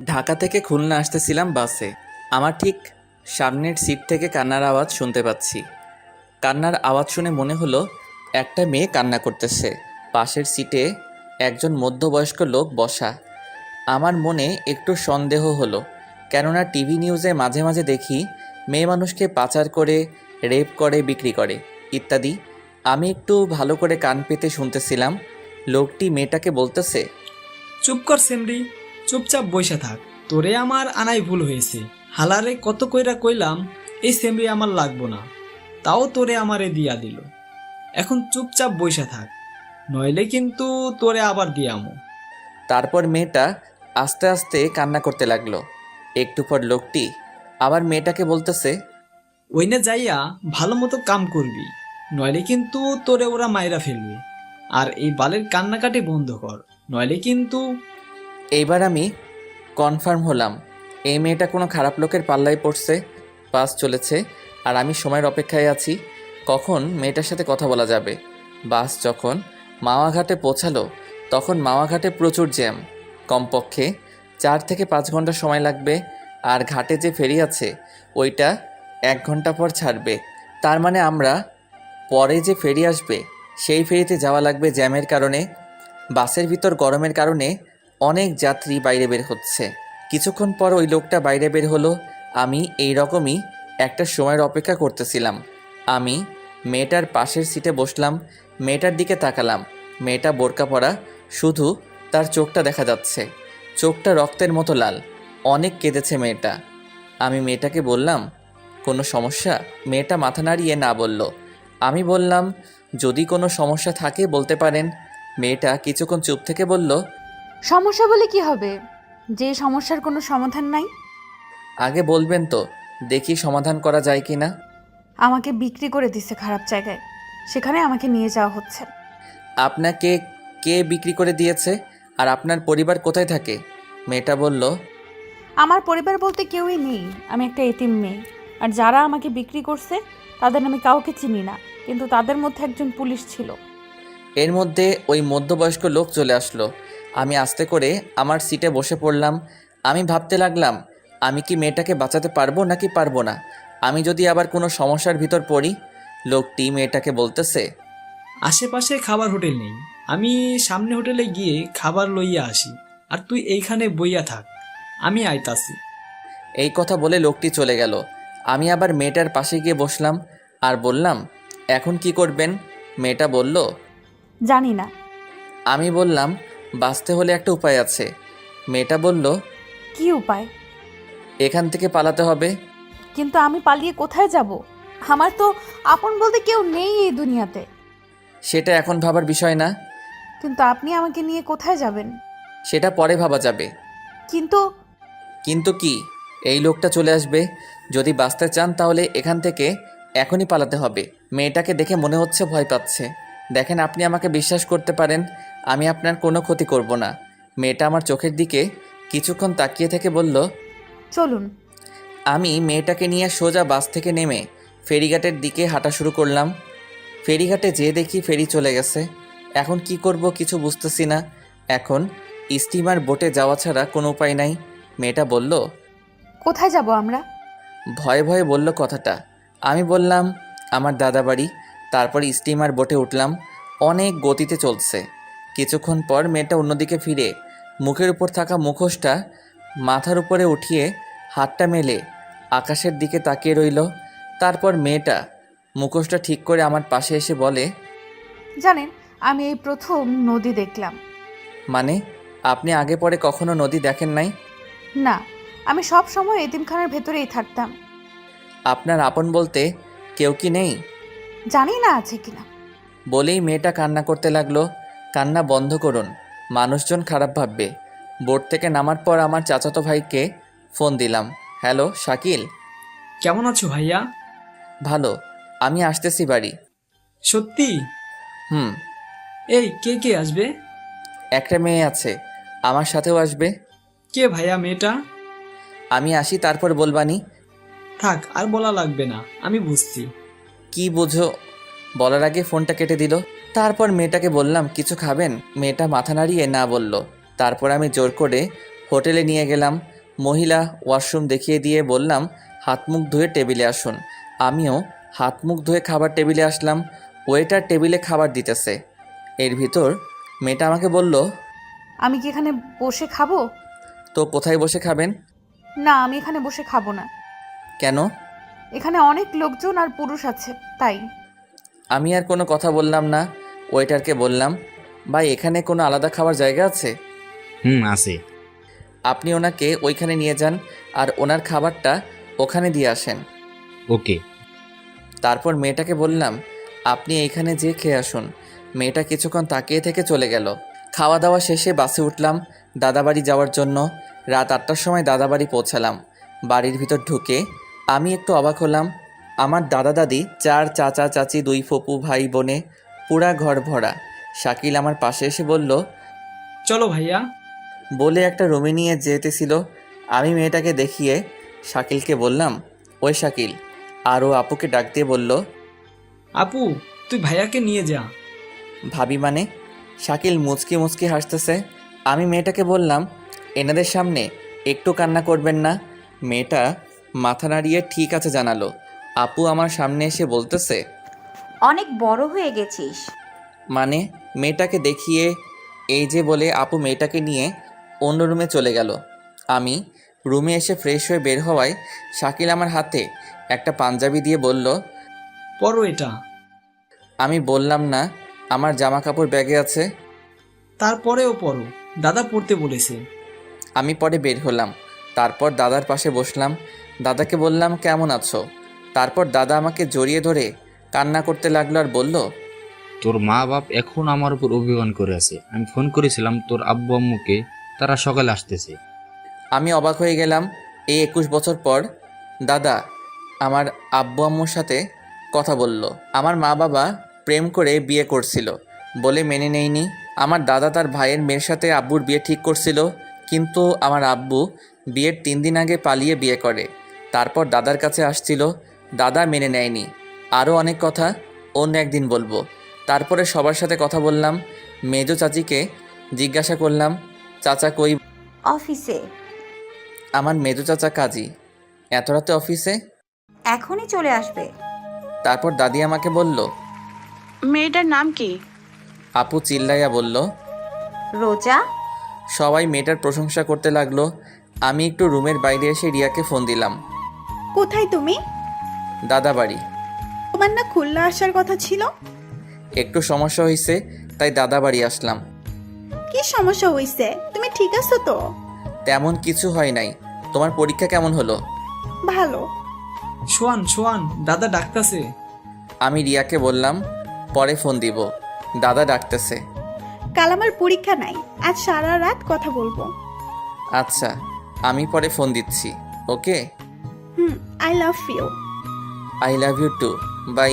ঢাকা থেকে খুলনা আসতেছিলাম বাসে। আমার ঠিক সামনের সিট থেকে কান্নার আওয়াজ শুনতে পাচ্ছি। কান্নার আওয়াজ শুনে মনে হলো একটা মেয়ে কান্না করতেছে। পাশের সিটে একজন মধ্যবয়স্ক লোক বসা। আমার মনে একটু সন্দেহ হলো, কেননা টিভি নিউজে মাঝে মাঝে দেখি মেয়ে মানুষকে পাচার করে, রেপ করে, বিক্রি করে ইত্যাদি। আমি একটু ভালো করে কান পেতে শুনতেছিলাম। লোকটি মেয়েটাকে বলতেছে, চুপ কর সেমরি, চুপচাপ বইসা থাক। তোরে আমার আনাই ভুল হয়েছে। হালারে কত কইরা কইলাম এই সেমরি আমার লাগবো না, তাও তোরে আমারে দিয়া দিল। এখন চুপচাপ বইসা থাক, নইলে কিন্তু তোরে আবার দিয়ামো। তারপর মেয়েটা আস্তে আস্তে কান্না করতে লাগলো। একটু পর লোকটি আবার মেয়েটাকে বলতেছে, ওইনে যাইয়া ভালো মতো কাম করবি, নইলে কিন্তু তোরে ওরা মাইরা ফেলবে। আর এই বালের কান্নাকাটি বন্ধ কর, নইলে কিন্তু। এইবার আমি কনফার্ম হলাম এই মেয়েটা কোনো খারাপ লোকের পাল্লায় পড়ছে। বাস চলেছে আর আমি সময়ের অপেক্ষায় আছি, কখন মেয়েটার সাথে কথা বলা যাবে। বাস যখন মাওয়াঘাটে পৌঁছালো তখন মাওয়াঘাটে প্রচুর জ্যাম। কমপক্ষে 4 থেকে 5 ঘন্টা সময় লাগবে। আর ঘাটে যে ফেরি আছে ওইটা 1 ঘন্টা পর ছাড়বে। তার মানে আমরা পরে যে ফেরি আসবে সেই ফেরিতে যাওয়া লাগবে জ্যামের কারণে। বাসের ভিতর গরমের কারণে অনেক যাত্রী বাইরে বের হচ্ছে। কিছুক্ষণ পর ওই লোকটা বাইরে বের হলো। আমি এই রকমই একটা সময়ের অপেক্ষা করতেছিলাম। আমি মেয়েটার পাশের সিটে বসলাম, মেয়েটার দিকে তাকালাম। মেয়েটা বোরকা পরা, শুধু তার চোখটা দেখা যাচ্ছে। চোখটা রক্তের মতো লাল। অনেক কেঁদেছে মেয়েটা। আমি মেয়েটাকে বললাম, কোনো সমস্যা? মেয়েটা মাথা নাড়িয়ে না বলল। আমি বললাম, যদি কোনো সমস্যা থাকে বলতে পারেন। মেয়েটা কিছুক্ষণ চুপ থেকে বলল, সমস্যা বলে কি হবে, যে সমস্যার কোনো সমাধান নাই? আগে বলবেন তো, দেখি সমাধান করা যায় কি না। আমাকে বিক্রি করে দিছে খারাপ জায়গায়, সেখানে আমাকে নিয়ে যাওয়া হচ্ছে। আপনাকে কে বিক্রি করে দিয়েছে? আর আপনার পরিবার কোথায় থাকে? মেয়েটা বলল, আমার পরিবার বলতে কেউই নেই, আমি একটা এতিম মেয়ে। আর যারা আমাকে বিক্রি করছে তাদের আমি কাউকে চিনি না, কিন্তু তাদের মধ্যে একজন পুলিশ ছিল। এর মধ্যে ওই মধ্যবয়স্ক লোক চলে আসলো। আমি আস্তে করে আমার সিটে বসে পড়লাম। আমি ভাবতে লাগলাম, আমি কি মেয়েটাকে বাঁচাতে পারবো নাকি পারবো না। আমি যদি আবার কোনো সমস্যার ভিতর পড়ি। লোকটি মেয়েটাকে বলতেছে, আশেপাশে খাবার হোটেল নেই, আমি সামনে হোটেলে গিয়ে খাবার লইয়া আসি, আর তুই এইখানে বইয়া থাক, আমি আইতাছি। এই কথা বলে লোকটি চলে গেল। আমি আবার মেয়েটার পাশে গিয়ে বসলাম আর বললাম, এখন কি করবেন? মেয়েটা বলল, জানি না। আমি বললাম, বাঁচতে হলে একটা উপায় আছে। মেয়েটা বলল, কি উপায়? এখান থেকে পালাতে হবে। কিন্তু আমি পালিয়ে কোথায় যাব? আমার তো আপন বলতে কেউ নেই এই দুনিয়াতে। সেটা এখন ভাবার বিষয় না। কিন্তু আপনি আমাকে নিয়ে কোথায় যাবেন? সেটা পরে ভাবা যাবে। কিন্তু কিন্তু কি? এই লোকটা চলে আসবে। যদি বাঁচতে চান তাহলে এখান থেকে এখনই পালাতে হবে। মেয়েটাকে দেখে মনে হচ্ছে ভয় পাচ্ছে। দেখেন, আপনি আমাকে বিশ্বাস করতে পারেন, আমি আপনার কোনো ক্ষতি করব না। মেয়েটা আমার চোখের দিকে কিছুক্ষণ তাকিয়ে থেকে বলল, চলুন। আমি মেয়েটাকে নিয়ে সোজা বাস থেকে নেমে ফেরিঘাটের দিকে হাঁটা শুরু করলাম। ফেরিঘাটে যেয়ে দেখি ফেরি চলে গেছে। এখন কি করব কিছু বুঝতেছি না। এখন স্টিমার বোটে যাওয়া ছাড়া কোনো উপায় নাই। মেয়েটা বলল, কোথায় যাব আমরা? ভয়ে ভয়ে বলল কথাটা। আমি বললাম, আমার দাদা বাড়ি। তারপর স্টিমার বোটে উঠলাম। অনেক গতিতে চলছে। কিছুক্ষণ পর মেয়েটা অন্যদিকে ফিরে মুখের উপর থাকা মুখোশটা মাথার উপরে উঠিয়ে হাতটা মেলে আকাশের দিকে তাকিয়ে রইল। তারপর মেয়েটা মুখোশটা ঠিক করে আমার পাশে এসে বলে, জানেন, আমি এই প্রথম নদী দেখলাম। মানে, আপনি আগে পরে কখনো নদী দেখেন নাই? না, আমি সব সময় এতিমখানার ভেতরেই থাকতাম। আপনার আপন বলতে কেউ কি নেই? জানি না আছে কিনা। বলেই মেয়েটা কান্না করতে লাগলো। কান্না বন্ধ করুন, মানুষজন খারাপ ভাববে। বোট থেকে নামার পর আমার চাচাতো ভাইকে ফোন দিলাম। হ্যালো শাকিল। কেমন আছো ভাইয়া? ভালো, আমি আসতেছি বাড়ি। সত্যি? হুম। এই কে কে আসবে? একটা মেয়ে আছে, আমার সাথেও আসবে। কে ভাইয়া মেয়েটা? আমি আসি তারপর বলবানি। থাক, আর বলা লাগবে না, আমি বুঝছি। কি বোঝো? বলার আগে ফোনটা কেটে দিল। তারপর মেয়েটাকে বললাম, কিছু খাবেন? মেয়েটা মাথা নাড়িয়ে না বলল। তারপর আমি জোর করে হোটেলে নিয়ে গেলাম। মহিলা ওয়াশরুম দেখিয়ে দিয়ে বললাম হাত মুখ ধুয়ে টেবিলে আসুন। আমিও হাত মুখ ধুয়ে খাবার টেবিলে আসলাম। ওয়েটার টেবিলে খাবার দিতেছে। এর ভিতর মেয়েটা আমাকে বলল, আমি কি এখানে বসে খাবো? তো কোথায় বসে খাবেন? না, আমি এখানে বসে খাবো না। কেন? এখানে অনেক লোকজন আর পুরুষ আছে, তাই। আমি আর কোনো কথা বললাম না। ওয়েটারকে বললাম, ভাই এখানে কোনো আলাদা খাবার জায়গা আছে? আছে। আপনি ওনাকে ওইখানে নিয়ে যান আর ওনার খাবারটা ওখানে দিয়ে আসেন। ওকে। তারপর মেয়েটাকে বললাম, আপনি এইখানে যেয়ে খেয়ে আসুন। মেয়েটা কিছুক্ষণ তাকিয়ে থেকে চলে গেল। খাওয়া দাওয়া শেষে বাসে উঠলাম দাদাবাড়ি যাওয়ার জন্য। রাত 8টার সময় দাদাবাড়ি পৌঁছালাম। বাড়ির ভিতর ঢুকে আমি একটু অবাক হলাম। আমার দাদা দাদি, 4 চাচা চাচি, 2 ফুপু ভাই বোনে পুরা ঘর ভরা। শাকিল আমার পাশে এসে বলল, চলো ভাইয়া। বলে একটা রুমে নিয়ে যেতেছিল। আমি মেয়েটাকে দেখিয়ে শাকিলকে বললাম, ওই শাকিল। আর ও আপুকে ডাক দিয়ে বলল, আপু, তুই ভাইয়াকে নিয়ে যা। ভাবি মানে? শাকিল মুচকি মুচকি হাসতেছে। আমি মেয়েটাকে বললাম, এনাদের সামনে একটু কান্না করবেন না। মেয়েটা মাথা নাড়িয়ে ঠিক আছে জানালো। আপু আমার সামনে এসে বলতেছে, অনেক বড় হয়ে গেছিস। মানে? মেয়েটাকে দেখিয়ে এই যে বলে আপু মেয়েটাকে নিয়ে অন্য রুমে চলে গেল। আমি রুমে এসে ফ্রেশ হয়ে বের হওয়ায় শাকিল আমার হাতে একটা পাঞ্জাবি দিয়ে বলল, পরো এটা। আমি বললাম না আমার জামা কাপড় ব্যাগে আছে। তারপরেও পরো, দাদা পড়তে বলেছে। আমি পরে বের হলাম। তারপর দাদার পাশে বসলাম। দাদাকে বললাম, কেমন আছো? তারপর দাদা আমাকে জড়িয়ে ধরে কান্না করতে লাগলো আর বলল, তোর মা বাপ এখন আমার উপর অভিমান করে আছে। আমি ফোন করেছিলাম তোর আব্বু আম্মুকে, তারা সকালে আসতেছে। আমি অবাক হয়ে গেলাম। এই 21 বছর পর দাদা আমার আব্বু আম্মুর সাথে কথা বলল। আমার মা বাবা প্রেম করে বিয়ে করছিল বলে মেনে নেয়নি। আমার দাদা তার ভাইয়ের মেয়ের সাথে আব্বুর বিয়ে ঠিক করছিল, কিন্তু আমার আব্বু বিয়ের 3 দিন আগে পালিয়ে বিয়ে করে। তারপর দাদার কাছে আসছিল, দাদা মেনে নেয়নি। আরও অনেক কথা অন্য একদিন বলবো। তারপরে সবার সাথে কথা বললাম। মেজো চাচিকে জিজ্ঞাসা করলাম, চাচা কই? অফিসে। আমার মেজো চাচা কাজী। এত রাতে অফিসে? এখনই চলে আসবে। তারপর দাদি আমাকে বলল, মেয়েটার নাম কি? আপু চিল্লাইয়া বলল। রোজা। সবাই মেয়েটার প্রশংসা করতে লাগলো। আমি একটু রুমের বাইরে এসে রিয়াকে ফোন দিলাম। কোথায় তুমি? দাদা বাড়ি। তোমার না খুলনা আসার কথা ছিল? একটু সমস্যা হয়েছে, তাই দাদা বাড়ি আসলাম। কি সমস্যা হইছে? তুমি ঠিক আছো তো? তেমন কিছু হয় নাই। তোমার পরীক্ষা কেমন হলো? ভালো। শোয়ান, দাদা ডাকতাছে। আমি রিয়াকে বললাম, পরে ফোন দিব, দাদা ডাকতেছে। কাল আমার পরীক্ষা নাই, আজ সারা রাত কথা বলবো। আচ্ছা, আমি পরে ফোন দিচ্ছি। Okay, I love you. I love you too. Bye.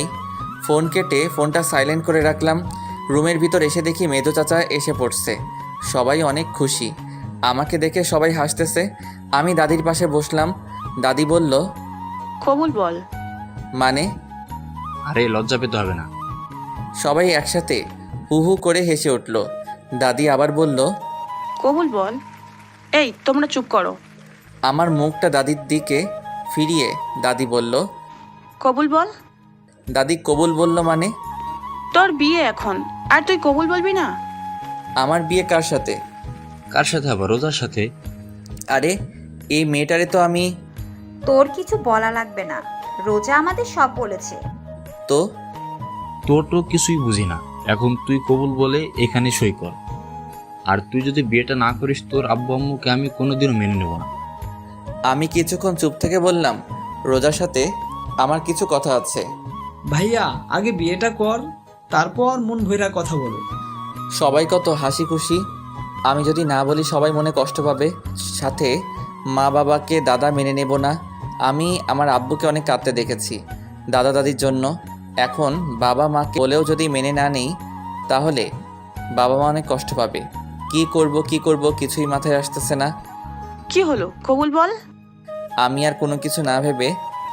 Phone কেটে ফোনটা সাইলেন্ট করে রাখলাম। রুমের ভিতর এসে দেখি মেজো চাচা এসে পড়ছে। সবাই অনেক খুশি। আমাকে দেখে সবাই হাসতেছে। আমি দাদির পাশে বসলাম। দাদি বলল, কবুল বল। মানে? আরে লজ্জা পেতে হবে না। সবাই একসাথে হু হু করে হেসে উঠল। দাদি আবার বলল, কবুল বল। এই তোমরা চুপ করো। আমার মুখটা দাদির দিকে ফিরিয়ে দাদি বলল, কবুল বল। দাদি কবুল বলল মানে? তোর বিয়ে এখন, আর তুই কবুল বলবি না? আমার বিয়ে কার সাথে? কার সাথে? আবার রোজার সাথে। আরে এই মেয়েটারে তো আমি। তোর কিছু বলা লাগবে না, রোজা আমাদের সব বলেছে। তো তোর তো কিছুই বুঝি না। এখন তুই কবুল বলে এখানে সই কর। আর তুই যদি বিয়েটা না করিস, তোর আব্বু আম্মুকে আমি কোনোদিনও মেনে নেব না। আমি কিছুক্ষণ চুপ থেকে বললাম, রোজার সাথে আমার কিছু কথা আছে। ভাইয়া, আগে বিয়েটা কর, তারপর মন ভইরা কথা বলো। সবাই কত হাসি খুশি। আমি যদি না বলি সবাই মনে কষ্ট পাবে। সাথে মা বাবাকে দাদা মেনে নেব না। আমি আমার আব্বুকে অনেক কাঁদতে দেখেছি দাদা দাদির জন্য। এখন বাবা মাকে বলেও যদি মেনে না নেই, তাহলে বাবা মা অনেক কষ্ট পাবে। কি করব কিছুই মাথায় আসতেছে না। কি হলো, কবুল বল। আমি আর কোনো কিছু না ভেবে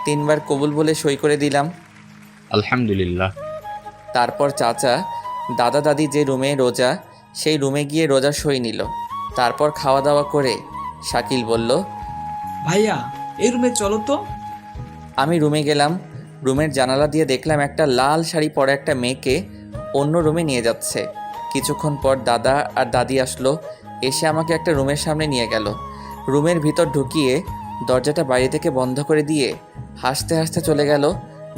3 বার কবুল বলে সই করে দিলাম। আলহামদুলিল্লাহ। তারপর চাচা দাদা দাদি যে রুমে রোজা, সেই রুমে গিয়ে রোজা সই নিল। তারপর খাওয়া দাওয়া করে শাকিল বলল, ভাইয়া এই রুমে চলো তো। আমি রুমে গেলাম। রুমের জানালা দিয়ে দেখলাম একটা লাল শাড়ি পরা একটা মেয়েকে অন্য রুমে নিয়ে যাচ্ছে। কিছুক্ষণ পর দাদা আর দাদি আসলো, এসে আমাকে একটা রুমের সামনে নিয়ে গেল। রুমের ভিতর ঢুকিয়ে দরজাটা বাইরে থেকে বন্ধ করে দিয়ে হাসতে হাসতে চলে গেল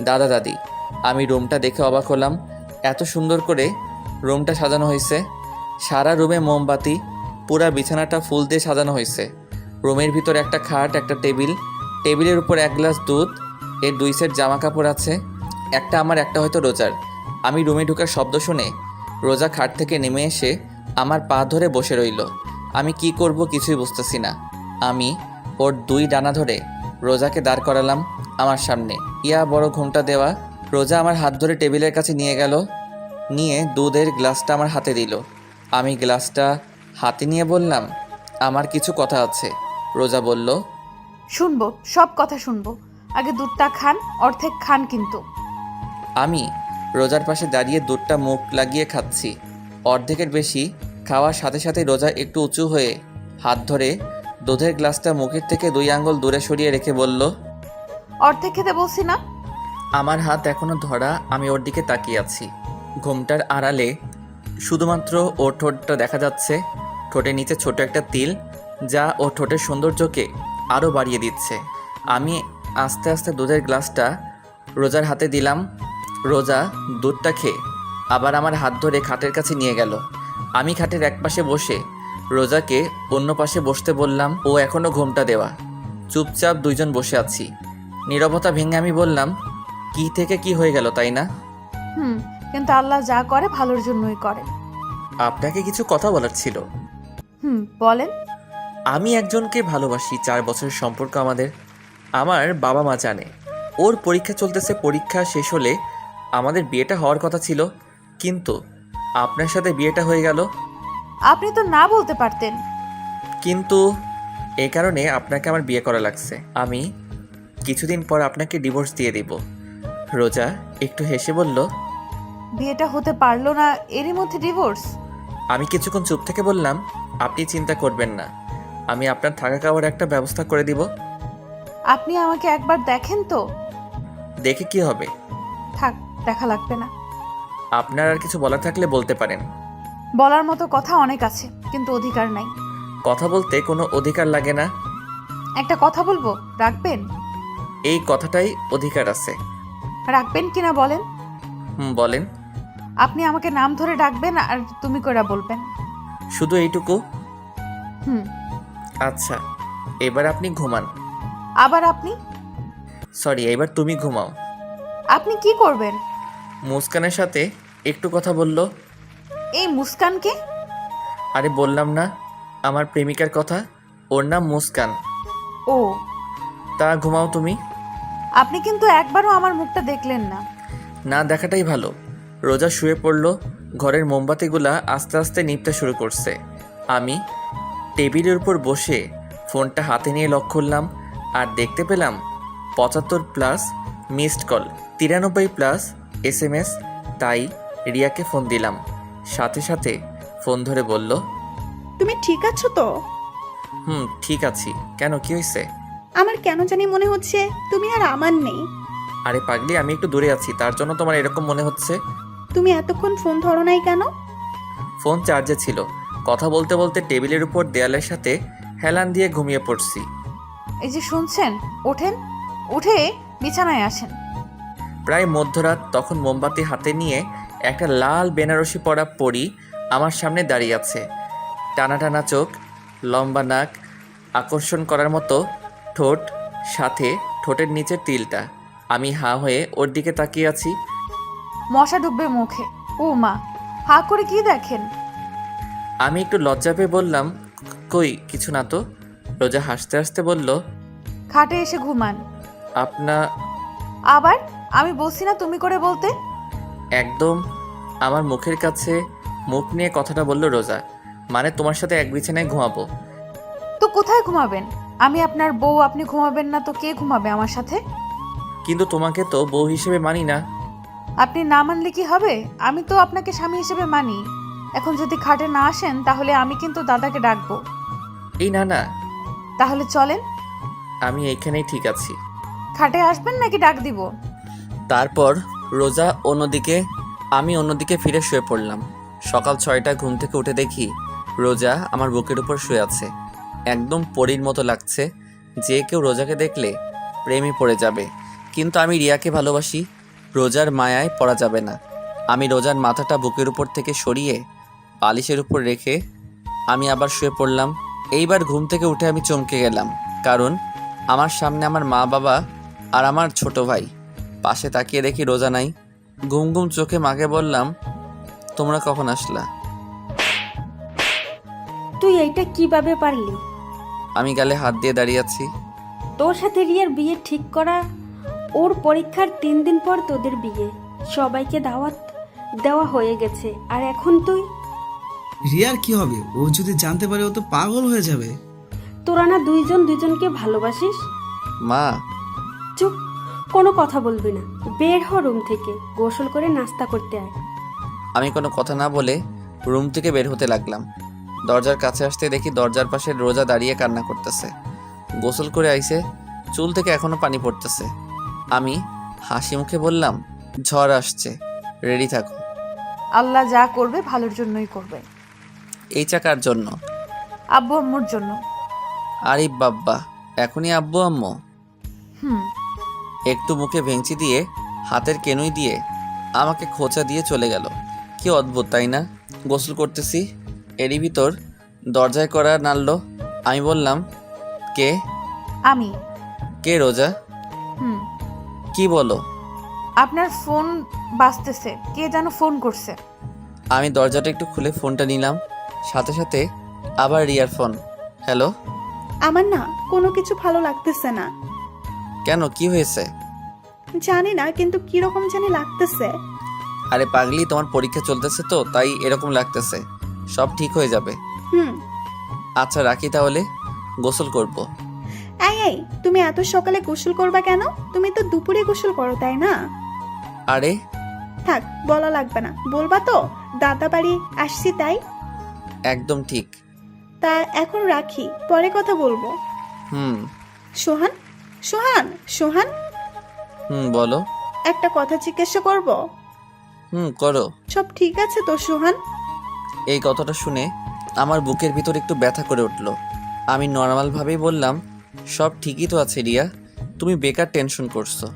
দাদা দাদি। আমি রুমটা দেখে অবাক হলাম, এত সুন্দর করে রুমটা সাজানো হয়েছে। সারা রুমে মোমবাতি, পুরা বিছানাটা ফুল দিয়ে সাজানো হয়েছে। রুমের ভিতর একটা খাট, একটা টেবিল, টেবিলের উপর এক গ্লাস দুধ, এর 2 সেট জামা কাপড় আছে, একটা আমার একটা হয়তো রোজার। আমি রুমে ঢোকার শব্দ শুনে রোজা খাট থেকে নেমে এসে আমার পা ধরে বসে রইল। আমি কি করব কিছুই বুঝতেছি না। আমি ওর 2 ডানা ধরে রোজাকে দাঁড় করালাম আমার সামনে। ইয়া বড় ঘুমটা দেওয়া। রোজা আমার হাত ধরে টেবিলের কাছে নিয়ে গেল, নিয়ে দুধের গ্লাসটা আমার হাতে দিল। আমি গ্লাসটা হাতে নিয়ে বললাম, আমার কিছু কথা আছে। রোজা বলল, শুনবো, সব কথা শুনবো। আগে দুধটা খান, অর্ধেক খান কিন্তু। আমি রোজার পাশে দাঁড়িয়ে দুধটা মুখ লাগিয়ে খাচ্ছি। অর্ধেকের বেশি খাওয়ার সাথে সাথে রোজা একটু উঁচু হয়ে হাত ধরে দুধের গ্লাসটা মুখের থেকে 2 আঙ্গুল দূরে সরিয়ে রেখে বলল, অর্ধেক খেতে বলছি না? আমার হাত এখনো ধরা। আমি ওর দিকে তাকিয়ে আছি। ঘুমটার আড়ালে শুধুমাত্র ওর ঠোঁটটা দেখা যাচ্ছে। ঠোঁটের নিচে ছোট একটা তিল, যা ওর ঠোঁটের সৌন্দর্যকে আরও বাড়িয়ে দিচ্ছে। আমি আস্তে আস্তে দুধের গ্লাসটা রোজার হাতে দিলাম। রোজা দুধটা খেয়ে আবার আমার হাত ধরে খাটের কাছে নিয়ে গেল। আমি খাটের এক পাশে বসে রোজাকে অন্য পাশে বসতে বললাম। ও এখনও ঘুমটা দেওয়া। চুপচাপ 2 জন বসে আছি। নীরবতা ভেঙে আমি বললাম, কি থেকে কি হয়ে গেল, তাই না? কিন্তু আল্লাহ যা করে ভালোর জন্যই করে। আপনাকে কিছু কথা বলার ছিল। বলেন। আমি একজনকে ভালোবাসি। 4 বছরের সম্পর্ক আমাদের। আমার বাবা মা জানে। ওর পরীক্ষা চলতেছে। পরীক্ষা শেষ হলে আমাদের বিয়েটা হওয়ার কথা ছিল, কিন্তু আপনার সাথে বিয়েটা হয়ে গেল। আপনি তো না বলতে পারতেন। কিন্তু এই কারণে আপনাকে আমার বিয়ে করা লাগছে। আমি কিছুদিন পর আপনাকে ডিভোর্স দিয়ে দিব। রোজা একটু হেসে বলল, বিয়েটা হতে পারলো না, এরই মধ্যে ডিভোর্স? আমি কিছুক্ষণ চুপ থেকে বললাম, আপনি চিন্তা করবেন না, আমি আপনার থাকা খাওয়ার একটা ব্যবস্থা করে দিব। আপনি আমাকে একবার দেখেন তো। দেখে কি হবে? থাক, দেখা লাগবে না। আপনার আর কিছু বলার থাকলে বলতে পারেন। বলার মতো কথা অনেক আছে, কিন্তু অধিকার নাই। কথা বলতে কোনো অধিকার লাগে না। একটা কথা বলবো, রাখবেন? এই কথাটাই অধিকার আছে। রাখবেন কিনা বলেন? বলেন। আপনি আমাকে নাম ধরে ডাকবেন আর তুমি কইরা বলবেন। শুধু এইটুকু? হুম। আচ্ছা, এবার আপনি ঘুমান। আবার আপনি? সরি, এবার তুমি ঘুমাও। আপনি কি করবেন? মুস্কানের সাথে একটু কথা বলল। এই মুস্কানকে? আরে বললাম না, আমার প্রেমিকার কথা। ওর নাম মুস্কান। ও, তা ঘুমাও তুমি। আপনি কিন্তু একবারও আমার মুখটা দেখলেন না। না দেখাটাই ভালো। রোজা শুয়ে পড়ল। ঘরের মোমবাতিগুলা আস্তে আস্তে নিভতে শুরু করছে। আমি টেবিলের উপর বসে ফোনটা হাতে নিয়ে লক করলাম, আর দেখতে পেলাম 75+ মিসড কল, 93+ SMS। তাই রিয়াকে ফোন দিলাম। সাথে সাথে ফোন ধরে বলল, তুমি ঠিক আছো তো? ঠিক আছি। কেন, কি হয়েছে? আমার কেন জানি মনে হচ্ছে তুমি আর আমার নেই। আরে পাগলি, আমি একটু দূরে আছি, তার জন্য তোমার এরকম মনে হচ্ছে। তুমি এতক্ষণ ফোন ধরো নাই কেন? ফোন চার্জে ছিল। কথা বলতে বলতে টেবিলের উপর দেয়ালের সাথে হেলান দিয়ে ঘুমিয়ে পড়ছি। এই যে শুনছেন, ওঠেন, উঠে বিছানায় আসেন। প্রায় মধ্যরাত। তখন মোমবাতি হাতে নিয়ে একটা লাল বেনারসি পরা পরী আমার সামনে দাঁড়িয়ে আছে। টানা টানা চোখ, লম্বা নাক, আকর্ষণ করার মতো ঠোঁট, সাথে ঠোঁটের নিচের তিলটা। আমি হাঁ হয়ে ওর দিকে তাকিয়ে আছি। মশা ঢুকবে মুখে। ও মা, হা করে কি দেখেন? আমি একটু লজ্জা পেয়ে বললাম, কই কিছু না তো। রোজা হাসতে হাসতে বলল, খাটে এসে ঘুমান। আবার আমি বলছি না তুমি করে বলতে? একদম আমার মুখের কাছে মুখ নিয়ে কথাটা বলল রোজা। মানে তোমার সাথে এক বিছানায় ঘুমাবো। তো কোথায় ঘুমাবেন? আমি আপনার বউ, আপনি ঘুমাবেন না তো কে ঘুমাবে আমার সাথে? কিন্তু তোমাকে তো বউ হিসেবে মানি না। আপনি না মানলে কি হবে? আমি তো আপনাকে স্বামী হিসেবে মানি। এখন যদি খাটে না আসেন তাহলে আমি কিন্তু দাদাকে ডাকবো। এই না না, তাহলে চলেন। আমি এইখানেই ঠিক আছি। খাটে আসবেন নাকি ডাক দিব? তারপর রোজা অন্যদিকে, আমি অন্যদিকে ফিরে শুয়ে পড়লাম। সকাল 6টায় ঘুম থেকে উঠে দেখি রোজা আমার বুকের উপর শুয়ে আছে। একদম পরীর মতো লাগছে, যে কেউ রোজাকে দেখলে প্রেমে পড়ে যাবে। কিন্তু আমি রিয়াকে ভালোবাসি, রোজার মায়ায় পড়া যাবে না। আমি রোজার মাথাটা বুকের উপর থেকে সরিয়ে বালিশের উপর রেখে আমি আবার শুয়ে পড়লাম। এইবার ঘুম থেকে উঠে আমি চমকে গেলাম, কারণ আমার সামনে আমার মা বাবা আর আমার ছোট ভাই। পাশে তাকিয়ে দেখি রোজা নাই। ঘুম ঘুম চোখে মাকে বললাম, তোমরা কখন আসলা? তুই এইটা কিভাবে পারলি? আমি গালে হাত দিয়ে দাঁড়িয়ে আছি। তোর সাথে রিয়ার বিয়ে ঠিক করা, ওর পরীক্ষার 3 দিন পর তোদের বিয়ে, সবাইকে দাওয়াত দেওয়া হয়ে গেছে, আর এখন তুই? রিয়ার কি হবে? ও যদি জানতে পারে ও তো পাগল হয়ে যাবে। তোরা না দুইজন দুইজনকে ভালোবাসিস? মা, চুপ, কোনো কথা বলবি না। বের হ রুম থেকে, গোসল করে নাস্তা করতে আয়। আমি কোনো কথা না বলে রুম থেকে বের হতে লাগলাম। দরজার কাছে আসতে দেখি দরজার পাশে রোজা দাঁড়িয়ে কান্না করতেছে। গোসল করে আইছে, চুল থেকে এখনো পানি পড়তেছে। আমি হাসি মুখে বললাম, ঝড় আসছে, রেডি থাকো। আল্লাহ যা করবে ভালোর জন্যই করবে। এই চাকার জন্য? আব্বু আম্মুর জন্য। আরে বাব্বা, এখনই আব্বু আম্মু? হুম। একটু মুখে ভেঙচি দিয়ে হাতের কেনুই দিয়ে আমাকে খোঁচা দিয়ে চলে গেল। কি অদ্ভুত তাই না? গোসল করতেছি, এরই ভিতর দরজায় করা নাড়ল। আমি বললাম, কে? আমি। কে রোজা? হুম। কি বলো? আপনার ফোন বাজতেছে, কে যেন ফোন করছে। আমি দরজাটা একটু খুলে ফোনটা নিলাম, সাথে সাথে আবার রিয়ার ফোন। হ্যালো। আমার না কোনো কিছু ভালো লাগতেছে না। কেন, কি হয়েছে? জানি না, কিন্তু কিরকম জানি লাগতেছে। আরে পাগলি, তোমার পরীক্ষা চলতেছে তো তাই এরকম লাগতেছে, সব ঠিক হয়ে যাবে। হুম। আচ্ছা রাখি তাহলে, গোসল করব। এই তুমি এত সকালে গোসল করবা কেন? তুমি তো দুপুরে গোসল করো, তাই না? আরে থাক, বলা লাগবে না। বলবা তো দাদা বাড়ি আসছি তাই? একদম ঠিক। তা এখন রাখি, পরে কথা বলবো। হুম। সোহান, সোহান, সোহান, বলো। একটা কথা জিজ্ঞাসা করব? করো। সব ঠিক আছে তো সোহান? এই কথাটা শুনে আমার বুকের ভিতর একটু ব্যথা করে উঠল। আমি নর্মালভাবেই বললাম, সব ঠিকই তো আছে রিয়া, তুমি বেকার টেনশন করছো।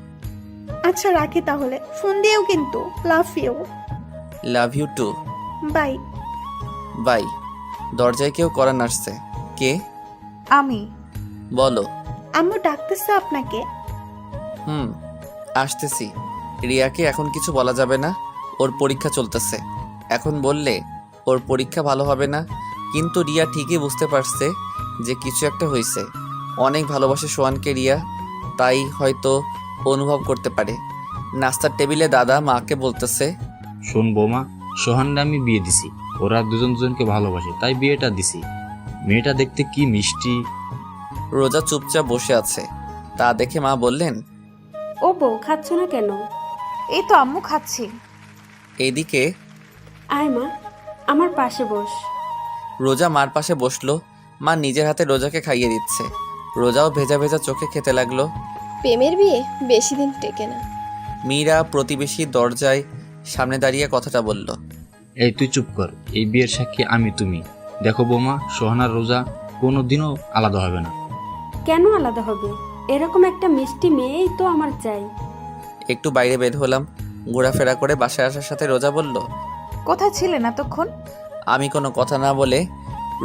আচ্ছা রাখি তাহলে, ফোন দিয়েও কিন্তু। Love you. Love you too. Bye. Bye. দরজায় কেউ করা নাড়ছে। কে? আমি। বলো। আম্মু ডাকতেছে আপনাকে। আসতেছি। রিয়াকে এখন কিছু বলা যাবে না, ওর পরীক্ষা চলতেছে। এখন বললে ওর পরীক্ষা ভালো হবে না। কিন্তু রিয়া ঠিকই বুঝতে পারছে যে কিছু একটা হয়েছে। অনেক ভালোবাসে সোহানকে রিয়া, তাই হয়তো অনুভব করতে পারে। নাস্তার টেবিলে দাদা মাকে বলতেছে, শোন বৌমা, সোহানরা আমি বিয়ে দিছি, ওরা দুজন দুজনকে ভালোবাসে তাই বিয়েটা দিছি। মেয়েটা দেখতে কি মিষ্টি। রোজা চুপচাপ বসে আছে, তা দেখে মা বললেন, ও বউ, খাচ্ছ না কেন? এই তো আম্মু খাচ্ছি। এইদিকে আয় মা, আমার পাশে বস। রোজা মার পাশে বসলো। মা নিজের হাতে রোজাকে খাইয়ে দিচ্ছে। রোজাও ভেজা ভেজা চোখে খেতে লাগলো। প্রেমের বিয়ে বেশি দিন টেকে না। মীরা প্রতিবেশী দরজায় সামনে দাঁড়িয়ে কথাটা বলল। এই তুই চুপ কর, এই বিয়ের সাক্ষী আমি তুমি। দেখো বৌমা, সোহানার রোজা কোনো দিনও আলাদা হবে না। কেন আলাদা হবে? এরকম একটা মিষ্টি মেয়েই তো আমার চাই। একটু বাইরে বের হলাম, ঘোরাফেরা করে বাসায় আসার সাথে রোজা বলল, কোথায় ছিলেন এতক্ষণ? আমি কোনো কথা না বলে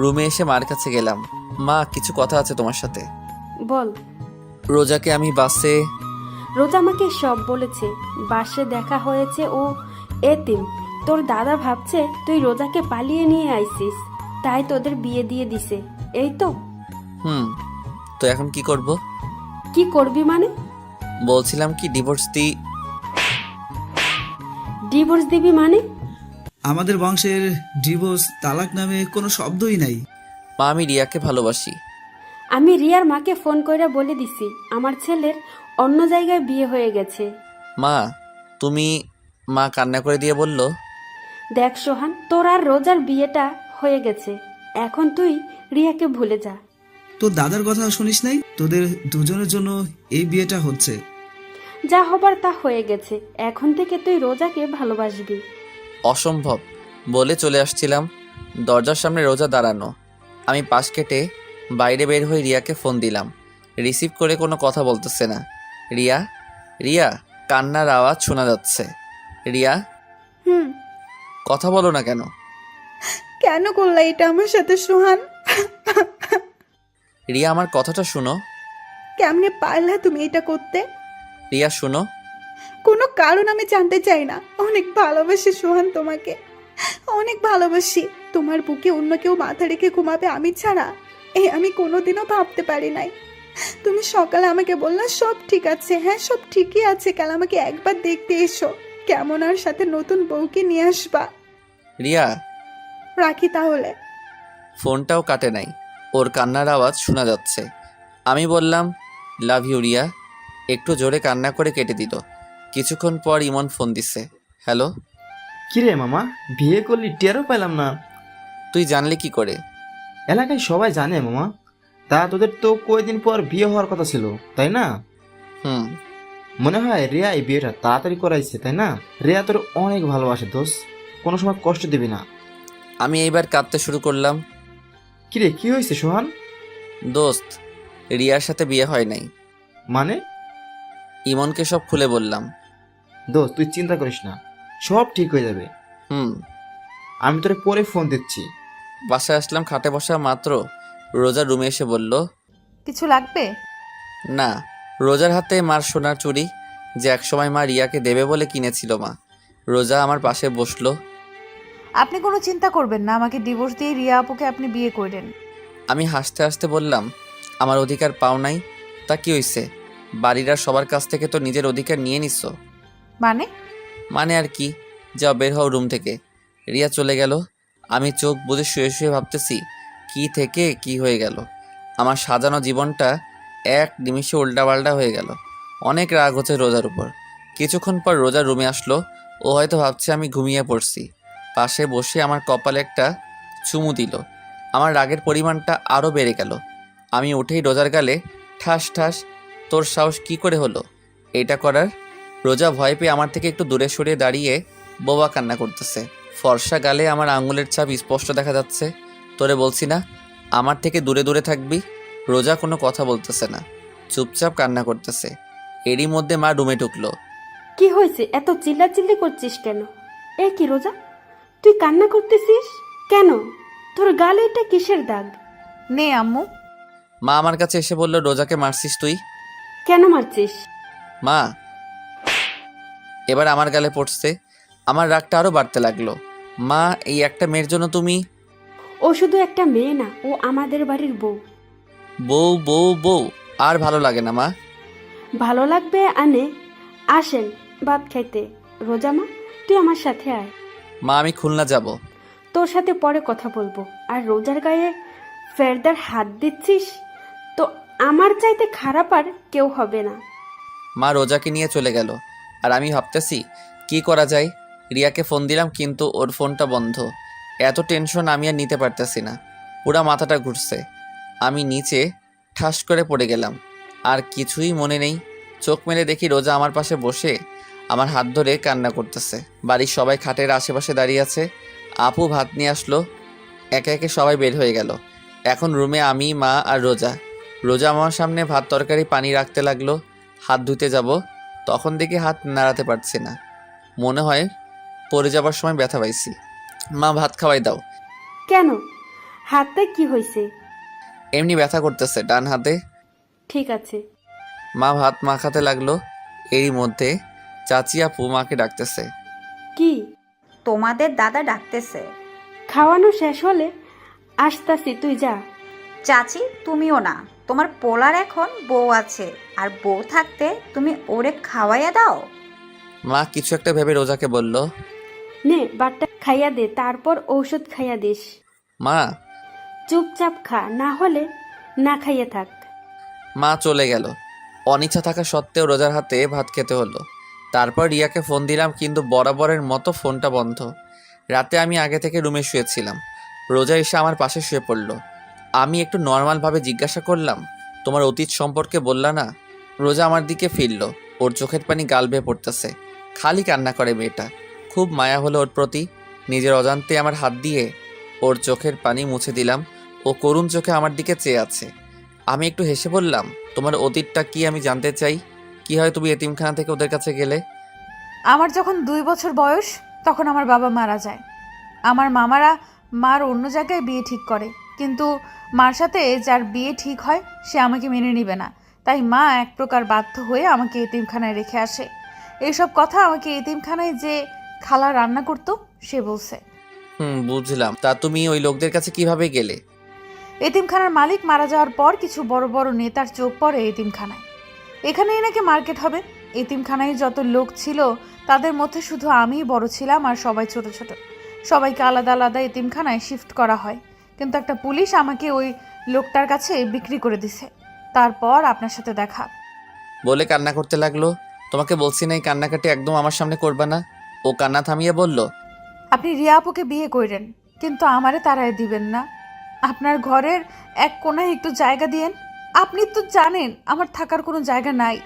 রুমে এসে মার কাছে গেলাম। মা, কিছু কথা আছে তোমার সাথে। বল। রোজাকে আমি বাসে। রোজা আমাকে সব বলেছে, বাসে দেখা হয়েছে, ও এতিম। তোর দাদা ভাবছে তুই রোজাকে পালিয়ে নিয়ে আইছিস, তাই তোদের বিয়ে দিয়ে দিছে, এই তো। তো এখন কি করব? কি করবি মানে? বলছিলাম কি ডিভোর্স ডিভোর্স দিবি মানে? আমাদের বংশের ডিভোর্স তালাক নামে কোনো শব্দই নাই। মা, আমি রিয়াকে ভালোবাসি। আমি রিয়ার মাকে ফোন করে বলে দিছি আমার ছেলের অন্য জায়গায় বিয়ে হয়ে গেছে। মা, তুমি। মা কান্না করে দিয়ে বলল, দেখ সোহান, তোর আর রোজার বিয়েটা হয়ে গেছে, এখন তুই রিয়াকে ভুলে যা। তোর দাদার কথা শুনিস নাই? তোদের দুজনের জন্য এই বিয়েটা হচ্ছে। যা হবার তা হয়ে গেছে, এখন থেকে তুই রোজাকে ভালোবাসবি। অসম্ভব বলে চলে আসছিলাম, দরজার সামনে রোজা দাঁড়ানো। আমি পাশ কেটে বাইরে বের হয়ে রিয়াকে ফোন দিলাম। রিসিভ করে কোনো কথা বলতেছে না। রিয়া, রিয়া, কান্নার আওয়াজ শোনা যাচ্ছে। রিয়া, হুম। কথা বলো না কেন? কেন করলা এটা আমার সাথে সোহান? রিয়া, আমার কথাটা শুনো। কেমনে পারলা তুমি এটা করতে? রিয়া শুনো। কোনো কারণ আমি জানতে চাই না। অনেক ভালোবাসি সোহান তোমাকে, অনেক ভালোবাসি। তোমার বুকে অন্য কেউ মাথা রেখে ঘুমাবে আমি ছাড়া, আমি কোনোদিনও ভাবতে পারি নাই। তুমি সকালে আমাকে বললা সব ঠিক আছে। হ্যাঁ, সব ঠিকই আছে, কাল আমাকে একবার দেখতে এসো, কেমন আর সাথে নতুন বউকে নিয়ে আসবা। রিয়া, রাখি তাহলে। ফোনটাও কাটে নাই, ওর কান্নার আওয়াজ শোনা যাচ্ছে। আমি বললাম লাভ ইউ রিয়া, একটু জোরে কান্না করে কেটে দিল। কিছুক্ষণ পর ইমন ফোন দিছে। হ্যালো। কিরে মামা, বিয়ে করলি টেরও পেলাম না। তুই জানলি কি করে? এলাকায় সবাই জানে মামা। তা তোদের তো কয়েকদিন পর বিয়ে হওয়ার কথা ছিল, তাই না? হুম। মনে হয় রিয়া এই বিয়েটা তাড়াতাড়ি করাইছে, তাই না? রিয়া তোর অনেক ভালোবাসে দোষ, কোনো সময় কষ্ট দিবি না। আমি এইবার কাঁদতে শুরু করলাম। কিরে, কি হয়েছে সোহান? দোস্ত, রিয়ার সাথে বিয়ে হয় নাই। মানে? ইমনকে সব খুলে বললাম। দোস্ত তুই চিন্তা করিস না, সব ঠিক হয়ে যাবে। হুম। আমি তোরে পরে ফোন দিচ্ছি। বাসায় আসলাম, খাটে বসা মাত্র রোজা রুমে এসে বলল, কিছু লাগবে? না। রোজার হাতে মার সোনার চুড়ি, যে একসময় মা রিয়াকে দেবে বলে কিনেছিল মা। রোজা আমার পাশে বসলো। আপনি কোনো চিন্তা করবেন না, আমাকে ডিভোর্স দিয়ে রিয়া আপুকে আপনি বিয়ে করেন। আমি হাসতে হাসতে বললাম, আমার অধিকার পাও নাই? তা কি হইছে? বাড়ির আর সবার কাছ থেকে তো নিজের অধিকার নিয়ে নিচ্ছ। মানে? মানে আর কি, যাও বের হও রুম থেকে। রিয়া চলে গেল। আমি চোখ বুজে শুয়ে শুয়ে ভাবতেছি কি থেকে কি হয়ে গেল। আমার সাজানো জীবনটা এক নিমিষে উল্টাপাল্টা হয়ে গেল। অনেক রাগ হচ্ছে রোজার উপর। কিছুক্ষণ পর রোজা রুমে আসলো। ও হয়তো ভাবছে আমি ঘুমিয়ে পড়ছি। পাশে বসে আমার কপালে একটা চুমু দিল। আমার রাগের পরিমাণটা আরও বেড়ে গেল। আমি উঠেই রোজার গালে ঠাস ঠাস। তোর সাহস কি করে হলো এটা করার? রোজা ভয় পেয়ে আমার থেকে একটু দূরে সরিয়ে দাঁড়িয়ে বোবা কান্না করতেছে। ফর্সা গালে আমার আঙুলের ছাপ স্পষ্ট দেখা যাচ্ছে। তোরে বলছি না আমার থেকে দূরে দূরে থাকবি? রোজা কোনো কথা বলতেছে না, চুপচাপ কান্না করতেছে। এরই মধ্যে মা রুমে ঢুকলো। কি হয়েছে, এত চিল্লাচিল্লি করছিস কেন? এ কি রোজা, তুই কান্না করতেছিস কেন? তোর গালে এটা কিসের দাগ? নে আম্মু। মা আমার কাছে এসে বলল, রোজাকে মারছিস তুই? কেন মারছিস? মা এবার আমার গালে পড়ছে। আমার রাগটা আরও বাড়তে লাগলো। মা, এই একটা মেয়ের জন্য তুমি? ও শুধু একটা মেয়ে না, ও আমাদের বাড়ির বউ। বউ বউ বউ আর ভালো লাগে না মা। ভালো লাগবে আনে। আসেন ভাত খাইতে। রোজা মা, তুই আমার সাথে আয়। মা, আমি খুলনা যাব। তোর সাথে পরে কথা বলবো। আর রোজার গায়ে ফেরদার হাত দিচ্ছিস তো আমার চাইতে খারাপ আর কেউ হবে না। মা রোজাকে নিয়ে চলে গেল। আর আমি ভাবতেছি কি করা যায়। রিয়াকে ফোন দিলাম কিন্তু ওর ফোনটা বন্ধ। এত টেনশন আমি আর নিতে পারতেছি না, পুরা মাথাটা ঘুরছে। আমি নিচে ঠাস করে পড়ে গেলাম। আর কিছুই মনে নেই। চোখ মেলে দেখি রোজা আমার পাশে বসে আমার হাত ধরে কান্না করতেছে। বাড়ির সবাই খাটের আশেপাশে দাঁড়িয়ে আছে। আপু ভাত নিয়ে আসলো। একে একে সবাই বের হয়ে গেল। এখন রুমে আমি, মা আর রোজা। রোজা আমার সামনে ভাত তরকারি পানি রাখতে লাগলো। হাত ধুতে যাব, তখন দেখি হাত নাড়াতে পারছি না। মনে হয় পড়ে যাবার সময় ব্যথা পাইছি। মা, ভাত খাওয়াই দাও। কেন, হাতে কি হয়েছে? এমনি ব্যথা করতেছে ডান হাতে। ঠিক আছে। মা ভাত মাখাতে লাগলো। এরই মধ্যে চাচি আপু মাকে ডাকতেছে। কি? তোমাদের দাদা ডাকতেছে। খাওয়ানো শেষ হলে আসতাছি, তুই যা। চাচি, তুমিও না, তোমার পোলার এখন বউ আছে, আর বউ থাকতে তুমি ওরে খাওয়াইয়া দাও। মা কিছু একটা ভেবে রোজাকে বলল, নে বাটটা খাইয়া দে, তারপর ঔষধ খাইয়া দিস। মা। চুপচাপ খা, না হলে না খাইয়ে থাক। মা চলে গেল। অনিচ্ছা থাকা সত্ত্বেও রোজার হাতে ভাত খেতে হলো। তারপর রিয়াকে ফোন দিলাম কিন্তু বরাবরের মতো ফোনটা বন্ধ। রাতে আমি আগে থেকে রুমে শুয়েছিলাম। রোজা এসে আমার পাশে শুয়ে পড়ল। আমি একটু নর্মালভাবে জিজ্ঞাসা করলাম, তোমার অতীত সম্পর্কে বললা না? রোজা আমার দিকে ফিরল, ওর চোখের পানি গাল বেয়ে পড়তেছে। খালি কান্না করে মেয়েটা। খুব মায়া হলো ওর প্রতি। নিজের অজান্তে আমার হাত দিয়ে ওর চোখের পানি মুছে দিলাম। ও করুণ চোখে আমার দিকে চেয়ে আছে। আমি একটু হেসে বললাম, তোমার অতীতটা কি আমি জানতে চাই? কি হয় তুমি এতিমখানা থেকে ওদের কাছে গেলে? আমার যখন 2 বছর বয়স তখন আমার বাবা মারা যায়। আমার মামারা মার অন্য জায়গায় বিয়ে ঠিক করে, কিন্তু মার সাথে যার বিয়ে ঠিক হয় সে আমাকে মেনে নেবে না। তাই মা এক প্রকার বাধ্য হয়ে আমাকে এতিমখানায় রেখে আসে। এইসব কথা আমাকে এতিমখানায় যে খালা রান্না করতো সে বলছে। বুঝলাম। তা তুমি ওই লোকদের কাছে কিভাবে গেলে? এতিমখানার মালিক মারা যাওয়ার পর কিছু বড় বড় নেতার চোখ পড়ে এতিমখানায়। এখানেই নাকি মার্কেট হবে। এতিমখানায় যত লোক ছিল তাদের মধ্যে শুধু আমিই বড় ছিলাম, আর সবাই ছোট ছোট। সবাইকে আলাদা আলাদা এতিমখানায় শিফট করা হয়, কিন্তু একটা পুলিশ আমাকে ওই লোকটার কাছে বিক্রি করে দিছে। তারপর আপনার সাথে দেখা। বলে কান্না করতে লাগলো। তোমাকে বলছি না এই কান্নাকাটি একদম আমার সামনে করবে না। ও কান্না থামিয়ে বলল, আপনি রিয়া আপুকে বিয়ে করেন, কিন্তু আমারে তাড়ায় দিবেন না। আপনার ঘরের এক কোনায় একটু জায়গা দিয়েন। আপনি তো জানেন আমার থাকার কোনো জায়গা নাই।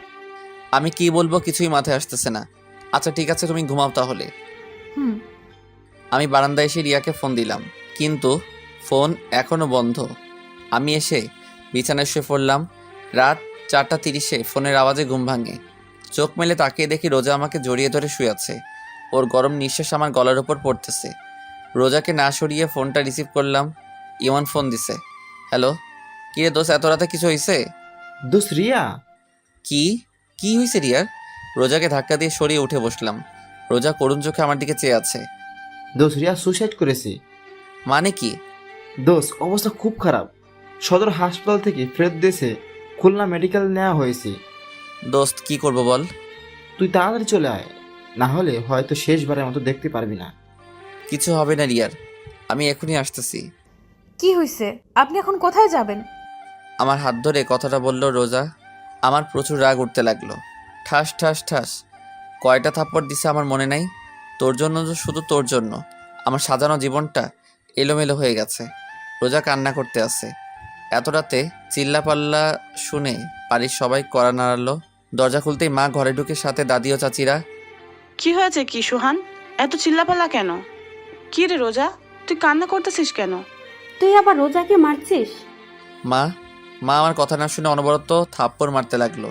আমি কি বলবো কিছুই মাথায় আসতেছে না। আচ্ছা ঠিক আছে, তুমি ঘুমাও তাহলে। হুম। আমি বারান্দায় এসে রিয়াকে ফোন দিলাম, কিন্তু ফোন এখনও বন্ধ। আমি এসে বিছানায় শুয়ে পড়লাম। রাত 4:30-এ ফোনের আওয়াজে ঘুম ভাঙে। চোখ মেলে তাকিয়ে দেখি রোজা আমাকে জড়িয়ে ধরে শুয়ে আছে। ওর গরম নিঃশ্বাস আমার গলার ওপর পড়তেছে। রোজাকে না সরিয়ে ফোনটা রিসিভ করলাম। ইমন ফোন দিছে। হ্যালো। কিরে দোস্ত, এত রাতে কিছু হয়েছে? দোষ রিয়া? কি কি হয়েছে রিয়ার? রোজাকে ধাক্কা দিয়ে সরিয়ে উঠে বসলাম। রোজা করুণ চোখে আমার দিকে চেয়ে আছে। দোষ রিয়া সুসাইড করেছে। মানে কি? দোষ অবস্থা খুব খারাপ। সদর হাসপাতাল থেকে ফেরত দেশে খুলনা মেডিকেল নেওয়া হয়েছে। দোস্ত কি করব বল? তুই তাড়াতাড়ি চলে আয়, না হলে হয়তো শেষবারের মতো দেখতে পারবি না। কিছু হবে না রিয়ার, আমি এখনই আসতেছি। কি হয়েছে? আপনি এখন কোথায় যাবেন? আমার হাত ধরে কথাটা বলল রোজা। আমার প্রচুর রাগ উঠতে লাগলো। ঠাস ঠাস ঠাস কয়টা থাপ্পড় দিছে আমার মনে নাই। তোর জন্য, শুধু তোর জন্য আমার সাজানো জীবনটা এলোমেলো হয়ে গেছে। রোজা কান্না করতে আছে। এত রাতে চিল্লাপাল্লা শুনে বাড়ির সবাই কড়া নাড়ালো। দরজা খুলতেই মা ঘরে ঢুকে, সাথে দাদি ও চাচিরা। কি হয়েছে কি সুহান? এত চিল্লাপাল্লা কেন? কি রে রোজা, তুই কান্না করতেছিস কেন? তুই আবার রোজাকে মারছিস? মা মা আমার কথা না শুনে অনবরত থাপ্পড় মারতে লাগলো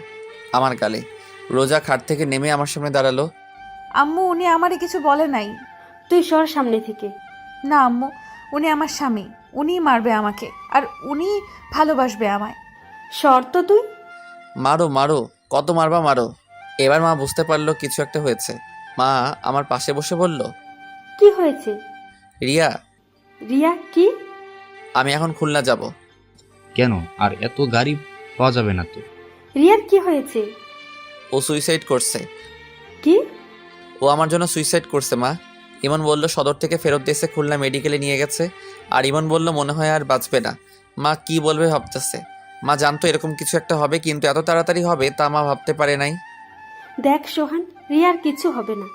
আমার গালে। রোজা খাট থেকে নেমে আমার সামনে দাঁড়ালো। আম্মু, উনি আমারে কিছু বলে নাই। তুই সর সামনে থেকে। না আম্মু, উনি আমার স্বামী। উনিই মারবে আমাকে, আর উনি ভালোবাসবে আমায়। সর তো তুই। মারো মারো, কত মারবা মারো। এবার মা বুঝতে পারলো কিছু একটা হয়েছে। মা আমার পাশে বসে বলল, কি হয়েছে? রিয়া, রিয়া কি? আমি এখন খুলনা যাব। কেন? আর এত গাড়ি পাওয়া যাবে না তো? রিয়ার কি হয়েছে? ও সুইসাইড করছে। কি? ও আমার জন্য সুইসাইড করছে মা। ইমন বলল সদর থেকে ফেরত এসে খুলনা মেডিকেলে নিয়ে গেছে। আর ইমন বলল মনে হয় আর বাঁচবে না। মা কি বলবে ভাবতেছে। মা জানতো এরকম কিছু একটা হবে, কিন্তু এত তাড়াতাড়ি হবে তা মা ভাবতে পারে নাই। দেখ সোহান, রিয়ার কিছু হবে না।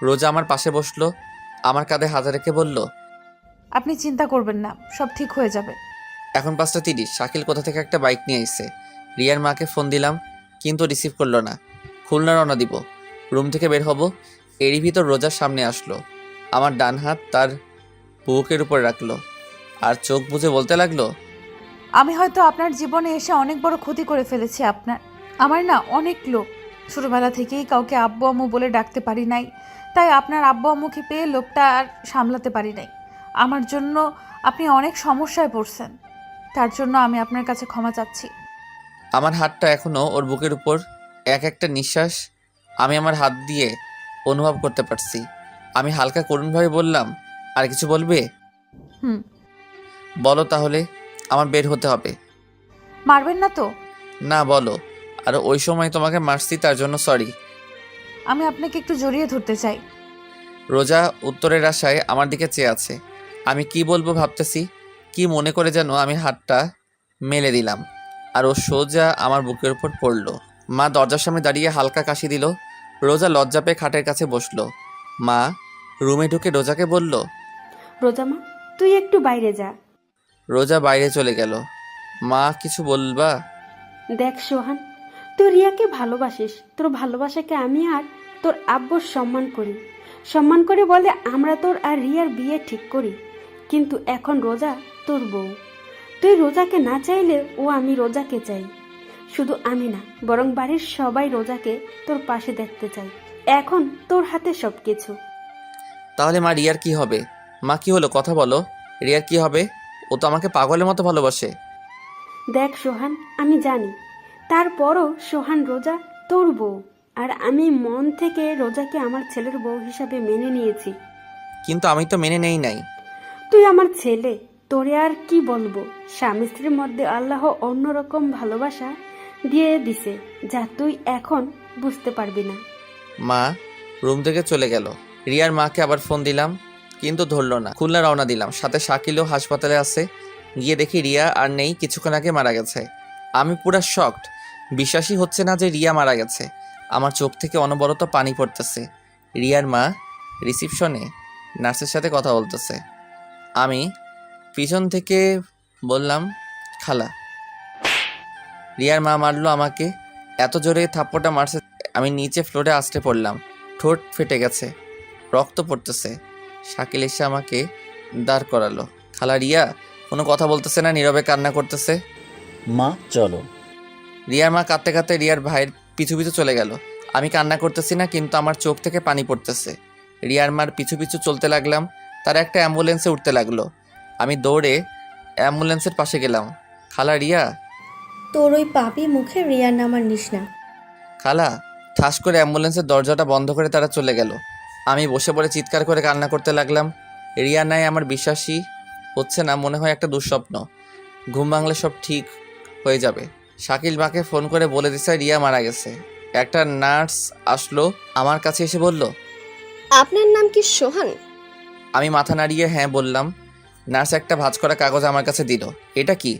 রোজা আমার পাশে বসলো, আমার কাঁধে হাত রেখে বলল, আপনি চিন্তা করবেন না, সব ঠিক হয়ে যাবে। এখন 5:30। শাকিল কোথা থেকে একটা বাইক নিয়ে এসে। রিয়ার মাকে ফোন দিলাম, কিন্তু রিসিভ করলো না। খুলনা রওনা দিব। রুম থেকে বের হব, এরই ভিতর রোজার সামনে আসলো। আমার ডান হাত তার বুকের উপর রাখলো, আর চোখ বুজে বলতে লাগলো, আমি হয়তো আপনার জীবনে এসে অনেক বড় ক্ষতি করে ফেলেছি আপনার। আমার না অনেক লোক। ছোটবেলা থেকেই কাউকে আব্বু আম্মু বলে ডাকতে পারি নাই, তাই আপনার আব্বু আম্মুকে পেয়ে লোকটা আর সামলাতে পারি নাই। আমার জন্য আপনি অনেক সমস্যায় পড়ছেন, তার জন্য আমি আপনার কাছে ক্ষমা চাচ্ছি। আমার হাতটা এখনও ওর বুকের উপর। এক একটা নিঃশ্বাস আমি আমার হাত দিয়ে অনুভব করতে পারছি। আমি হালকা করুণভাবে বললাম, আর কিছু বলবে? হুম। বলো তাহলে, আমার বের হতে হবে। মারবেন না তো? না বলো। আর ওই সময় তোমাকে মারছি তার জন্য সরি। আমি আপনাকে একটু জড়িয়ে ধরতে চাই। রোজা উত্তরের আশায় আমার দিকে চেয়ে আছে। আমি কি বলবো ভাবতেছি, কি মনে করে যেন আমি হাতটা মেলে দিলাম, আর ও সোজা আমার বুকের উপর পড়লো। মা দরজার সামনে দাঁড়িয়ে হালকা কাশি দিল। রোজা লজ্জা পেয়ে খাটের কাছে বসলো। মা রুমে ঢুকে রোজাকে বলল, রোজা মা, তুই একটু বাইরে যা। রোজা বাইরে চলে গেল। মা কিছু বলবা? দেখ সোহান, তুই রিয়াকে ভালোবাসিস, তোর ভালোবাসাকে আমি আর তোর আব্বুর সম্মান করি। সম্মান করে বলে আমরা তোর আর রিয়ার বিয়ে ঠিক করি। কিন্তু এখন রোজা তোর বউ। তুই রোজাকে না চাইলে ও আমি রোজাকে চাই। শুধু আমি না, বরং বাড়ির সবাই রোজাকে তোর পাশে দেখতে চাই। এখন তোর হাতে সব কিছু। তাহলে মা রিয়ার কি হবে? মা কি হলো, কথা বলো। রিয়ার কি হবে? ও তো আমাকে পাগলের মতো ভালোবাসে। দেখ সোহান, আমি জানি, তারপরও সোহান রোজা তোর বউ, আর আমি মন থেকে রোজাকে আমার ছেলের বউ হিসাবে মেনে নিয়েছি। কিন্তু আমি তো মেনে নেই নাই। তুই আমার ছেলে, তোরে আর কি বলবো। স্বামী স্ত্রীর মধ্যে আল্লাহ অন্যরকম ভালোবাসা দিয়ে দিছে, যা তুই এখন বুঝতে পারবি না। মা রুম থেকে চলে গেল। রিয়ার মাকে আবার ফোন দিলাম, কিন্তু ধরলো না। খুলনা রওনা দিলাম, সাথে শাকিলও হাসপাতালে আছে। গিয়ে দেখি রিয়া আর নেই, কিছুক্ষণ আগে মারা গেছে। আমি পুরা শকড, বিশ্বাসই হচ্ছে না যে রিয়া মারা গেছে। আমার চোখ থেকে অনবরত পানি পড়তেছে। রিয়ার মা রিসিপশনে নার্সের সাথে কথা বলতেছে। আমি পিছন থেকে বললাম, খালা। রিয়ার মা মারলো আমাকে, এত জোরে থাপ্পড়টা মারছে আমি নিচে ফ্লোরে আছড়ে পড়লাম। ঠোঁট ফেটে গেছে, রক্ত পড়তেছে। শাকিল এসে আমাকে দাঁড় করালো। খালা রিয়া কোনো কথা বলতেছে না, নীরবে কান্না করতেছে। মা চলো। রিয়ার মা কাঁদতে কাঁদতে রিয়ার ভাইয়ের পিছু পিছু চলে গেল। আমি কান্না করতেছি না, কিন্তু আমার চোখ থেকে পানি পড়তেছে। রিয়ার মার পিছু পিছু চলতে লাগলাম। তারা একটা অ্যাম্বুলেন্সে উঠতে লাগলো। আমি দৌড়ে অ্যাম্বুলেন্সের পাশে গেলাম। খালা রিয়া। তোর ওই পাপি মুখে রিয়ার নাম আর নিস না। খালা। ঠাস করে অ্যাম্বুলেন্সের দরজাটা বন্ধ করে তারা চলে গেল। আমি বসে পড়ে চিৎকার করে কান্না করতে লাগলাম। রিয়া নাই, আমার বিশ্বাসই হচ্ছে না, মনে হয় একটা দুঃস্বপ্ন। ঘুম ভাঙলে সব ঠিক হয়ে যাবে। শাকিল মাকে ফোন করে বলে দিছে রিয়া মারা গেছে। একটা নার্স আসলো, আমার কাছে এসে বলল, আপনার নাম কি সোহান? আমি মাথা নাড়িয়ে হ্যাঁ বললাম। নার্স একটা ভাঁজ করা কাগজ আমার কাছে দিল। এটা কি?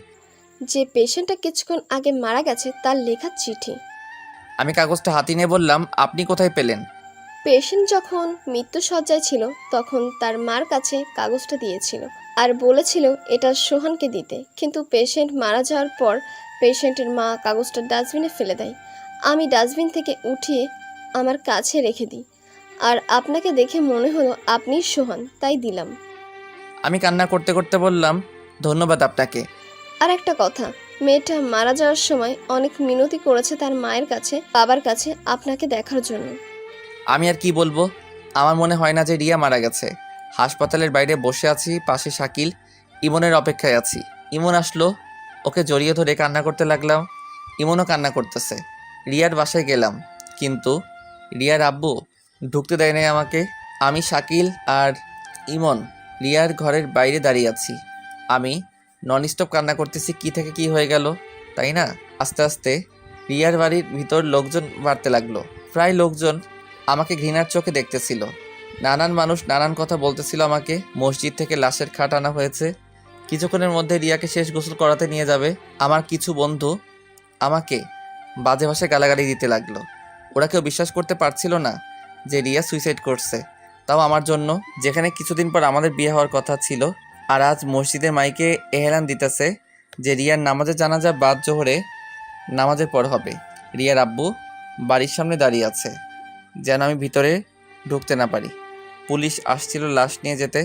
যে পেশেন্টটা কিছুক্ষণ আগে মারা গেছে তার লেখা চিঠি। আমি কাগজটা হাতে নিয়ে বললাম, আপনি কোথায় পেলেন? পেশেন্ট যখন মৃত্যুসজ্জায় ছিল তখন তার মার কাছে কাগজটা দিয়েছিল আর বলেছিল এটা সোহানকে দিতে, কিন্তু পেশেন্ট মারা যাওয়ার পর পেশেন্টের মা কাগজটা ডাস্টবিনে ফেলে দেয়। আমি ডাস্টবিন থেকে উঠিয়ে আমার কাছে রেখে দিই, আর আপনাকে দেখে মনে হলো আপনিই সোহান, তাই দিলাম। আমি কান্না করতে করতে বললাম, ধন্যবাদ আপনাকে। আর একটা কথা, মেয়েটা মারা যাওয়ার সময় অনেক মিনতি করেছে তার মায়ের কাছে, বাবার কাছে আপনাকে দেখার জন্য। আমি আর কি বলবো, আমার মনে হয় না যে রিয়া মারা গেছে। হাসপাতালের বাইরে বসে আছি, পাশে শাকিল, ইমনের অপেক্ষায় আছি। ইমন আসলো, ওকে জড়িয়ে ধরে কান্না করতে লাগলাম। ইমনও কান্না করতেছে। রিয়ার বাসায় গেলাম, কিন্তু রিয়ার আব্বু ঢুকতে দেয় নাই আমাকে। আমি, শাকিল আর ইমন রিয়ার ঘরের বাইরে দাঁড়িয়ে আছি। আমি নন স্টপ কান্না করতেছি, কি থেকে কি হয়ে গেল, তাই না? আস্তে আস্তে রিয়ার বাড়ির ভিতর লোকজন বাড়তে লাগলো। প্রায় লোকজন আমাকে ঘৃণার চোখে দেখতেছিল। নানান মানুষ নানান কথা বলতেছিল আমাকে। মসজিদ থেকে লাশের খাট আনা হয়েছে, কিছুক্ষণের মধ্যে রিয়াকে শেষ গোসল করাতে নিয়ে যাবে। আমার কিছু বন্ধু আমাকে বাজে ভাষায় গালাগালি দিতে লাগলো। ওরা কেউ বিশ্বাস করতে পারছিল না যে রিয়া সুইসাইড করছে, তাও আমার জন্য, যেখানে কিছুদিন পর আমাদের বিয়ে হওয়ার কথা ছিল। আর আজ মসজিদের মাইকে এহেলান দিতেছে যে রিয়ার নামাজের জানাজা বাদ জোহরে নামাজের পর হবে। রিয়ার আব্বু বাড়ির সামনে দাঁড়িয়ে আছে, যেন আমি ভিতরে ঢুকতে না পারি। পুলিশ আসছিল লাশ নিয়ে যেতে,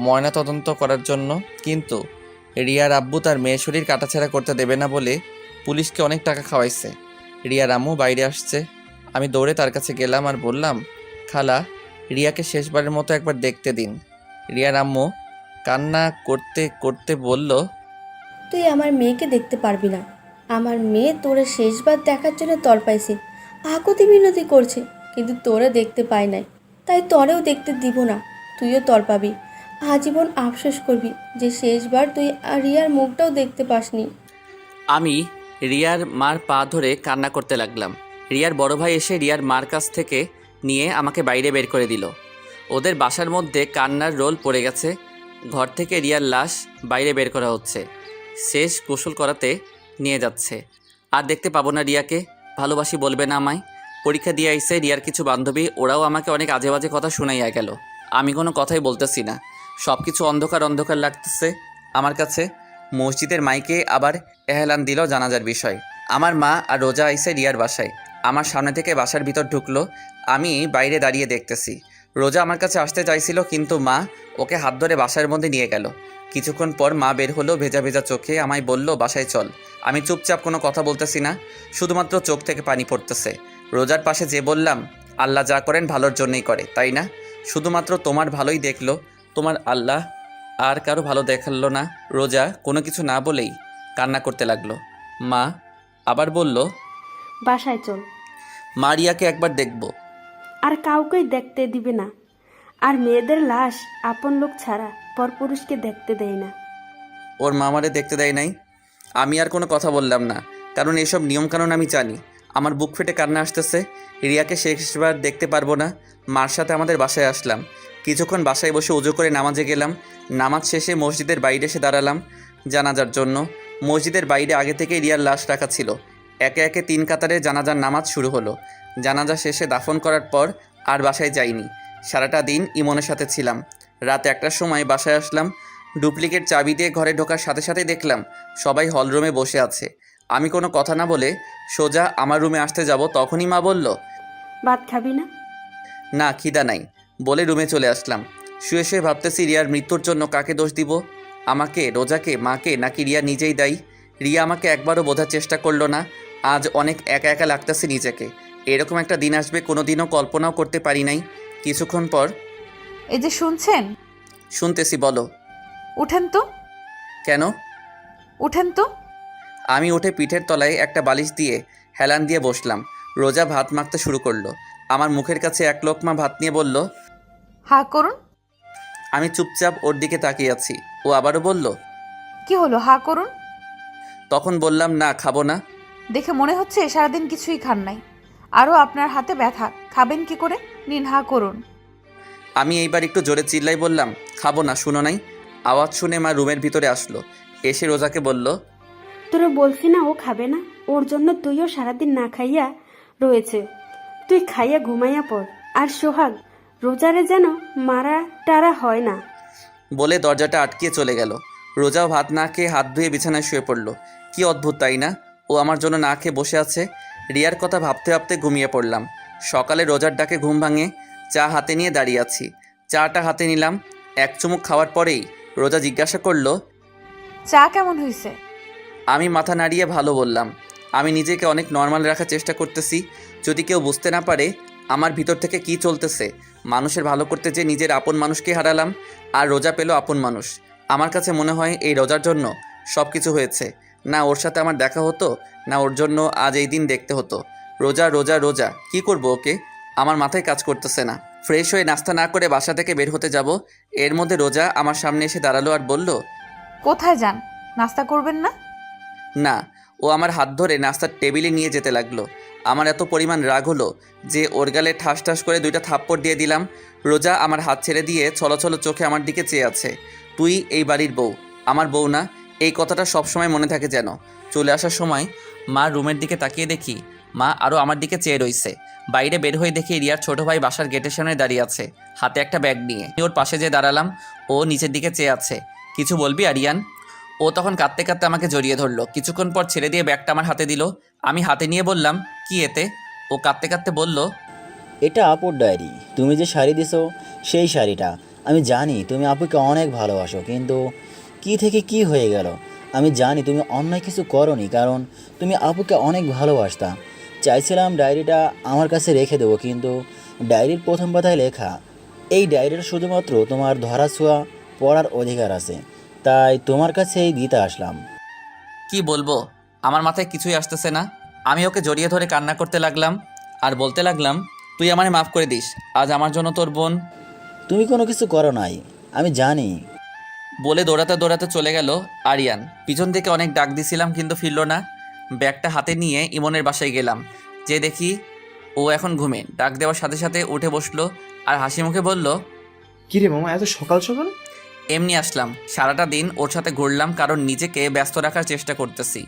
ময়না তদন্ত করার জন্য, কিন্তু রিয়ার আব্বু তার মেয়ের শরীর কাটাছেঁড়া করতে দেবে না বলে পুলিশকে অনেক টাকা খাওয়াইছে। রিয়ার আম্মু বাইরে আসছে। আমি দৌড়ে তার কাছে গেলাম আর বললাম, খালা, রিয়াকে শেষবারের মতো একবার দেখতে দিন। রিয়ার আম্মু কান্না করতে করতে বলল, তুই আমার মেয়েকে দেখতে পারবি না। আমার মেয়ে তোরে শেষবার দেখার জন্য তড়পাইছে, আকুতি মিনতি করছে, কিন্তু তোরে দেখতে পাই নাই, তাই তোরেও দেখতে দিব না। তুইও তড়পাবি, আজীবন আফসোস করবি যে শেষবার তুই রিয়ার মুখটাও দেখতে পাসনি। আমি রিয়ার মার পা ধরে কান্না করতে লাগলাম। রিয়ার বড় ভাই এসে রিয়ার মার কাছ থেকে নিয়ে আমাকে বাইরে বের করে দিল। ওদের বাসার মধ্যে কান্নার রোল পড়ে গেছে। ঘর থেকে রিয়ার লাশ বাইরে বের করা হচ্ছে, শেষ গোসল করাতে নিয়ে যাচ্ছে। আর দেখতে পাবো না রিয়াকে, ভালোবাসি বলবে না আমায়। পরীক্ষা দিয়ে আইসে রিয়ার কিছু বান্ধবী, ওরাও আমাকে অনেক আজে বাজে কথা শুনাইয়া গেল। আমি কোনো কথাই বলতেছি না, সব কিছু অন্ধকার অন্ধকার লাগতেছে আমার কাছে। মসজিদের মাইকে আবার এহলান দিল জানাজার বিষয়। আমার মা আর রোজা আইসে রিয়ার বাসায়। আমার সামনে থেকে বাসার ভিতর ঢুকলো। আমি বাইরে দাঁড়িয়ে দেখতেছি। রোজা আমার কাছে আসতে চাইছিল, কিন্তু মা ওকে হাত ধরে বাসার মধ্যে নিয়ে গেল। কিছুক্ষণ পর মা বের হলো ভেজা ভেজা চোখে, আমায় বলল বাসায় চল। আমি চুপচাপ কোনো কথা বলতেছি না, শুধুমাত্র চোখ থেকে পানি পড়তেছে। রোজার পাশে যে বললাম, আল্লাহ যা করেন ভালোর জন্যই করে, তাই না? শুধুমাত্র তোমার ভালোই দেখলো, তোমার আল্লাহ আর কারো ভালো দেখালো না। রোজা কোনো কিছু না বলেই কান্না করতে লাগলো। মা আবার বলল, বাসায় চল। মা রিয়াকে একবার দেখব। আর কাউকেই দেখতে দিবে না। আর মেয়েদের লাশ আপন লোক ছাড়া পরপুরুষকে দেখতে দেয় না। ওর মা আমারে দেখতে দেয় নাই। আমি আর কোনো কথা বললাম না, কারণ এসব নিয়মকানুন আমি জানি। আমার বুক ফেটে কান্না আসতেছে। রিয়াকে শেষবার দেখতে পারবো না। মার সাথে আমাদের বাসায় আসলাম। কিছুক্ষণ বাসায় বসে উজু করে নামাজে গেলাম। নামাজ শেষে মসজিদের বাইরে এসে দাঁড়ালাম জানাজার জন্য। মসজিদের বাইরে আগে থেকেই রিয়ার লাশ রাখা ছিল। একে একে 3 কাতারে জানাজার নামাজ শুরু হলো। জানাজা শেষে দাফন করার পর আর বাসায় যাইনি। সারাটা দিন ইমনের সাথে ছিলাম। রাত 1টার সময় বাসায় আসলাম। ডুপ্লিকেট চাবি দিয়ে ঘরে ঢোকার সাথে সাথেই দেখলাম সবাই হলরুমে বসে আছে। আমি কোনো কথা না বলে সোজা আমার রুমে আসতে যাব, তখনই মা বলল, ভাত খাবি না? না খিদা নাই, বলে রুমে চলে আসলাম। শুয়ে শুয়ে ভাবতেছি রিয়ার মৃত্যুর জন্য কাকে দোষ দিব, আমাকে, রোজাকে, মাকে, নাকি রিয়া নিজেই দায়ী। রিয়া আমাকে একবারও বোঝার চেষ্টা করলো না। আজ অনেক একা একা লাগতেছে নিজেকে। এরকম একটা দিন আসবে কোনোদিনও কল্পনাও করতে পারি নাই। কিছুক্ষণ পর, এই যে শুনছেন? শুনতেছি, বলো। উঠেন তো। কেন? উঠেন তো। আমি উঠে পিঠের তলায় একটা বালিশ দিয়ে হেলান দিয়ে বসলাম। রোজা ভাত মাখতে শুরু করলো। আমার মুখের কাছে 1 লোকমা ভাত নিয়ে বলল, হা করুন। আমি চুপচাপ ওর দিকে তাকিয়ে আছি। ও আবারও বলল, কি হলো, হা করুন। তখন বললাম, না খাবো না। দেখে মনে হচ্ছে সারাদিন কিছুই খান নাই। আরও আপনার হাতে ব্যথা, খাবেন কি করে? নিন, হা করুন। আমি এইবার একটু জোরে চিল্লাই বললাম, খাবো না, শুনো নাই? আওয়াজ শুনে মা রুমের ভিতরে আসলো। এসে রোজাকে বলল, তোরা বলছি না ও খাবে না? ওর জন্য তুইও সারাদিন না খাইয়া রয়েছে। তুই খাইয়া ঘুমাইয়া পড়। আর সোহাগ, রোজারে যেন মারা টারা হয় না। বলে দরজাটা আটকিয়ে চলে গেল। রোজাও ভাত না খেয়ে হাত ধুয়ে বিছানায় শুয়ে পড়ল। কি অদ্ভুত, তাই না? ও আমার জন্য না খেয়ে বসে আছে। রিয়ার কথা ভাবতে ভাবতে ঘুমিয়ে পড়লাম। সকালে রোজার ডাকে ঘুম ভাঙে। চা হাতে নিয়ে দাঁড়িয়ে আছি। চাটা হাতে নিলাম। 1 চুমুক খাওয়ার পরেই রোজা জিজ্ঞাসা করলো, চা কেমন হয়েছে? আমি মাথা নাড়িয়ে ভালো বললাম। আমি নিজেকে অনেক নর্মাল রাখার চেষ্টা করতেছি। যদি কেউ বুঝতে না পারে আমার ভিতর থেকে কি চলতেছে। মানুষের ভালো করতে যে নিজের আপন মানুষকে হারালাম, আর রোজা পেল আপন মানুষ। আমার কাছে মনে হয় এই রোজার জন্য সব কিছু হয়েছে। না ওর সাথে আমার দেখা হতো, না ওর জন্য আজ এই দিন দেখতে হতো। রোজা রোজা রোজা, কি করব ওকে? আমার মাথায় কাজ করতেছে না। ফ্রেশ হয়ে নাস্তা না করে বাসা থেকে বের হতে যাব। এর মধ্যে রোজা আমার সামনে এসে দাঁড়ালো আর বলল, কোথায় যান? নাস্তা করবেন না? না। ও আমার হাত ধরে নাস্তার টেবিলে নিয়ে যেতে লাগলো। আমার এত পরিমাণ রাগ হলো যে ওর গালে ঠাস ঠাস করে 2টা থাপ্পড় দিয়ে দিলাম। রোজা আমার হাত ছেড়ে দিয়ে ছলছল চোখে আমার দিকে চেয়ে আছে। তুই এই বাড়ির বউ, আমার বউ না। এই কথাটা সবসময় মনে থাকে যেন। চলে আসার সময় মা রুমের দিকে তাকিয়ে দেখি মা আরও আমার দিকে চেয়ে রইছে। বাইরে বের হয়ে দেখি রিয়ার ছোট ভাই বাসার গেটের সামনে দাঁড়িয়ে আছে, হাতে একটা ব্যাগ নিয়ে। ওর পাশে যেয়ে দাঁড়ালাম। ও নিচের দিকে চেয়ে আছে। কিছু বলবি আরিয়ান? ও তখন কাঁদতে কাঁদতে আমাকে জড়িয়ে ধরলো। কিছুক্ষণ পর ছেড়ে দিয়ে ব্যাগটা আমার হাতে দিল। আমি হাতে নিয়ে বললাম, কি এতে? ও কাঁদতে কাঁদতে বলল, এটা আপুর ডায়েরি। তুমি যে শাড়ি দিছো সেই শাড়িটা। আমি জানি তুমি আপুকে অনেক ভালোবাসো, কিন্তু কি থেকে কি হয়ে গেল। আমি জানি তুমি অন্যায় কিছু করনি, কারণ তুমি আপুকে অনেক ভালোবাসতা। চাইছিলাম ডায়েরিটা আমার কাছে রেখে দেবো, কিন্তু ডায়েরির প্রথম পাতায় লেখা, এই ডায়েরিটা শুধুমাত্র তোমার ধরাছোঁয়া পড়ার অধিকার আছে, তাই তোমার কাছেই দিতে আসলাম। কি বলবো, আমার মাথায় কিছুই আসতেছে না। আমি ওকে জড়িয়ে ধরে কান্না করতে লাগলাম আর বলতে লাগলাম, তুই আমারে মাফ করে দিস। আজ আমার জন্য তোর বোন। তুমি কোনো কিছু করো নাই, আমি জানি। বলে দৌড়াতে দৌড়াতে চলে গেল আরিয়ান। পিছন থেকে অনেক ডাক দিছিলাম, কিন্তু ফিরল না। ব্যাগটা হাতে নিয়ে ইমনের বাসায় গেলাম। যে দেখি ও এখন ঘুমে। ডাক দেওয়ার সাথে সাথে উঠে বসলো আর হাসি মুখে বলল, কিরে মামা, এত সকাল সকাল? এমনি আসলাম। সারাটা দিন ওর সাথে ঘুরলাম, কারণ নিজেকে ব্যস্ত রাখার চেষ্টা করতেছি।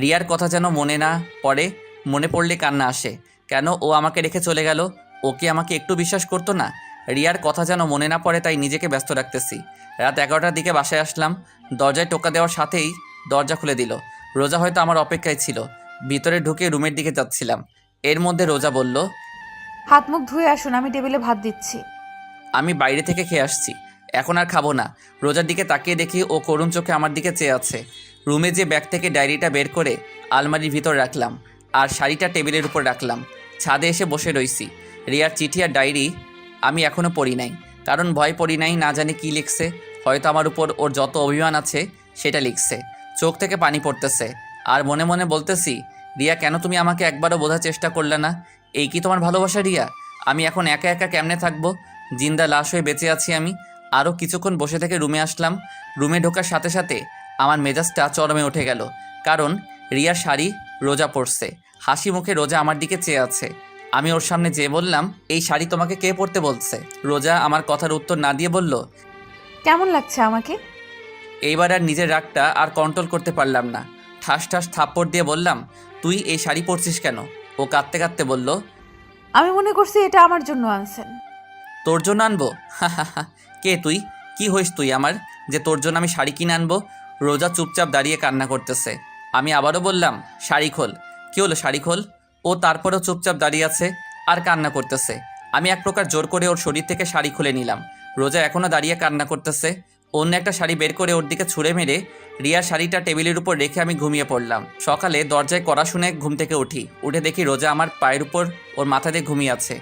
রিয়ার কথা যেন মনে না পড়ে, মনে পড়লে কান্না আসে। কেন ও আমাকে রেখে চলে গেল? ও কি আমাকে একটু বিশ্বাস করতো না? রিয়ার কথা যেন মনে না পড়ে, তাই নিজেকে ব্যস্ত রাখতেছি। রাত 11টার দিকে বাসায় আসলাম। দরজায় টোকা দেওয়ার সাথেই দরজা খুলে দিল। রোজা হয়তো আমার অপেক্ষায় ছিল। ভিতরে ঢুকে রুমের দিকে যাচ্ছিলাম, এর মধ্যে রোজা বলল, হাত মুখ ধুয়ে আসুন, আমি টেবিলে ভাত দিচ্ছি। আমি বাইরে থেকে খেয়ে আসছি, এখন আর খাবো না। রোজার দিকে তাকিয়ে দেখি ও করুণ চোখে আমার দিকে চেয়ে আছে। রুমে যে ব্যাগ থেকে ডায়েরিটা বের করে আলমারির ভিতর রাখলাম, আর শাড়িটা টেবিলের উপর রাখলাম। ছাদে এসে বসে রইছি। রিয়ার চিঠি আর ডায়েরি আমি এখনও পড়ি নাই, কারণ ভয় পড়ি নাই, না জানি কি লিখছে। হয়তো আমার উপর ওর যত অভিমান আছে সেটা লিখছে। চোখ থেকে পানি পড়তেছে, আর মনে মনে বলতেছি, রিয়া কেন তুমি আমাকে একবারও বোঝার চেষ্টা করলে না? এই কি তোমার ভালোবাসা রিয়া? আমি এখন একা একা কেমনে থাকবো? জিন্দা লাশ হয়ে বেঁচে আছি আমি। আরও কিছুক্ষণ বসে থেকে রুমে আসলাম। রুমে ঢোকার সাথে সাথে আমার মেজাজটা চরমে উঠে গেল, কারণ রিয়ার শাড়ি রোজা পরছে। হাসি মুখে রোজা আমার দিকে চেয়ে আছে। আমি ওর সামনে যেয়ে বললাম, এই শাড়ি তোমাকে কে পরতে বলছে? রোজা আমার কথার উত্তর না দিয়ে বলল, কেমন লাগছে আমাকে? এইবার আর নিজের রাগটা আর কন্ট্রোল করতে পারলাম না। ঠাস ঠাস থাপ্পড় দিয়ে বললাম, তুই এই শাড়ি পরছিস কেন? ও কাঁদতে কাঁদতে বলল, আমি মনে করছি এটা আমার জন্য আনছেন। তোর জন্য আনবো? কে তুই? কি হইস তুই আমার, যে তোর জন্য আমি শাড়ি কিনে আনবো? রোজা চুপচাপ দাঁড়িয়ে কান্না করতেছে। আমি আবারও বললাম, শাড়ি খোল। কী হলো, শাড়ি খোল। ও তারপরেও চুপচাপ দাঁড়িয়ে আছে আর কান্না করতেছে। আমি এক প্রকার জোর করে ওর শরীর থেকে শাড়ি খুলে নিলাম। রোজা এখনও দাঁড়িয়ে কান্না করতেছে। অন্য একটা শাড়ি বের করে ওর দিকে ছুঁড়ে মেরে রিয়ার শাড়িটা টেবিলের উপর রেখে আমি ঘুমিয়ে পড়লাম। সকালে দরজায় কড়া শুনে ঘুম থেকে উঠে দেখি রোজা আমার পায়ের উপর ওর মাথা দিয়ে ঘুমিয়ে আছে।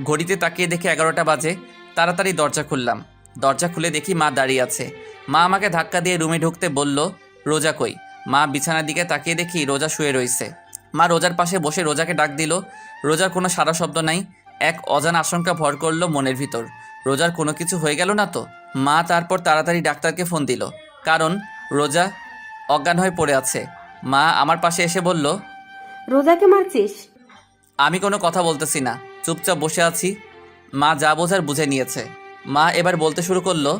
ঘড়িতে তাকিয়ে দেখি 11টা বাজে। তাড়াতাড়ি দরজা খুললাম। দরজা খুলে দেখি মা দাঁড়িয়ে আছে। মা আমাকে ধাক্কা দিয়ে রুমে ঢুকতে বলল, রোজা কই? মা বিছানার দিকে তাকিয়ে দেখি রোজা শুয়ে রয়েছে। মা রোজার পাশে বসে রোজাকে ডাক দিল। রোজার কোনো সারা শব্দ নাই। এক অজানা আশঙ্কা ভর করলো মনের ভিতর, রোজার কোনো কিছু হয়ে গেল না তো? মা তারপর তাড়াতাড়ি ডাক্তারকে ফোন দিল, কারণ রোজা অজ্ঞান হয়ে পড়ে আছে। মা আমার পাশে এসে বলল, রোজাকে মারছিস? আমি কোনো কথা বলতেছি না, চুপচাপ বসে আছি। মা যা বোঝার বুঝে নিয়েছে। মা এবার বলতে শুরু করলো,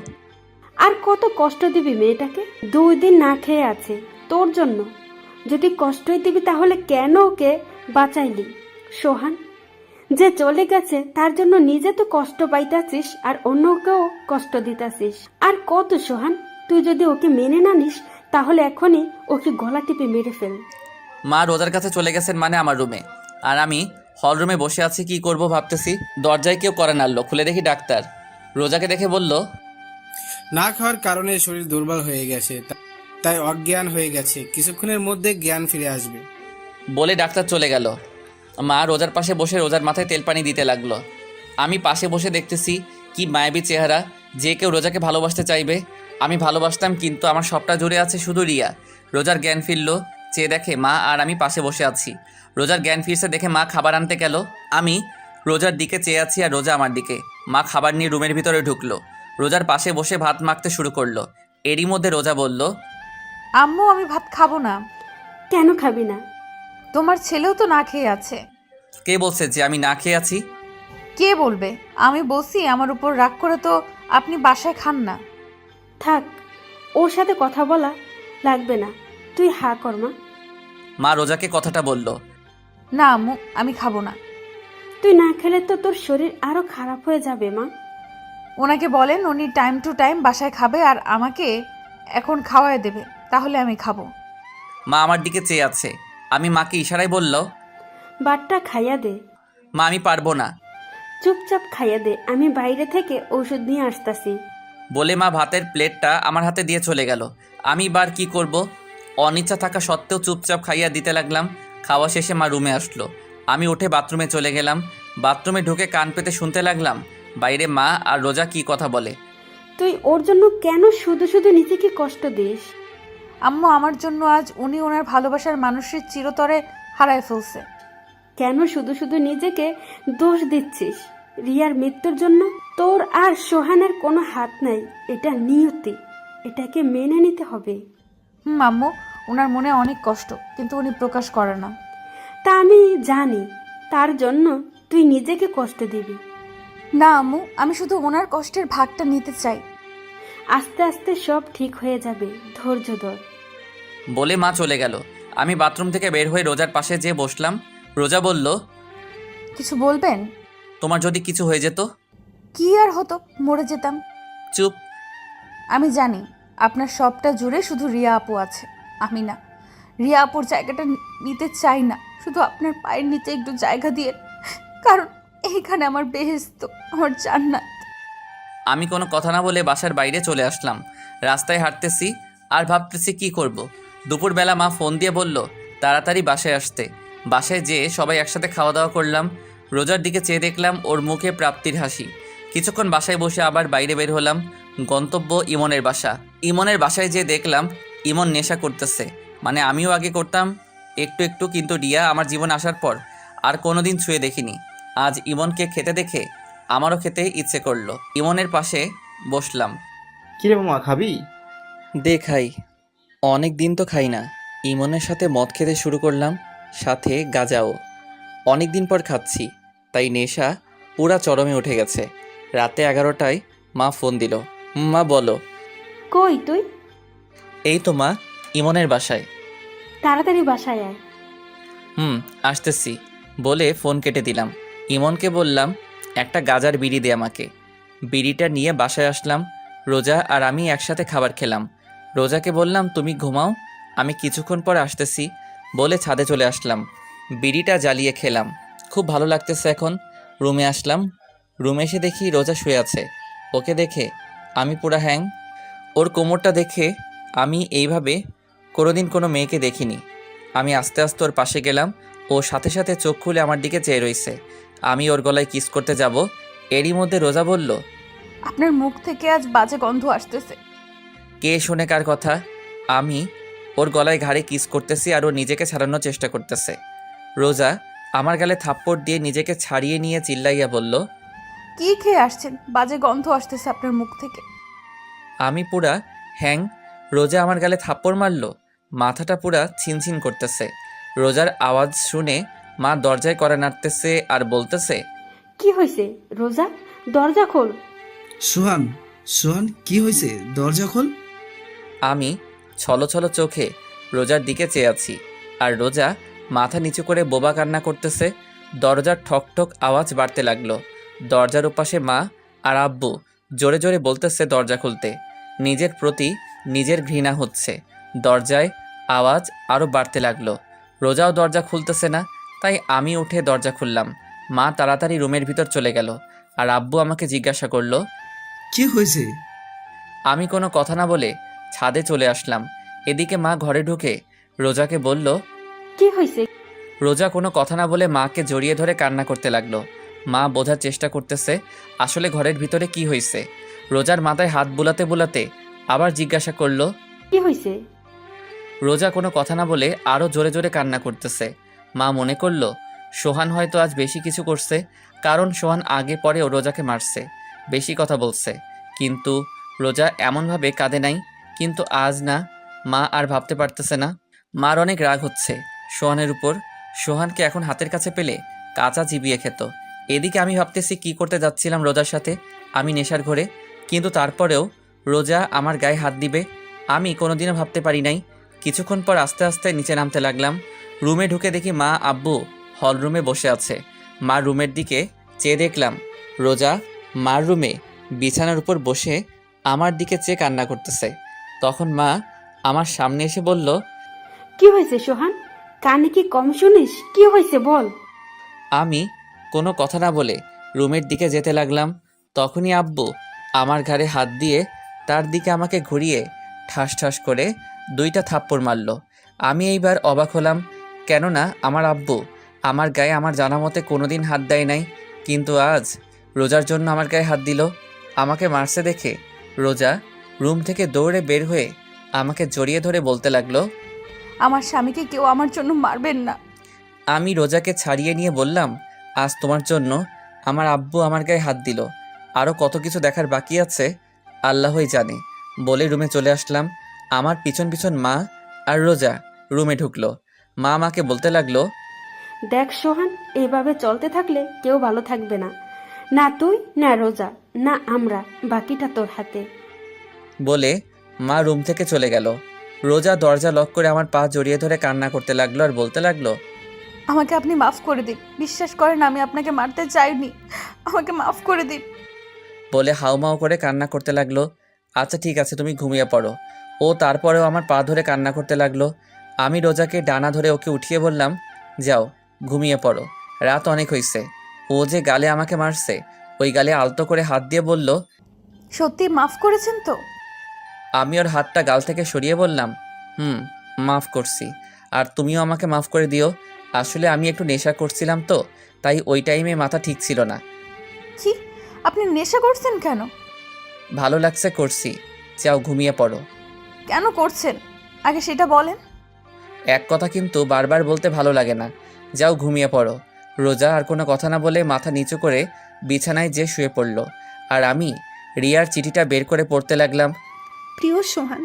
আর কত কষ্ট দিবি মেয়েটাকে? 2 দিন না খেয়ে আছে তোর জন্য। যদি কষ্টই দিবি তাহলে কেন ওকে বাঁচাইলি? সোহান যে চলে গেছে তার জন্য নিজে তো কষ্ট পাইতাছিস আর অন্যকেও কষ্ট দিতাছিস। আর কত সোহান, তুই যদি ওকে মেনে না নিস তাহলে এখনই ওকে গলা টিপে মেরে ফেল। মা রোজার কাছে চলে গেছেন মানে আমার রুমে, আর আমি হল রুমে বসে আছি, কি করব ভাবতেছি। দরজায় কেউ করে নাড়লো, খুলে দেখি ডাক্তার। রোজাকে দেখে বলল, না খাওয়ার কারণে শরীর দুর্বল হয়ে গেছে, তাই অজ্ঞান হয়ে গেছে, কিছুক্ষণের মধ্যে জ্ঞান ফিরে আসবে। বলে ডাক্তার চলে গেল। মা রোজার পাশে বসে রোজার মাথায় তেল পানি দিতে লাগলো। আমি পাশে বসে দেখতেছি কি মায়াবী চেহারা, যে কেউ রোজাকে ভালোবাসতে চাইবে। আমি ভালোবাসতাম, কিন্তু আমার সবটা জুড়ে আছে শুধু রিয়া। রোজার জ্ঞান ফিরল, চেয়ে দেখে মা আর আমি পাশে বসে আছি। রোজার জ্ঞান ফিরছে দেখে মা খাবার আনতে গেল। আমি রোজার দিকে চেয়ে আছি আর রোজা আমার দিকে। মা খাবার নিয়ে রুমের ভিতরে ঢুকলো। রোজার পাশে বসে ভাত মাখতে শুরু করলো। এরই মধ্যে রোজা বলল, আম্মু আমি ভাত খাবো না। কেন খাবি না? তোমার ছেলেও তো না খেয়ে আছে। কে বলছে যে আমি না খেয়ে আছি? কে বলবে? আমি বলছি আমার উপর রাগ করে তো আপনি বাসায় খান না। থাক, ওর সাথে কথা বলা লাগবে না, তুই হা কর মা। মা রোজাকে কথাটা বলল। না আম্মু, আমি খাবো না। তুই না খেলে তো তোর শরীর আরো খারাপ হয়ে যাবে মা। ওনাকে বলেন উনি টাইম টু টাইম বাসায় খাবে আর আমাকে এখন খাওয়ায় দেবে, তাহলে আমি খাবো। মা আমার দিকে চেয়ে আছে। আমি মাকে ইশারায় বলল, বাটটা খাইয়া দে। মা আমি পারবো না। চুপচাপ খাইয়া দে, আমি বাইরে থেকে ঔষধ নিয়ে আসতাছি। বলে মা ভাতের প্লেটটা আমার হাতে দিয়ে চলে গেল। আমি বার কি করব? অনিচ্ছা থাকা সত্ত্বেও চুপচাপ খাইয়া দিতে লাগলাম। খাওয়া শেষে মা রুমে আসলো। আমি উঠে বাথরুমে চলে গেলাম। বাথরুমে ঢুকে কান পেতে শুনতে লাগলাম বাইরে মা আর রোজা কি কথা বলে। তুই ওর জন্য কেন শুধু শুধু নিজেকে কষ্ট দিস? আম্মু আমার জন্য আজ উনি ওনার ভালোবাসার মানুষের চিরতরে হারায় ফেলছে। কেন শুধু শুধু নিজেকে দোষ দিচ্ছিস? রিয়ার মৃত্যুর জন্য তোর আর সোহানের কোনো হাত নাই, এটা নিয়তি, এটাকে মেনে নিতে হবে। আম্মু ওনার মনে অনেক কষ্ট, কিন্তু উনি প্রকাশ করে না। তা আমি জানি, তার জন্য তুই নিজেকে কষ্ট দিবি না আম্মু, আমি শুধু ওনার কষ্টের ভাগটা নিতে চাই। আস্তে আস্তে সব ঠিক হয়ে যাবে, ধৈর্য ধর। বলে মা চলে গেল। আমি বাথরুম থেকে বের হয়ে রোজার পাশে যেয়ে বসলাম। রোজা বলল, কিছু বলবেন? তোমার যদি কিছু হয়ে যেত? কি আর হতো, মরে যেতাম। চুপ। আমি জানি আপনার সবটা জুড়ে শুধু রিয়া আপু আছে। আমি না, রিয়া আপুর জায়গাটা নিতে চাই না। শুধু আপনার পায়ের নিচে একটু জায়গা দিয়ে, কারণ এইখানে আমার বেহেস্ত, আমার জান্নাত। আমি কোনো কথা না বলে বাসার বাইরে চলে আসলাম। রাস্তায় হাঁটতেছি আর ভাবতেছি কি করব। দুপুরবেলা মা ফোন দিয়ে বলল তাড়াতাড়ি বাসায় আসতে। বাসায় যেয়ে সবাই একসাথে খাওয়া দাওয়া করলাম। রোজার দিকে চেয়ে দেখলাম ওর মুখে প্রাপ্তির হাসি। কিছুক্ষণ বাসায় বসে আবার বাইরে বের হলাম। গন্তব্য ইমনের বাসা। ইমনের বাসায় যেয়ে দেখলাম ইমন নেশা করতেছে, মানে আমিও আগে করতাম একটু একটু, কিন্তু রিয়া আমার জীবনে আসার পর আর কোনোদিন ছুঁয়ে দেখিনি। আজ ইমনকে খেতে দেখে আমারও খেতে ইচ্ছে করলো। ইমনের পাশে বসলাম। কিরে মামা, খাবি? দে খাই। অনেক দিন তো খাই না। ইমনের সাথে মদ খেতে শুরু করলাম, সাথে গাঁজাও। অনেক দিন পর খাচ্ছি, তাই নেশা পুরা চরমে উঠে গেছে। রাতে 11টায় মা ফোন দিল। মা বলো। কই তুই? এই তো মা, ইমনের বাসায়। তাড়াতাড়ি বাসায় আয়। আসতেছি বলে ফোন কেটে দিলাম। ইমনকে বললাম একটা গাজার বিড়ি দে আমাকে। বিড়িটা নিয়ে বাসায় আসলাম। রোজা আর আমি একসাথে খাবার খেলাম। রোজাকে বললাম তুমি ঘুমাও, আমি কিছুক্ষণ পর আসতেছি বলে ছাদে চলে আসলাম। বিড়িটা জ্বালিয়ে খেলাম, খুব ভালো লাগতেছে এখন। রুমে আসলাম। রুমে এসে দেখি রোজা শুয়ে আছে। ওকে দেখে আমি পুরা হ্যাং। ওর কোমরটা দেখে আমি এইভাবে কোনোদিন কোনো মেয়েকে দেখিনি। আমি আস্তে আস্তে ওর পাশে গেলাম। ও সাথে সাথে চোখ খুলে আমার দিকে চেয়ে রইছে। আমি ওর গলায় কিস করতে যাব, এরই মধ্যে রোজা বলল আপনার মুখ থেকে আজ বাজে গন্ধ আসতেছে। কে শোনে কার কথা? আমি ওর গলায় ঘাড়ে কিস করতেছি আর ও নিজেকে ছাড়ানোর চেষ্টা করতেছে। রোজা আমার গালে থাপ্পড় দিয়ে নিজেকে ছাড়িয়ে নিয়ে চিল্লাইয়া বলল কি খেয়ে আসছেন? বাজে গন্ধ আসতেছে আপনার মুখ থেকে। আমি পুরা হ্যাং। রোজা আমার গালে থাপ্পড় মারল, মাথাটা পুরা ছিনছিন করতেছে। রোজার আওয়াজ শুনে মা দরজায় কড়া নাড়তেছে আর বলতেছে কি হয়েছে রোজা? দরজা খোল। সোহান, সোহান কি হয়েছে? দরজা খোল। আমি ছলো ছলো চোখে রোজার দিকে চেয়ে আছি, আর রোজা মাথা নিচু করে বোবা কান্না করতেছে। দরজার ঠক ঠক আওয়াজ বাড়তে লাগলো। দরজার ওপাশে মা আর আব্বু জোরে জোরে বলতেছে দরজা খুলতে। নিজের প্রতি নিজের ঘৃণা হচ্ছে। দরজায় আওয়াজ আরও বাড়তে লাগলো। রোজাও দরজা খুলতেছে না, তাই আমি উঠে দরজা খুললাম। মা তাড়াতাড়ি রুমের ভিতর চলে গেল, আর আব্বু আমাকে জিজ্ঞাসা করলো। কি হয়েছে? আমি কোনো কথা না বলে ছাদে চলে আসলাম। এদিকে মা ঘরে ঢুকে রোজাকে বলল। কি হয়েছে? রোজা কোনো কথা না বলে মাকে জড়িয়ে ধরে কান্না করতে লাগলো। মা বোঝার চেষ্টা করতেছে আসলে ঘরের ভিতরে কি হয়েছে। রোজার মাথায় হাত বুলাতে বুলাতে আবার জিজ্ঞাসা করলো। কি হয়েছে? রোজা কোনো কথা না বলে আরও জোরে জোরে কান্না করতেছে। মা মনে করলো সোহান হয়তো আজ বেশি কিছু করছে, কারণ সোহান আগে পরেও রোজাকে মারছে, বেশি কথা বলছে। কিন্তু রোজা এমনভাবে কাঁদে নাই। কিন্তু আজ না, মা আর ভাবতে পারতেছে না। মার অনেক রাগ হচ্ছে সোহানের উপর। সোহানকে এখন হাতের কাছে পেলে কাঁচা চিবিয়ে খেত। এদিকে আমি ভাবতেছি কি করতে যাচ্ছিলাম রোজার সাথে আমি নেশার ঘরে, কিন্তু তারপরেও রোজা আমার গায়ে হাত দিবে আমি কোনোদিনও ভাবতে পারি নাই। কিছুক্ষণ পর আস্তে আস্তে নিচে নামতে লাগলাম। রুমে ঢুকে দেখি মা আব্বু হল রুমে বসে আছে। মা রুমের দিকে চেয়ে দেখলাম রোজা মার রুমে বিছানার উপর বসে আমার দিকে চেয়ে কান্না করতেছে। তখন মা আমার সামনে এসে বলল, কি হয়েছে সোহান? কানে কি কম শুনিস? কি হয়েছে বল। আমি কোনো কথা না বলে রুমের দিকে যেতে লাগলাম। তখনই আব্বু আমার ঘাড়ে হাত দিয়ে তার দিকে আমাকে ঘুরিয়ে ঠাস ঠাস করে 2টা থাপ্পড় মারল। আমি এইবার অবাক হলাম, কেননা আমার আব্বু আমার গায়ে আমার জানা মতে কোনোদিন হাত দেয় নাই, কিন্তু আজ রোজার জন্য আমার গায়ে হাত দিল। আমাকে মারছে দেখে রোজা রুম থেকে দৌড়ে বের হয়ে আমাকে জড়িয়ে ধরে বলতে লাগলো, আমার স্বামীকে কেউ আমার জন্য মারবেন না। আমি রোজাকে ছাড়িয়ে নিয়ে বললাম, আজ তোমার জন্য আমার আব্বু আমার গায়ে হাত দিল, আরও কত কিছু দেখার বাকি আছে আল্লাহই জানে। বলে রুমে চলে আসলাম। আমার পিছন পিছন মা আর রোজা রুমে ঢুকলো। মা আমাকে বলতে লাগলো, দেখ সোহান, এইভাবে চলতে থাকলে কেউ ভালো থাকবে না। না তুই, না রোজা, না আমরা, বাকিটা তোর হাতে। বলে মা রুম থেকে চলে গেল। রোজা দরজা লক করে আমার পা জড়িয়ে ধরে কান্না করতে লাগলো আর বলতে লাগলো, আমাকে আপনি মাফ করে দিন। বিশ্বাস করেন আমি আপনাকে মারতে চাইনি, আমাকে মাফ করে দিন। বলে হাউমাউ করে কান্না করতে লাগলো। আচ্ছা ঠিক আছে, তুমি ঘুমিয়ে পড়ো। ও তারপরেও আমার পা ধরে কান্না করতে লাগলো। আমি রোজাকে ডানা ধরে ওকে উঠিয়ে বললাম, যাও ঘুমিয়ে পড়ো, রাত অনেক হয়েছে। ও যে গালে আমাকে মারছে, ওই গালে আলতো করে হাত দিয়ে বলল। সত্যি মাফ করেছেন তো? আমি ওর হাতটা গাল থেকে সরিয়ে বললাম, মাফ করছি। আর তুমিও আমাকে মাফ করে দিও। আসলে আমি একটু নেশা করছিলাম তো, তাই ওই টাইমে মাথা ঠিক ছিল না। কি, আপনি নেশা করছেন কেন? ভালো লাগছে করছি, যাও ঘুমিয়ে পড়ো। কেন করছেন আগে সেটা বলেন। এক কথা কিন্তু বারবার বলতে ভালো লাগে না, যাও ঘুমিয়ে পড়ো। রোজা আর কোনো কথা না বলে মাথা নিচু করে বিছানায় যে শুয়ে পড়ল, আর আমি রিয়ার চিঠিটা বের করে পড়তে লাগলাম। প্রিয় সোহান,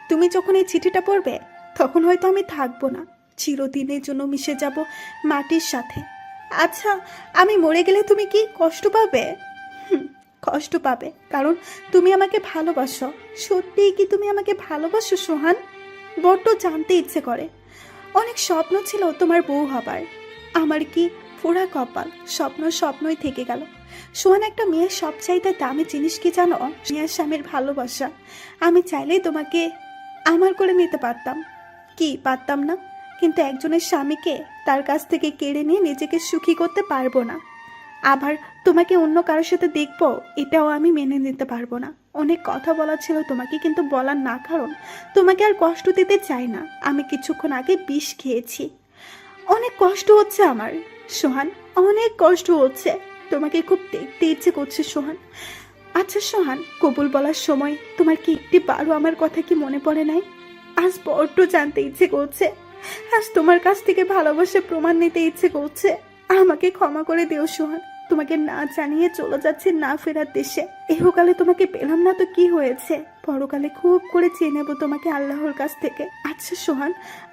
তুমি যখন এই চিঠিটা পড়বে তখন হয়তো আমি থাকবো না, চিরদিনের জন্য মিশে যাব মাটির সাথে। আচ্ছা, আমি মরে গেলে তুমি কি কষ্ট পাবে? কষ্ট পাবে, কারণ তুমি আমাকে ভালোবাসো। সত্যিই কি তুমি আমাকে ভালোবাসো সোহান? বড্ড জানতে ইচ্ছে করে। অনেক স্বপ্ন ছিল তোমার বউ হবার, আমার কি পোড়া কপাল, স্বপ্নই থেকে গেল। সোহান, একটা মেয়ের সবচাইতে দামি জিনিস কি জানো? মেয়ের স্বামীর ভালোবাসা। আমি চাইলেই তোমাকে আমার করে নিতে পারতাম, কি পারতাম না? কিন্তু একজনের স্বামীকে তার কাছ থেকে কেড়ে নিয়ে নিজেকে সুখী করতে পারবো না। আবার তোমাকে অন্য কারোর সাথে দেখবো, এটাও আমি মেনে নিতে পারবো না। অনেক কথা বলা ছিল তোমাকে, কিন্তু বলার না, কারণ তোমাকে আর কষ্ট দিতে চাই না। আমি কিছুক্ষণ আগে বিষ খেয়েছি, অনেক কষ্ট হচ্ছে আমার সোহান, অনেক কষ্ট হচ্ছে। তোমাকে খুব দেখতে ইচ্ছে করছে সোহান। আচ্ছা সোহান, কবুল বলার সময় তোমার কি একটি বারও আমার কথা কি মনে পড়ে নাই? আজ বড্ড জানতে ইচ্ছে করছে, আজ তোমার কাছ থেকে ভালোবাসা প্রমাণ নিতে ইচ্ছে করছে। আমাকে ক্ষমা করে দিও সোহান, তোমাকে না জানিয়ে চলে যাচ্ছে না ফেরার দেশে। ইহকালে তোমাকে পেলাম না তো কি হয়েছে, পরকালে খুব করে চেয়ে নেবো তোমাকে আল্লাহর কাছ থেকে। আচ্ছা সোহান,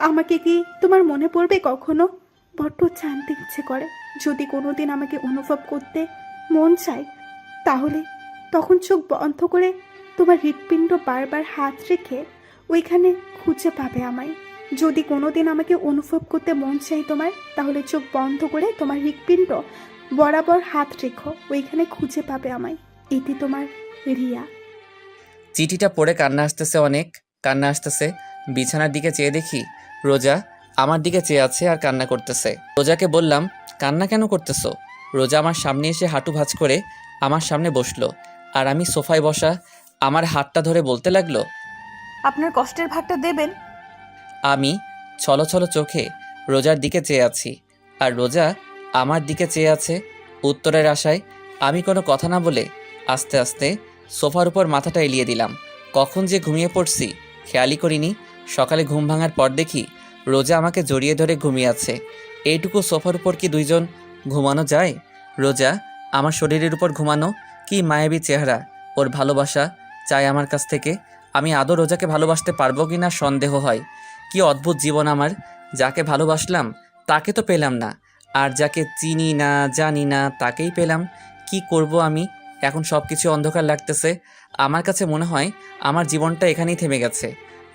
আমাকে কি তোমার মনে পড়বে কখনো? বড্ড জানতে ইচ্ছে করে। যদি কোনোদিন আমাকে অনুভব করতে মন চায়, তাহলে তখন চোখ বন্ধ করে তোমার হৃৎপিণ্ড বারবার হাত রেখে ওইখানে খুঁজে পাবে আমায়। যদি কোনোদিন আমাকে অনুভব করতে মন চাই তোমার, তাহলে চোখ বন্ধ করে তোমার হৃৎপিণ্ড বরাবর হাত রেখো, ওইখানে খুঁজে পাবে আমায়। এটি তোমার রিয়া। চিঠিটা পড়ে কান্না আসতেছে, অনেক কান্না আসতেছে। বিছানার দিকে চেয়ে দেখি রোজা আমার দিকে চেয়ে আছে আর কান্না করতেছে। রোজাকে বললাম, কান্না কেন করতেছো? রোজা আমার সামনে এসে হাঁটু ভাঁজ করে আমার সামনে বসলো, আর আমি সোফায় বসা আমার হাতটা ধরে বলতে লাগলো, আপনার কষ্টের ভাগটা দেবেন। আমি ছলো ছলো চোখে রোজার দিকে চেয়ে আছি, আর রোজা আমার দিকে চেয়ে আছে উত্তরের আশায়। আমি কোনো কথা না বলে আস্তে আস্তে সোফার উপর মাথাটা এলিয়ে দিলাম। কখন যে ঘুমিয়ে পড়ছি খেয়ালই করিনি। সকালে ঘুম ভাঙার পর দেখি রোজা আমাকে জড়িয়ে ধরে ঘুমিয়ে আছে। এইটুকু সোফার উপর কি দুইজন ঘুমানো যায়? রোজা আমার শরীরের উপর ঘুমানো, কি মায়াবী চেহারা। ওর ভালোবাসা চাই আমার কাছ থেকে। আমি আদৌ রোজাকে ভালোবাসতে পারবো কি না সন্দেহ হয়। কি অদ্ভুত জীবন আমার, যাকে ভালোবাসলাম তাকে তো পেলাম না, আর যাকে চিনি না জানি না তাকেই পেলাম। কি করব আমি এখন? সব কিছু অন্ধকার লাগতেছে। আমার কাছে মনে হয় আমার জীবনটা এখানেই থেমে গেছে।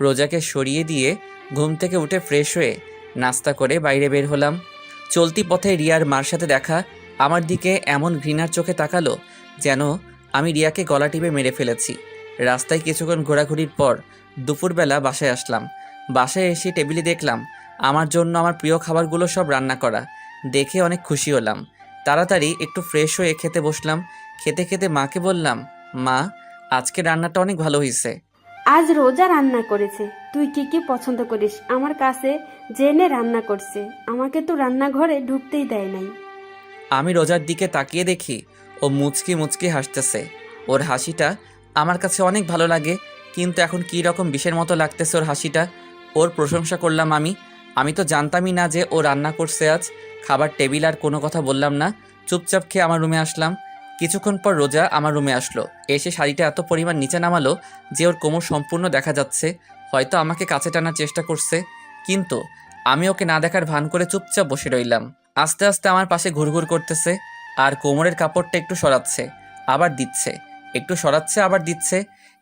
রোজাকে সরিয়ে দিয়ে ঘুম থেকে উঠে ফ্রেশ হয়ে নাস্তা করে বাইরে বের হলাম। চলতি পথে রিয়ার মার সাথে দেখা আমার দিকে এমন ঘৃণার চোখে তাকালো যেন আমি রিয়াকে গলা টিপে মেরে ফেলেছি। রাস্তায় কিছুক্ষণ ঘোরাঘুরির পর দুপুরবেলা বাসায় আসলাম। বাসায় এসে টেবিলে দেখলাম আমার জন্য আমার প্রিয় খাবারগুলো সব রান্না করা। দেখে অনেক খুশি হলাম। তাড়াতাড়ি একটু ফ্রেশ হয়ে খেতে বসলাম। খেতে খেতে মাকে বললাম, মা আজকে রান্নাটা অনেক ভালো হয়েছে। আজ রোজা রান্না করেছে, তুই কি কি পছন্দ করিস আমার কাছে জেনে রান্না করছে। আমাকে তো রান্নাঘরে ঢুকতেই দেয় নাই। আমি রোজার দিকে তাকিয়ে দেখি ও মুচকি মুচকি হাসতেছে। ওর হাসিটা আমার কাছে অনেক ভালো লাগে, কিন্তু এখন কী রকম বিষের মতো লাগতেছে ওর হাসিটা। ওর প্রশংসা করলাম আমি তো জানতামই না যে ও রান্না করছে আজ। খাবার টেবিল আর কোনো কথা বললাম না, চুপচাপ খেয়ে আমার রুমে আসলাম। কিছুক্ষণ পর রোজা আমার রুমে আসলো। এসে শাড়িটা এত পরিমাণ নিচে নামালো যে ওর কোমর সম্পূর্ণ দেখা যাচ্ছে। হয়তো আমাকে কাছে টানার চেষ্টা করছে, কিন্তু আমি ওকে না দেখার ভান করে চুপচাপ বসে রইলাম। আস্তে আস্তে আমার পাশে ঘুরঘুর করতেছে, আর কোমরের কাপড়টা একটু সরাচ্ছে আবার দিচ্ছে, একটু সরাচ্ছে আবার দিচ্ছে।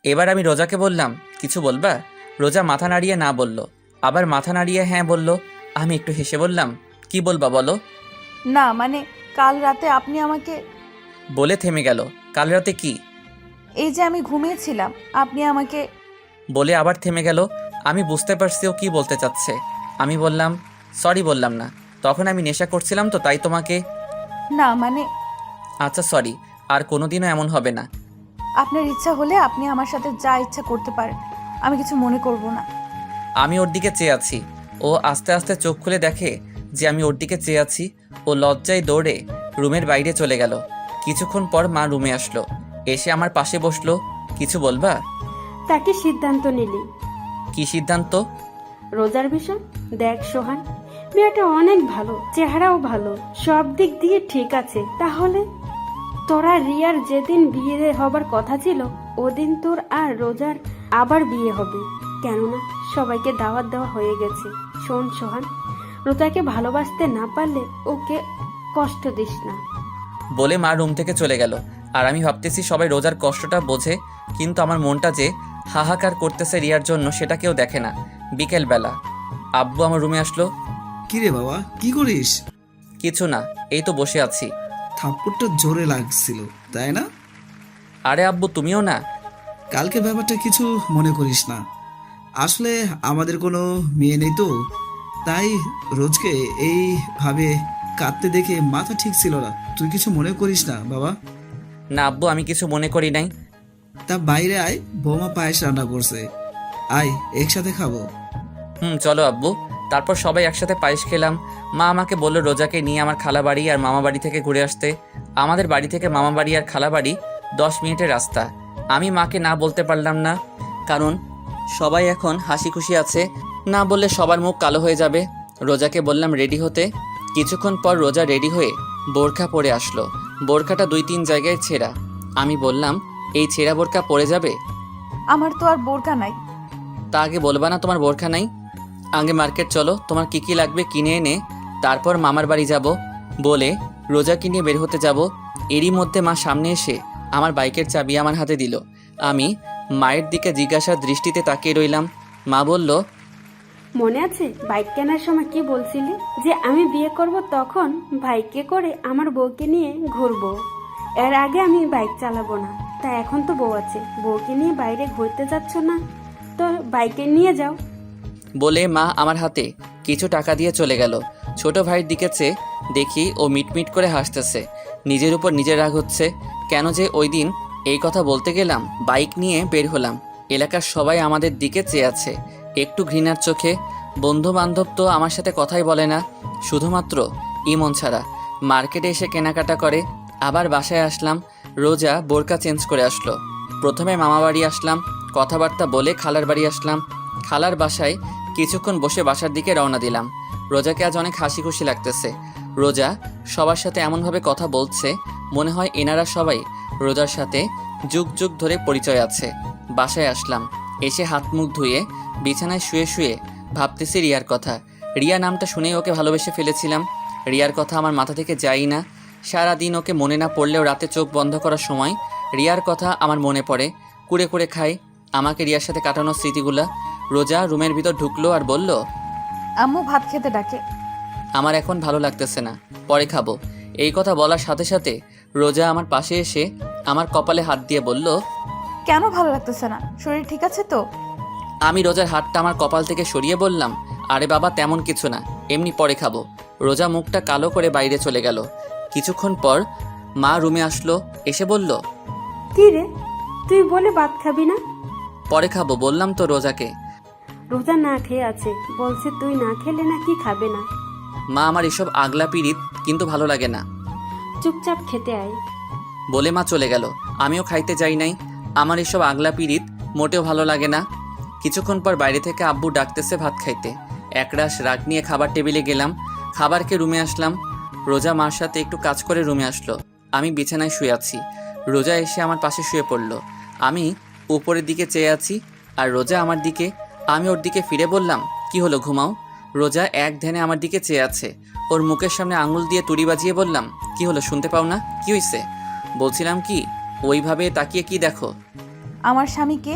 এবার আমি রোজাকে বললাম, কিছু বলবা? রোজা মাথা নাড়িয়ে না বলল, আবার মাথা নাড়িয়ে হ্যাঁ বলল। আমি একটু হেসে বললাম, কি বলবা বলো? না মানে কাল রাতে আপনি আমাকে। বলে থেমে গেল। কাল রাতে কি? এই যে আমি ঘুমিয়েছিলাম, আপনি আমাকে। বলে আবার থেমে গেল। আমি বুঝতে পারছি ও কী বলতে চাচ্ছে। আমি বললাম, সরি বললাম না, তখন আমি নেশা করছিলাম তো তাই তোমাকে। না মানে আচ্ছা সরি, আর কোনোদিনও এমন হবে না। আপনার ইচ্ছা হলে আপনি আমার সাথে যা ইচ্ছা করতে পারেন, আমি কিছু মনে করব না। আমি ওর দিকে চেয়ে আছি। ও আস্তে আস্তে চোখ খুলে দেখে যে আমি ওর দিকে চেয়ে আছি। ও লজ্জায় দৌড়ে রুমের বাইরে চলে গেল। কিছুক্ষণ পর মা রুমে আসলো, এসে আমার পাশে বসলো। কিছু বলবা? তাকে সিদ্ধান্ত নিলি? কি সিদ্ধান্ত? রোজার বিষয়। দেখ সোহান, মেয়েটা অনেক ভালো, চেহারাও ভালো, সব দিক দিয়ে ঠিক আছে। তাহলে তোরা রিয়ার যেদিন বিয়ে হবার কথা ছিল ওদিন তোর আর রোজার আবার বিয়ে হবে, কেননা সবাইকে দাওয়াত দেওয়া হয়ে গেছে। শোন সোহান, রোজাকে ভালোবাসতে না পারলে ওকে কষ্ট দিস না। বলে মা রুম থেকে চলে গেল। আর আমি ভাবতেছি সবাই রোজার কষ্টটা বোঝে, কিন্তু আমার মনটা যে হাহাকার করতেছে রিয়ার জন্য সেটা কেউ দেখে না। বিকেলবেলা আব্বু আমার রুমে আসলো। কি রে বাবা, কি করিস? কিছু না, এই তো বসে আছি। থাপ্পড়টা জোরে লাগছিল তাই না? আরে আব্বু তুমিও না? কালকে ব্যাপারটা কিছু মনে করিস না, আসলে আমাদের কোনো মেয়ে নেই তো, তাই রোজকে এইভাবে কাঁদতে দেখে মাথা ঠিক ছিল না। তুই কিছু মনে করিস না বাবা। না আব্বু, আমি কিছু মনে করি নাই। তা বাইরে আয়, বৌমা পায়েস রান্না করছে, আয় একসাথে খাবো। চলো আব্বু। তারপর সবাই একসাথে পায়েস খেলাম। মা আমাকে বলল রোজাকে নিয়ে আমার খালা বাড়ি আর মামা বাড়ি থেকে ঘুরে আসতে। আমাদের বাড়ি থেকে মামা বাড়ি আর খালা বাড়ি 10 মিনিটের রাস্তা। আমি মাকে না বলতে পারলাম না, কারণ সবাই এখন হাসি খুশি আছে। না বললে সবার মুখ কালো হয়ে যাবে। রোজাকে বললাম রেডি হতে। কিছুক্ষণ পর রোজা রেডি হয়ে বোরখা পরে আসলো। বোরখাটা 2-3 জায়গায় ছেঁড়া। আমি বললাম, এই ছেঁড়া বোরখা পরে যাবে? আমার তো আর বোরকা নাই। তা আগে বলবা না তোমার বোরখা নাই? আগে মার্কেট চলো, তোমার কি কি লাগবে কিনে এনে তারপর মামার বাড়ি যাব। বলে রোজাকে নিয়ে বের হতে যাব। এরই মধ্যে মা সামনে এসে আমার বাইকের চাবি আমার হাতে দিল। আমি মায়ের দিকে জিজ্ঞাসার দৃষ্টিতে তাকিয়ে রইলাম। মা বলল, মনে আছে বাইক কেনার সময় কি বলছিলি যে আমি বিয়ে করব তখন বাইকে করে আমার বউকে নিয়ে ঘুরবো, এর আগে আমি বাইক চালাবো না। তা এখন তো বউ আছে, বউকে নিয়ে বাইরে ঘুরতে যাচ্ছ না তো বাইকে নিয়ে যাও। বলে মা আমার হাতে কিছু টাকা দিয়ে চলে গেল। ছোট ভাইয়ের দিকে চেয়ে দেখি ও মিটমিট করে হাসতেছে। নিজের উপর নিজের রাগ হচ্ছে। কেন যে ওই দিন এই কথা বলতে গেলাম। বাইক নিয়ে বের হলাম। এলাকার সবাই আমাদের দিকে চেয়ে আছে একটু ঘৃণার চোখে। বন্ধু বান্ধব তো আমার সাথে কথাই বলে না, শুধুমাত্র ইমন ছাড়া। মার্কেটে এসে কেনাকাটা করে আবার বাসায় আসলাম। রোজা বোরকা চেঞ্জ করে আসলো। প্রথমে মামা বাড়ি আসলাম, কথাবার্তা বলে খালার বাড়ি আসলাম। খালার বাসায় কিছুক্ষণ বসে বাসার দিকে রওনা দিলাম। রোজাকে আজ অনেক হাসি খুশি লাগতেছে। রোজা সবার সাথে এমনভাবে কথা বলছে মনে হয় এনারা সবাই রোজার সাথে যুগ যুগ ধরে পরিচয় আছে। বাসায় আসলাম, এসে হাত মুখ ধুয়ে বিছানায় শুয়ে শুয়ে ভাবতেছি রিয়ার কথা। রিয়া নামটা শুনেই ওকে ভালোবেসে ফেলেছিলাম। রিয়ার কথা আমার মাথা থেকে যায়ই না। সারাদিন ওকে মনে না পড়লেও রাতে চোখ বন্ধ করার সময় রিয়ার কথা আমার মনে পড়ে। কুড়ে কুড়ে খাই আমাকে রিয়ার সাথে কাটানোর স্মৃতিগুলা। রোজা রুমের ভিতর ঢুকলো আর বলল, আম্মু ভাত খেতে ডাকে। আমার এখন ভালো লাগতেছে না, পরে খাবো। এই কথা বলার সাথে সাথে রোজা আমার পাশে এসে আমার কপালে হাত দিয়ে বলল, কেন ভালো লাগতেছে না? শরীর ঠিক আছে তো? আমি রোজার হাতটা আমার কপাল থেকে সরিয়ে বললাম, আরে বাবা তেমন কিছু না, এমনি পরে খাবো। রোজা মুখটা কালো করে বাইরে চলে গেল। কিছুক্ষণ পর মা রুমে আসলো, এসে বলল, কি রে, তুই বলে ভাত খাবি না? পরে খাবো বললাম তো রোজাকে। রোজা না খেয়ে আছে, বলছে তুই না খেলে নাকি খাবে না। মা আমার এসব আগলা পিরিত কিন্তু ভালো লাগে না, চুপচাপ খেতে আয়। বলে মা চলে গেল। আমিও খাইতে যাই নাই, আমার এসব আগলা পিরিত মোটেও ভালো লাগে না। কিছুক্ষণ পর বাইরে থেকে আব্বু ডাকতেছে ভাত খাইতে। একরাশ রাগ নিয়ে খাবার টেবিলে গেলাম। খাবারকে রুমে আসলাম। রোজা মার সাথে একটু কাজ করে রুমে আসলো। আমি বিছানায় শুয়ে আছি। রোজা এসে আমার পাশে শুয়ে পড়ল। আমি উপরের দিকে চেয়ে আছি আর রোজা আমার দিকে। আমি ওর দিকে ফিরে বললাম, কি হলো ঘুমাও? রোজা এক ধ্যানে আমার দিকে চেয়ে আছে। ওর মুখের সামনে আঙুল দিয়ে তুড়ি বাজিয়ে বললাম, কি হলো শুনতে পাও না? কি হইছে? বলছিলাম কি, ওইভাবে তাকিয়ে কি দেখো? আমার স্বামীকে।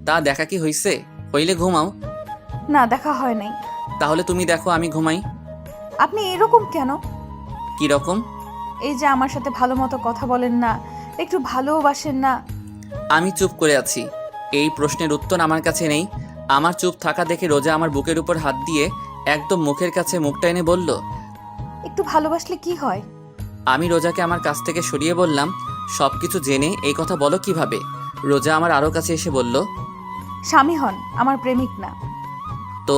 তা দেখা কি হইছে? হইলে ঘুমাও। না, দেখা হয় নাই। তাহলে তুমি দেখো, আমি ঘুমাই। আপনি এরকম কেন? কি রকম? এই যে আমার সাথে ভালো মতো কথা বলেন না, একটু ভালোবাসেন না। আমি চুপ করে আছি। এই প্রশ্নের উত্তর আমার কাছে নেই। আমার চুপ থাকা দেখে রোজা আমার বুকের উপর হাত দিয়ে একদম মুখের কাছে মুখটা এনে বলল। একটু ভালোবাসলে কি হয়? আমি রোজাকে আমার কাছ থেকে সরিয়ে বললাম, সব কিছু জেনে এই কথা বলো কিভাবে? রোজা আমার আরও কাছে এসে বলল, স্বামী হন, আমার প্রেমিক না। তো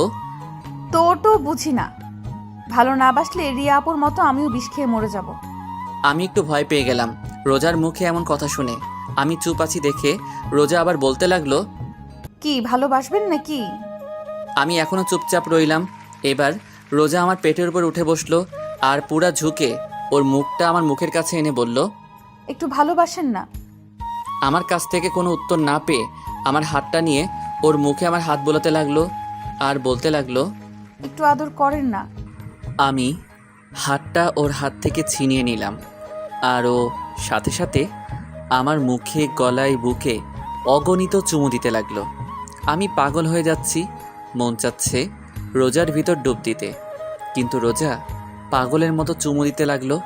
তো বুঝি না। ভালো না বাসলে রিয়া আপুর মতো আমিও বিষ খেয়ে মরে যাব। আমি একটু ভয় পেয়ে গেলাম রোজার মুখে এমন কথা শুনে। আমি চুপ আছি দেখে রোজা আবার বলতে লাগলো, কি ভালোবাসবেন নাকি? আমি এখনো চুপচাপ রইলাম। এবার রোজা আমার পেটের উপর উঠে বসলো আর পুরা ঝুঁকে ওর মুখটা আমার মুখের কাছে এনে বলল, একটু ভালোবাসেন না? আমার কাছ থেকে কোনো উত্তর না পেয়ে আমার হাতটা নিয়ে ওর মুখে আমার হাত বোলাতে লাগলো আর বলতে লাগলো, একটু আদর করেন না? আমি হাতটা ওর হাত থেকে ছিনিয়ে নিলাম আর ও সাথে সাথে আমার মুখে, গলায়, বুকে অগণিত চুমু দিতে লাগলো। আমি পাগল হয়ে যাচ্ছি, মন চাচ্ছে রোজার ভিতর ডুব দিতে, কিন্তু রোজা পাগলের মতো চুমু দিতে লাগলো।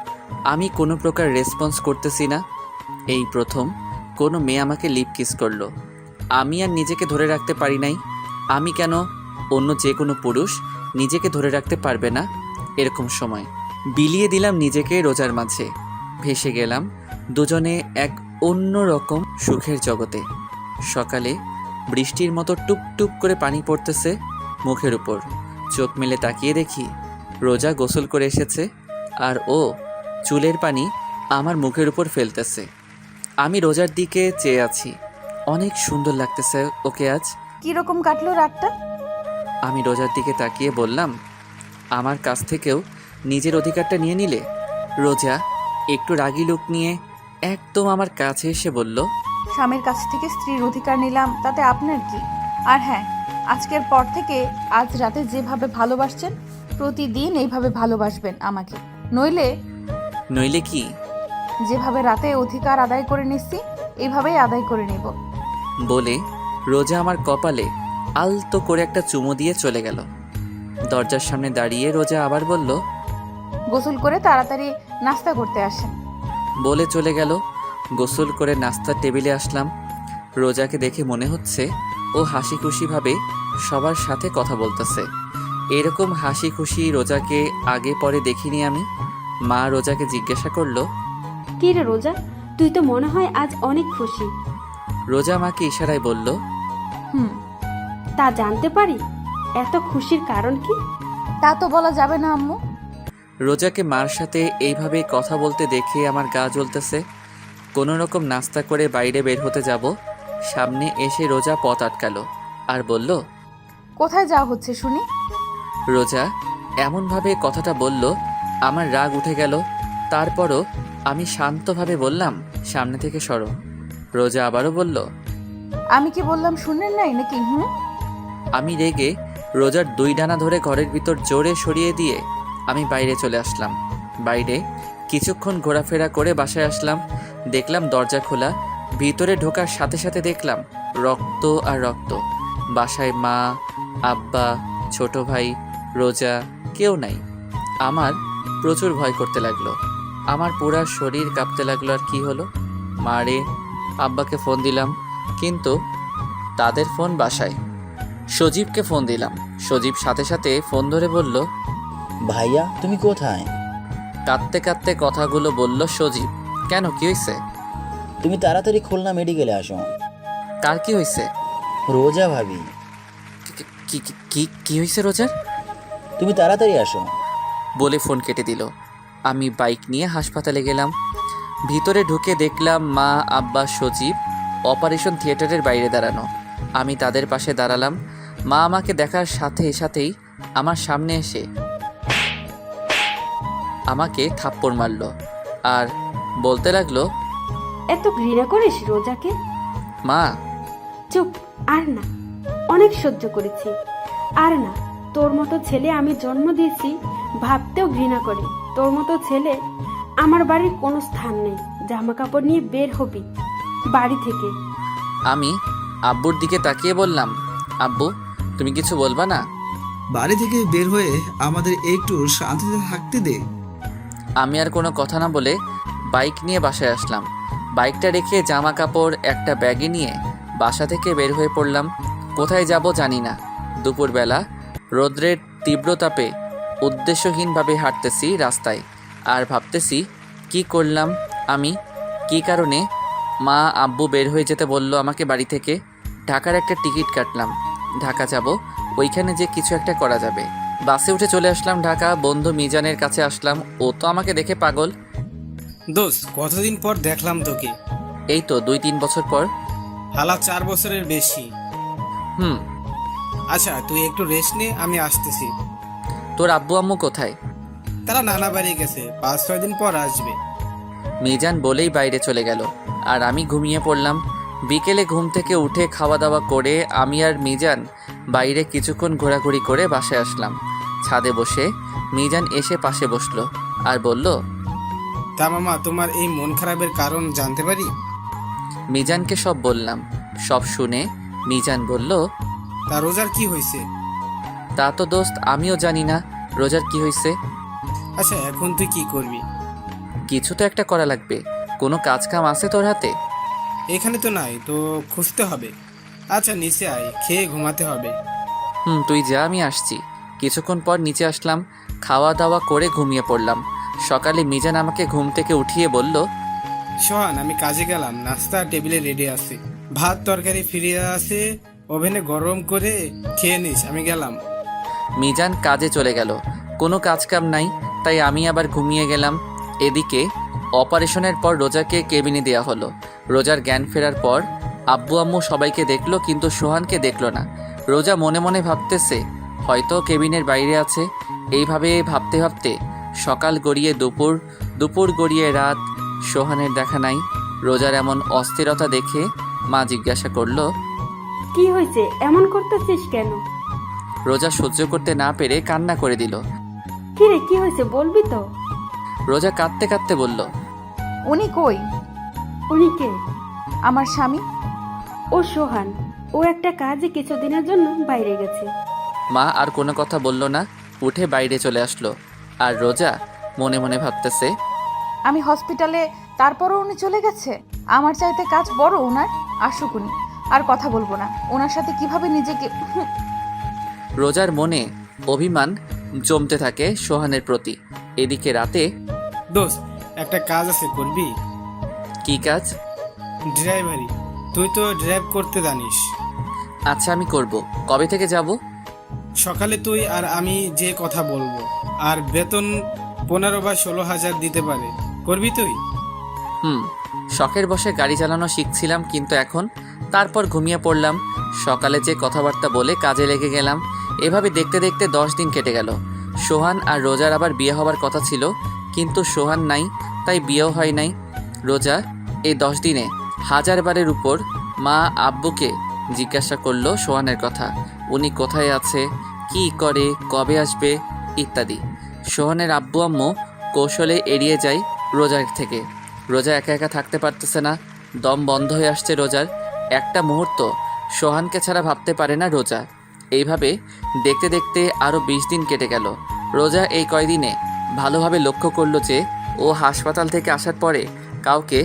আমি কোনো প্রকার রেসপন্স করতেছি না। এই প্রথম কোনো মেয়ে আমাকে লিপ কিস করলো। আমি আর নিজেকে ধরে রাখতে পারি নাই। আমি কেন, অন্য যে কোনো পুরুষ নিজেকে ধরে রাখতে পারবে না এরকম সময়? বিলিয়ে দিলাম নিজেকে রোজার মাঝে, ভেসে গেলাম দুজনে এক অন্য রকম সুখের জগতে। সকালে বৃষ্টির মতো টুপ টুপ করে পানি পড়তেছে মুখের উপর। চোখ মেলে তাকিয়ে দেখি রোজা গোসল করে এসেছে আর ও চুলের পানি আমার মুখের উপর ফেলতেছে। আমি রোজার দিকে চেয়ে আছি। অনেক সুন্দর লাগতেছে ওকে আজ। কিরকম কাটলো রাতটা? আমি রোজার দিকে তাকিয়ে বললাম, আমার কাছ থেকেও নিজের অধিকারটা নিয়ে নিলে? রোজা একটু রাগী লুক নিয়ে একদম আমার কাছে এসে বলল, স্বামীর কাছ থেকে স্ত্রীর অধিকার নিলাম, তাতে আপনার কি? আর হ্যাঁ, আজকের পর থেকে আজ রাতে যেভাবে ভালোবাসছেন প্রতিদিন এইভাবে ভালোবাসবেন আমাকে। নইলে কি? যেভাবে রাতে অধিকার আদায় করে নিচ্ছি এইভাবেই আদায় করে নেব। বলে রোজা আমার কপালে আলতো করে একটা চুমু দিয়ে চলে গেল। দরজার সামনে দাঁড়িয়ে রোজা আবার বলল, গোসল করে তাড়াতাড়ি নাস্তা করতে আসেন। বলে চলে গেল। গোসল করে নাস্তার টেবিলে আসলাম। রোজাকে দেখে মনে হচ্ছে ও হাসি খুশিভাবে সবার সাথে কথা বলতেছে। এরকম হাসি খুশি রোজাকে আগে পরে দেখিনি আমি। মা রোজাকে জিজ্ঞাসা করলো, কি রে রোজা, তুই তো মনে হয় আজ অনেক খুশি। রোজা মাকে ইশারায় বলল, তা জানতে পারি এত খুশির কারণ কি? তা তো বলা যাবে না আম্মু। রোজাকে মার সাথে এইভাবে কথা বলতে দেখে আমার গা জ্বলতেছে। কোনো রকম নাস্তা করে বাইরে বের হতে যাব, সামনে এসে রোজা পথ আটকালো আর বলল, কোথায় যাওয়া হচ্ছে শুনি? রোজা এমনভাবে কথাটা বলল আমার রাগ উঠে গেল। তারপরও আমি শান্তভাবে বললাম, সামনে থেকে সরো। রোজা আবারও বলল, আমি কি বললাম শুনলেন নাই নাকি? আমি রেগে রোজার দুই ডানা ধরে ঘরের ভিতর জোরে সরিয়ে দিয়ে আমি বাইরে চলে আসলাম। বাইরে কিছুক্ষণ ঘোরাফেরা করে বাসায় আসলাম। দেখলাম দরজা খোলা। ভিতরে ঢোকার সাথে সাথে দেখলাম রক্ত আর রক্ত। বাসায় মা, আব্বা, ছোট ভাই, রোজা কেউ নাই। আমার প্রচুর ভয় করতে লাগলো। আমার পুরা শরীর কাঁপতে লাগলো। আর কি হলো? মারে, আব্বাকে ফোন দিলাম, কিন্তু তাদের ফোন বাসায়। সজীবকে ফোন দিলাম। সজীব সাথে সাথে ফোন ধরে বলল, ভাইয়া তুমি কোথায়? কাঁদতে কাঁদতে কথাগুলো বলল সজীব। কেন, কি হয়েছে? তুমি তাড়াতাড়ি খুলনা মেডিকেলে আসো। কার কি হয়েছে? রোজা ভাবি। কি কি কি হয়েছে রোজার? তুমি তাড়াতাড়ি আসো। বলে ফোন কেটে দিল। আমি বাইক নিয়ে হাসপাতালে গেলাম। ভিতরে ঢুকে দেখলাম মা, আব্বা, সজীব অপারেশন থিয়েটারের বাইরে দাঁড়ানো। আমি তাদের পাশে দাঁড়ালাম। মা আমাকে দেখার সাথে সাথেই আমার সামনে এসে আমাকে থাপ্পড় মারল আর বলতে লাগলো, এত ঘৃণা করিস রোজাকে? মা চুপ, আর না, অনেক সহ্য করেছি, আর না। তোর মতো ছেলে আমি জন্ম দিয়েছি ভাবতেও ঘৃণা করি। তোর মতো ছেলে আমার বাড়ির কোনো স্থান নেই। জামা কাপড় নিয়ে বের হবি বাড়ি থেকে। আমি আব্বুর দিকে তাকিয়ে বললাম, আব্বু তুমি কিছু বলবা না? বাড়ি থেকে বের হয়ে আমাদের একটু শান্তিতে থাকতে দে। আমি আর কোনো কথা না বলে বাইক নিয়ে বাসায় আসলাম। বাইকটা রেখে জামা কাপড় একটা ব্যাগে নিয়ে বাসা থেকে বের হয়ে পড়লাম। কোথায় যাব জানি না। দুপুরবেলা রৌদ্রের তীব্রতাপে উদ্দেশ্যহীনভাবে হাঁটতেছি রাস্তায়, আর ভাবতেছি কি করলাম আমি, কি কারণে মা আব্বু বের হয়ে যেতে বলল আমাকে বাড়ি থেকে। ঢাকার একটা টিকিট কাটলাম, ঢাকা যাব, ওইখানে যে কিছু একটা করা যাবে। বাসে উঠে চলে আসলাম ঢাকা। বন্ধু মিজানের কাছে আসলাম, ও তো আমাকে দেখে পাগল। দোস্ত, কতদিন পর দেখলাম তোকে। এই তো 2-3 বছর পর। হালা 4 বছরের বেশি। হুম। আচ্ছা, তুই একটু রেস্ট নে, আমি আসতেছি। তোর আব্বু আম্মু কোথায়? তারা নানা বাড়ি গেছে, 5-6 দিন পর আসবে। মিজান বলেই বাইরে চলে গেল, আর আমি ঘুমিয়ে পড়লাম। বিকেলে ঘুম থেকে উঠে খাওয়া দাওয়া করে আমি আর মিজান বাইরে কিছুক্ষণ ঘোরাঘুরি করে বাসায় আসলাম। ছাদে বসে মিজান এসে পাশে বসলো আর বলল, তা মামা, তোমার এই মন খারাপের কারণ জানতে পারি? মিজানকে সব বললাম। সব শুনে মিজান বলল, তা রোজার কি হয়েছে? তা তো দোস্ত আমিও জানি না রোজার কি হয়েছে। আচ্ছা, এখন তুই কি করবি? কিছু তো একটা করা লাগবে। কোনো কাজ কাম আছে তোর হাতে? এখানে তো নাই, তো খুঁজতে হবে। আচ্ছা, নিচে আয়, খেয়ে ঘুমাতে হবে। তুই যা, আমি আসছি। কিছুক্ষণ পর নিচে আসলাম, খাওয়া দাওয়া করে ঘুমিয়ে পড়লাম। সকালে মিজান আমাকে ঘুম থেকে উঠিয়ে বলল, সোহান, আমি কাজে গেলাম, নাস্তা টেবিলে রেডি আছে, ভাত তরকারি ফিরিয়ে আছে, ওভেনে গরম করে খেয়ে নিস, আমি গেলাম। মিজান কাজে চলে গেল। কোনো কাজ কাম নাই, তাই আমি আবার ঘুমিয়ে গেলাম। এদিকে অপারেশনের পর রোজাকে কেবিনে দেওয়া হলো। রোজার জ্ঞান ফেরার পর আব্বু আম্মু সবাইকে দেখলো, কিন্তু সোহানকে দেখলো না। রোজা মনে মনে ভাবতেছে হয়তো কেবিনের বাইরে আছে। এইভাবে ভাবতে ভাবতে সকাল গড়িয়ে দুপুর, দুপুর গড়িয়ে রাত, সোহানের দেখা নাই। রোজার এমন অস্থিরতা দেখে মা জিজ্ঞাসা করলো, কি হয়েছে, এমন করতেছিস কেন? রোজা সহ্য করতে না পেরে কান্না করে দিল। কি রে, কি হয়েছে বলবি তো? রোজা কাঁদতে কাঁদতে বলল, উনি কই? উনি কে? আমার স্বামী। ও সোহান, ও একটা কাজে কিছুদিনের জন্য বাইরে গেছে। মা আর কোনো কথা বলল না, উঠে বাইরে চলে আসলো। আর রোজা মনে মনে ভাবতেছে, আমি হসপিটালে, তারপরও উনি চলে গেছে। আমার চাইতে কাজ বড় ওনার। আসুক উনি, আর কথা বলবো না। ওনার সাথে কিভাবে নিজেকে রোজার মনে অভিমান জমতে থাকে সোহানের প্রতি। এদিকে রাতে, দোস্ত, একটা কাজ আছে, করবি? কি কাজ? ড্রাইভারি। তুই তো ড্রাইভ করতে জানিস। আচ্ছা, আমি করব। কবে থেকে যাব? সকালে তুই আর আমি যে কথা বলবো, আর বেতন 15 বা 16,000 দিতে পারে। করবি তুই? শখের বসে গাড়ি চালানো শিখছিলাম, কিন্তু এখন। তারপর ঘুমিয়ে পড়লাম। সকালে যে কথাবার্তা বলে কাজে লেগে গেলাম। এভাবে দেখতে দেখতে 10 দিন কেটে গেল। সোহান আর রোজার আবার বিয়ে হবার কথা ছিল, কিন্তু সোহান নাই, তাই বিয়েও হয় নাই। রোজা এই 10 দিনে 1000 বারের উপর মা আব্বুকে জিজ্ঞাসা করলো সোহানের কথা। উনি কোথায় আছে, কি করে, কবে আসবে ইত্যাদি। সোহানের আব্বু আম্মু কৌশলে এড়িয়ে যায় রোজার থেকে। রোজা একা একা থাকতে পারতেছে না, দম বন্ধ হয়ে আসছে রোজার। একটা মুহূর্ত সোহানকে ছাড়া ভাবতে পারে না রোজা। এইভাবে দেখতে দেখতে আরও 20 দিন কেটে গেল। রোজা এই কয়দিনে ভালোভাবে লক্ষ্য করলো যে ও হাসপাতাল থেকে আসার পরে কাউকে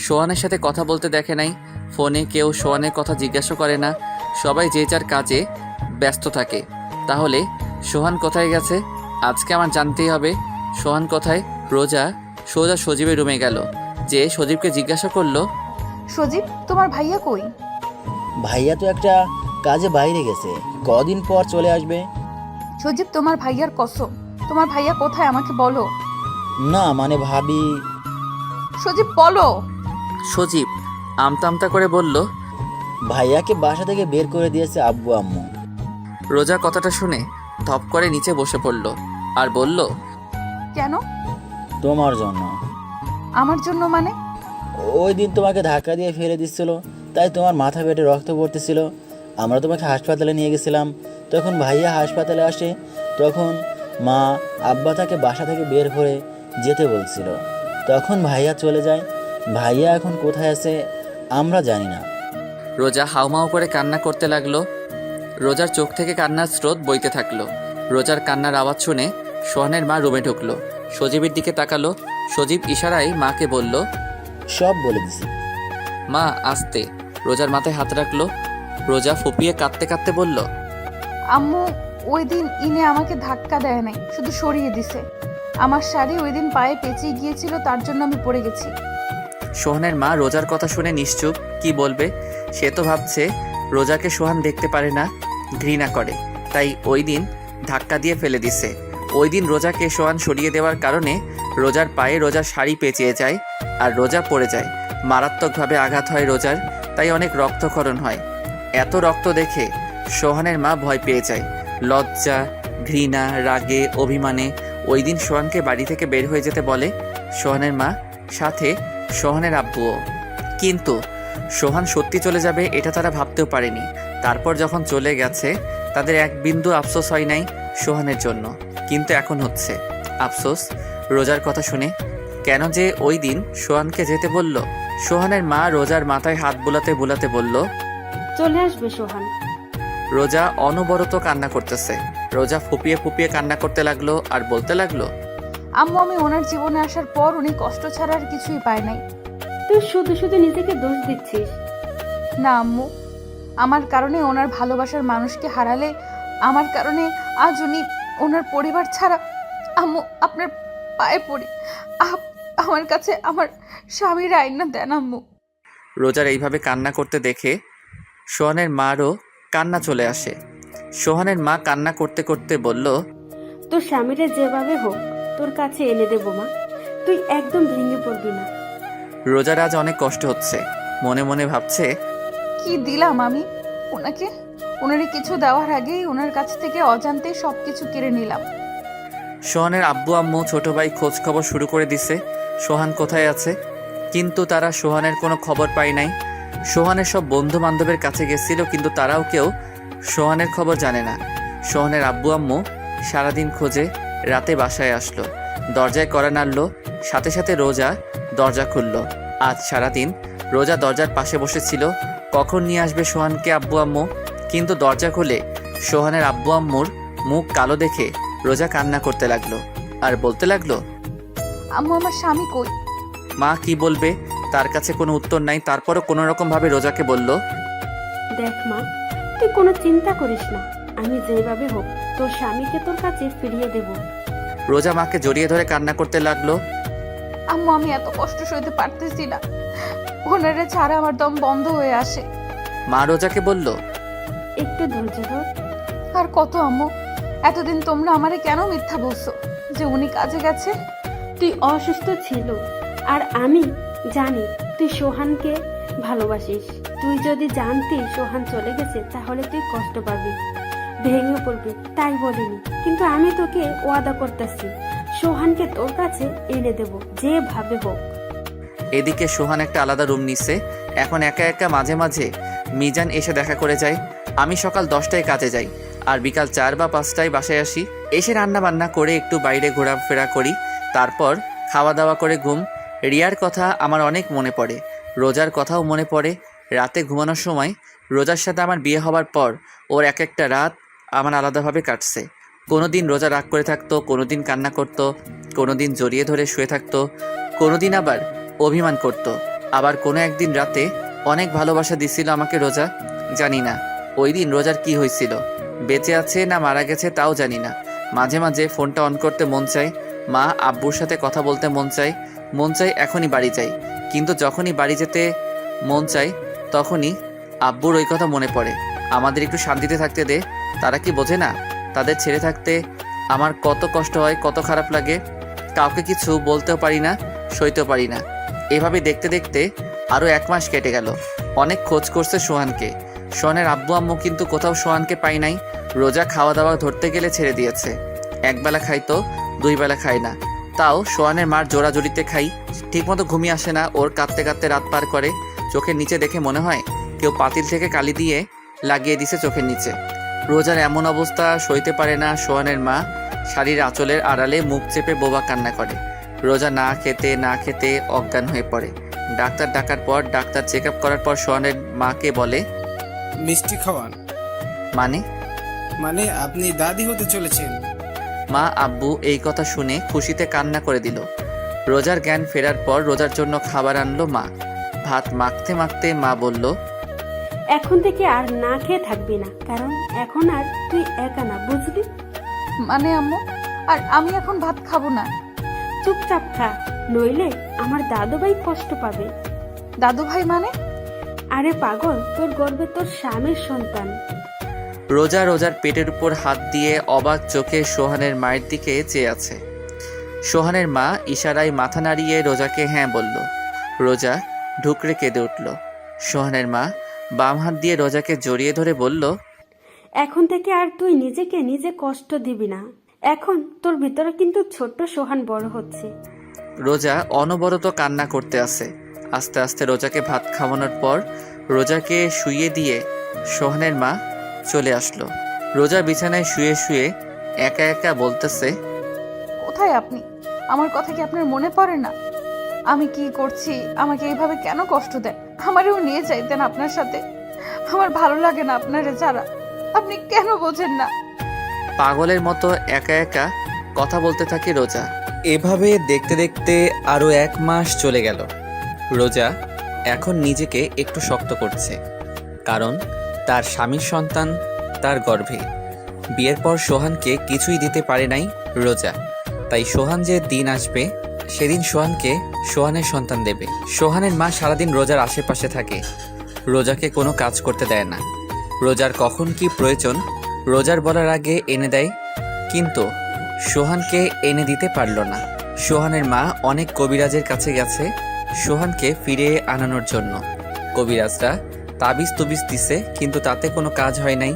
সোহানের সাথে কথা বলতে দেখে নাই। ফোনে কেউ সোহানের কথা জিজ্ঞাসা করে না, সবাই যে যার কাজে ব্যস্ত থাকে। তাহলে সোহান কোথায় গেছে? আজকে আমার জানতেই হবে সোহান কোথায়। রোজা সোজা সজীবের রুমে গেল, যে সজীবকে জিজ্ঞাসা করলো, সজীব, তোমার ভাইয়া কই? ভাইয়া তো একটা কাজে বাইরে গেছে, কদিন পর চলে আসবে। সজীব, তোমার ভাইয়ার কসম, তোমার ভাইয়া কোথায় আমাকে বলো। না মানে ভাবি। সজীব বলো। সজীব আমতা আমতা করে বলল, ভাইয়াকে বাসা থেকে বের করে দিয়েছে আব্বু আম্মু। রোজা কথাটা শুনে ধপ করে নিচে বসে পড়ল আর বলল, কেন? তোমার জন্য। আমার জন্য মানে? ওই দিন তোমাকে ধাক্কা দিয়ে ফেলে দিচ্ছিল, তাই তোমার মাথা পেটে রক্ত পড়তেছিল। আমরা তোমাকে হাসপাতালে নিয়ে গেছিলাম। তখন ভাইয়া হাসপাতালে আসে, তখন মা আব্বা তাকে বাসা থেকে বের করে যেতে বলছিল। তখন ভাইয়া চলে যায়। ভাইয়া এখন কোথায় আছে আমরা জানি না। রোজা হাউমাউ করে কান্না করতে লাগলো। রোজার চোখ থেকে কান্নার স্রোত বইতে থাকলো। রোজার কান্নার আওয়াজ শুনে সোহানের মা রুমে ঢুকলো। সজীবের দিকে তাকালো। সজীব ইশারায় মাকে বলল, সব বলে দিছি। মা আস্তে। রোজার মাথায় হাত রাখলো। রোজা ফুপিয়ে কাঁদতে কাঁদতে বলল, আম্মু ওই দিন ইনে আমাকে ধাক্কা দেয় নাই, শুধু সরিয়ে দিছে। আমার শাড়ি ওই দিন পায়ে পেঁচিয়ে গিয়েছিল, তার জন্য আমি পড়ে গেছি। সোহানের মা রোজার কথা শুনে নিশ্চুপ। কি বলবে? সে তো ভাবছে রোজাকে সোহান দেখতে পারে না, ঘৃণা করে, তাই ওই দিন ধাক্কা দিয়ে ফেলে দিছে। ওই দিন রোজাকে সোহান সরিয়ে দেওয়ার কারণে রোজার পায়ে রোজার শাড়ি পেঁচিয়ে যায় আর রোজা পড়ে যায়। মারাত্মকভাবে আঘাত হয় রোজার, তাই অনেক রক্তক্ষরণ হয়। এত রক্ত দেখে সোহানের মা ভয় পেয়ে যায়। লজ্জা, ঘৃণা, রাগে, অভিমানে ওই দিন সোহানকে বাড়ি থেকে বের হয়ে যেতে বলে সোহানের মা, সাথে সোহানের আব্বুও। কিন্তু সোহান সত্যি চলে যাবে এটা তারা ভাবতেও পারেনি। তারপর যখন চলে গেছে তাদের এক বিন্দু আফসোস হয় নাই সোহানের জন্য, কিন্তু এখন হচ্ছে আফসোস রোজার কথা শুনে। কেন যে ওই দিন সোহানকে যেতে বলল। সোহানের মা রোজার মাথায় হাত বুলাতে বুলাতে বলল, চলে আসবে সোহান। রোজা অনবরত কান্না করতেছে। রোজা ফুপিয়ে ফুপিয়ে কান্না করতে লাগলো আর বলতে লাগলো, আম্মু আমি ওনার জীবনে আসার পর উনি কষ্ট ছাড়া আর কিছুই পায় নাই। তুই শুধু শুধু নিজেকে দোষ দিচ্ছিস। না আম্মু, আমার কারণে ওনার ভালোবাসার মানুষকে হারালে, আমার কারণে আজ উনি ওনার পরিবার ছাড়া। আম্মু আপনার পায়ে পড়ি, আমার কাছে আমার স্বামীর আইনা দেন আম্মু। রোজার এইভাবে কান্না করতে দেখে সোহানের মারও কান্না চলে আসে। সোহানের মা কান্না করতে করতে বলল, তোর স্বামীরা যেভাবে হোক তোর কাছে এনে দেবো মা, তুই একদম ভেঙে পড়বি না। রোজার আজ অনেক কষ্ট হচ্ছে। মনে মনে ভাবছে, কি দিলাম আমি ওনাকে? ওনারই কিছু দেওয়ার আগেই ওনার কাছ থেকে অজান্তে সব কিছু কেড়ে নিলাম। সোহানের আব্বু আম্মু ছোট ভাই খোঁজ খবর শুরু করে দিছে সোহান কোথায় আছে, কিন্তু তারা সোহানের কোনো খবর পায় নাই। সোহানের সব বন্ধু বান্ধবের কাছে গেছিল, কিন্তু তারাও কেউ সোহানের খবর জানে না। সোহানের আব্বু আম্মু সারাদিন খোঁজে রাতে বাসায় আসলো, দরজায় কড়া নাড়ল, সাথে সাথে রোজা দরজা খুলল। আজ সারাদিন রোজা দরজার পাশে বসেছিল, কখন নিয়ে আসবে সোহানকে আব্বু আম্মু। কিন্তু দরজা খুলে সোহানের আব্বু আম্মুর মুখ কালো দেখে রোজা কান্না করতে লাগলো আর বলতে লাগলো, আম্মু আমার স্বামী কই? মা কি বলবে, তার কাছে কোনো উত্তর নাই। তারপরও কোনো রকম ভাবে রোজাকে বলল, দেখ মা, তুই কোনো চিন্তা করিস না, আমি যেভাবে হোক তোর স্বামীকে তোর কাছে ফিরিয়ে দেব। রোজা মাকে জড়িয়ে ধরে কান্না করতে লাগলো। আম্মু আমি এত কষ্ট সইতে পারতেছি না, ওনারে ছাড়া আমার দম বন্ধ হয়ে আসে। মা রোজাকে বলল, একটু ধৈর্য ধর। আর কত আম্মু, এতদিন তোমরা আমারে কেন মিথ্যা বলছো যে উনি কাজে গেছে? তুই অসুস্থ ছিল আর আমি জানি তুই সোহানকে ভালোবাসিস। তুই যদি জানতি সোহান চলে গেছে তাহলে তুই কষ্ট পাবি, ভেঙে পড়বি, তাই বলিনি। কিন্তু আমি তোকে ওয়াদা করতেছি সোহানকে তোর কাছে এনে দেব যেভাবে হোক। এদিকে সোহান একটা আলাদা রুম নিছে। এখন একা একা মাঝে মাঝে মিজান এসে দেখা করে যায়। আমি সকাল 10টায় কাজে যাই আর বিকাল 4 বা 5টায় বাসায় আসি। এসে রান্না বান্না করে একটু বাইরে ঘোরাফেরা করি, তারপর খাওয়া দাওয়া করে ঘুম। রিয়ার কথা আমার অনেক মনে পড়ে, রোজার কথাও মনে পড়ে। রাতে ঘুমানোর সময় রোজার সাথে আমার বিয়ে হওয়ার পর ওর এক একটা রাত আমার আলাদাভাবে কাটছে। কোনো দিন রোজা রাগ করে থাকতো, কোনো দিন কান্না করতো, কোনো দিন জড়িয়ে ধরে শুয়ে থাকতো, কোনো দিন আবার অভিমান করতো। আবার কোনো একদিন রাতে অনেক ভালোবাসা দিছিল আমাকে রোজা। জানি না ওই দিন রোজার কি হয়েছিল, বেঁচে আছে না মারা গেছে তাও জানি না। মাঝে মাঝে ফোনটা অন করতে মন চায়, মা আব্বুর সাথে কথা বলতে মন চায় এখনই বাড়ি যাই। কিন্তু যখনই বাড়ি যেতে মন চায় তখনই আব্বুর ওই কথা মনে পড়ে, আমাদের একটু শান্তিতে থাকতে দে। তারা কি বোঝে না তাদের ছেড়ে থাকতে আমার কত কষ্ট হয়, কত খারাপ লাগে। কাউকে কিছু বলতেও পারি না, সইতেও পারি না। এভাবে দেখতে দেখতে আরও 1 মাস কেটে গেল। অনেক খোঁজ করছে সোহানকে। সোহানের আব্বু আম্মু কিন্তু কোথাও সোহানকে পাই নাই। রোজা খাওয়া দাওয়া ধরতে গেলে ছেড়ে দিয়েছে। একবেলা খাইতো, 2 বেলা খায় না, তাও সোহানের মার জোড়াজড়িতে খাই। ঠিকমতো ঘুমিয়ে আসে না, ওর কাঁদতে কাঁদতে রাত পার করে। চোখের নিচে দেখে মনে হয় কেউ পাতিল থেকে কালি দিয়ে লাগিয়ে দিছে চোখের নিচে। রোজার এমন অবস্থা সইতে পারে না সোহানের মা শাড়ির আঁচলের আড়ালে মুখ চেপে বোবা কান্না করে। রোজা না খেতে অজ্ঞান হয়ে পড়ে। ডাক্তার ডাকার পর, ডাক্তার চেক আপ করার পর সোহানের মাকে বলে, মিষ্টি খাওয়ান। মানে আপনি দাদি হতে চলেছেন। মা আব্বু এই কথা শুনে খুশিতে কান্না করে দিল। রোজার জ্ঞান ফেরার পর রোজার জন্য খাবার আনলো মা। ভাত মাখতে মাখতে মা বলল, এখন থেকে আর না খেয়ে থাকবি না, কারণ এখন আর তুই একা না, বুঝলি? মানে আম্মু, আর আমি এখন ভাত খাবো না। চুপচাপ খা, নইলে আমার দাদু ভাই কষ্ট পাবে। দাদু ভাই মানে? আরে পাগল, তোর গর্বে তোর স্বামীর সন্তান। রোজা রোজার পেটের উপর হাত দিয়ে অবাক চোখে সোহানের মায়ের দিকে চেয়ে আছে। সোহানের মা ইশারায় মাথা নাড়িয়ে রোজাকে হ্যাঁ বলল। রোজা ঢুকরে কেঁদে উঠল। সোহানের মা বাম হাত দিয়ে রোজাকে জড়িয়ে ধরে বলল, এখন থেকে আর তুই নিজেকে নিজে কষ্ট দিবি না। এখন তোর ভিতরে কিন্তু ছোট্ট সোহান বড় হচ্ছে। রোজা অনবরত কান্না করতে আছে। আস্তে আস্তে রোজাকে ভাত খাওয়ানোর পর রোজাকে শুইয়ে দিয়ে সোহানের মা চলে আসলো। রোজা বিছানায় শুয়ে শুয়ে একা একা বলতেছে, কোথায় আপনি? আমার কথা কি আপনার মনে পড়ে না? আমি কি করছি? আমাকে এইভাবে কেন কষ্ট দেন? আমারও নিয়ে যাইতেন আপনার সাথে। আমার ভালো লাগে না আপনারে ছাড়া। আপনি কেন বোঝেন না? পাগলের মতো একা একা কথা বলতে থাকে রোজা। এভাবে দেখতে দেখতে আরো 1 মাস চলে গেল। রোজা এখন নিজেকে একটু শক্ত করছে, কারণ তার স্বামীর সন্তান তার গর্ভে। বিয়ের পর সোহানকে কিছুই দিতে পারে নাই রোজা, তাই সোহান যে দিন আসবে সেদিন সোহানকে সোহানের সন্তান দেবে। সোহানের মা সারাদিন রোজার আশেপাশে থাকে, রোজাকে কোনো কাজ করতে দেয় না। রোজার কখন কি প্রয়োজন রোজার বলার আগে এনে দেয়, কিন্তু সোহানকে এনে দিতে পারল না। সোহানের মা অনেক কবিরাজের কাছে গেছে সোহানকে ফিরে আনানোর জন্য। কবিরাজরা তাবিজ তুবিজ দিছে, কিন্তু তাতে কোনো কাজ হয় নাই।